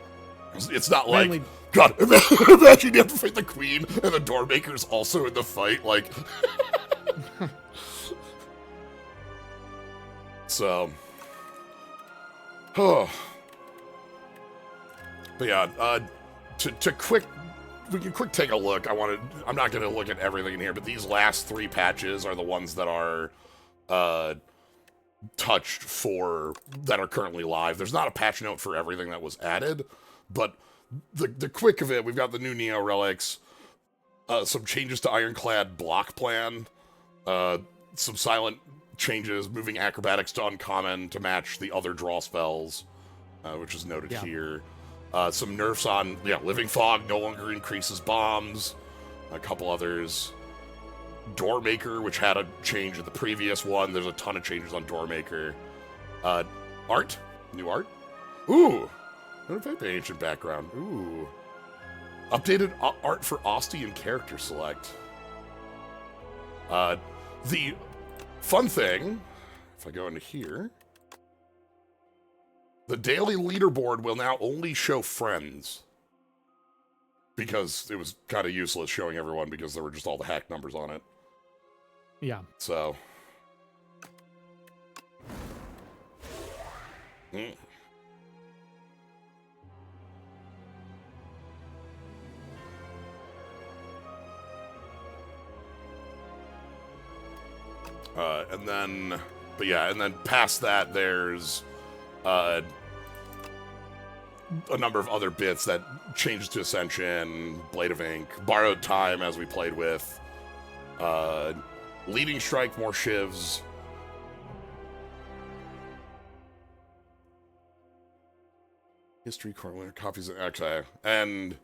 It's not like, God, imagine you have to fight the Queen and the Doormaker's also in the fight. Like, so, oh. But yeah, we can quick take a look. I'm not going to look at everything in here, but these last 3 patches are the ones that are touched for, that are currently live. There's not a patch note for everything that was added, but the quick of it, we've got the new Neo relics, some changes to Ironclad block plan, some silent changes, moving acrobatics to uncommon to match the other draw spells, which is noted here. Some nerfs on, Living Fog no longer increases bombs. A couple others. Doormaker, which had a change in the previous one. There's a ton of changes on Doormaker. Art. New art. Ooh. Ancient background. Ooh. Updated art for Osti and character select. The fun thing, if I go into here, the daily leaderboard will now only show friends. Because it was kind of useless showing everyone because there were just all the hack numbers on it. Yeah. So. And then past that, there's a number of other bits that changes to Ascension, Blade of Ink, Borrowed Time, as we played with, Leading Strike, more shivs, History Corner, copies, okay, and,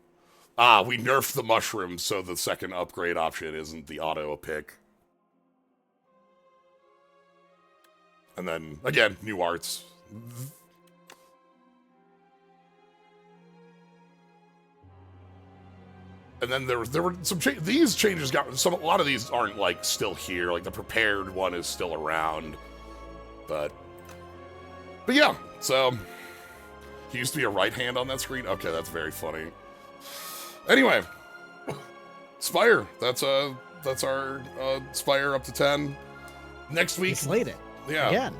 we nerfed the mushrooms, so the second upgrade option isn't the auto-pick. And then, again, new arts. And then there were some these changes a lot of these aren't like still here. Like the prepared one is still around, but yeah. So he used to be a right hand on that screen. Okay, that's very funny. Anyway, Spire. That's our Spire up to 10. Next week, slayed it. Yeah. Again.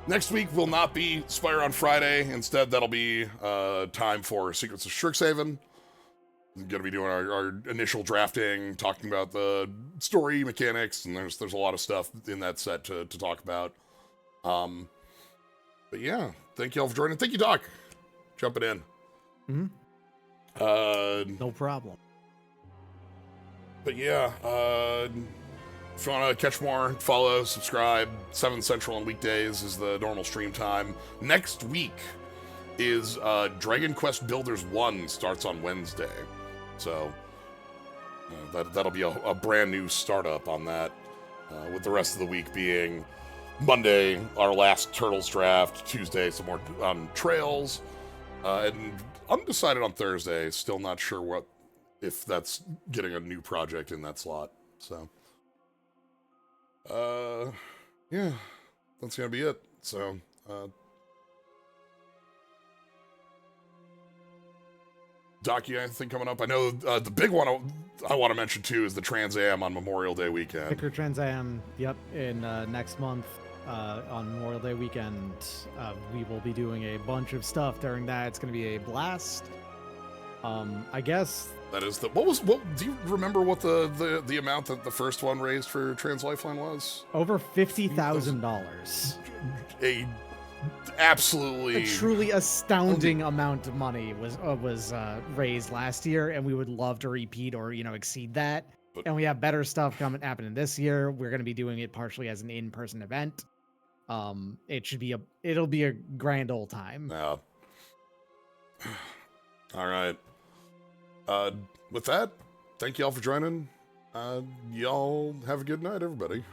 Next week will not be Spire on Friday. Instead, that'll be time for Secrets of Strixhaven. We're going to be doing our initial drafting, talking about the story mechanics, and there's a lot of stuff in that set to talk about. But yeah, thank you all for joining. Thank you, Doc, jumping in. Mm-hmm. No problem. But yeah, if you want to catch more, follow, subscribe. 7 Central on weekdays is the normal stream time. Next week is Dragon Quest Builders 1 starts on Wednesday. So that'll be a brand new startup on that, with the rest of the week being Monday, our last Turtles draft, Tuesday, some more Trails, and undecided on Thursday. Still not sure if that's getting a new project in that slot. So, yeah, that's going to be it. So, Doc, you got anything coming up? I know the big one I want to mention too is the Trans Am on Memorial Day weekend. Picker Trans Am, yep, in next month on Memorial Day weekend. We will be doing a bunch of stuff during that. It's going to be a blast. I guess that is what do you remember what the amount that the first one raised for Trans Lifeline was? Over $50,000. absolutely a truly astounding amount of money was raised last year, and we would love to repeat or exceed that. And we have better stuff happening this year. We're going to be doing it partially as an in-person event. It'll be a grand old time. Yeah. All right. With that, thank y'all for joining. Y'all have a good night, everybody.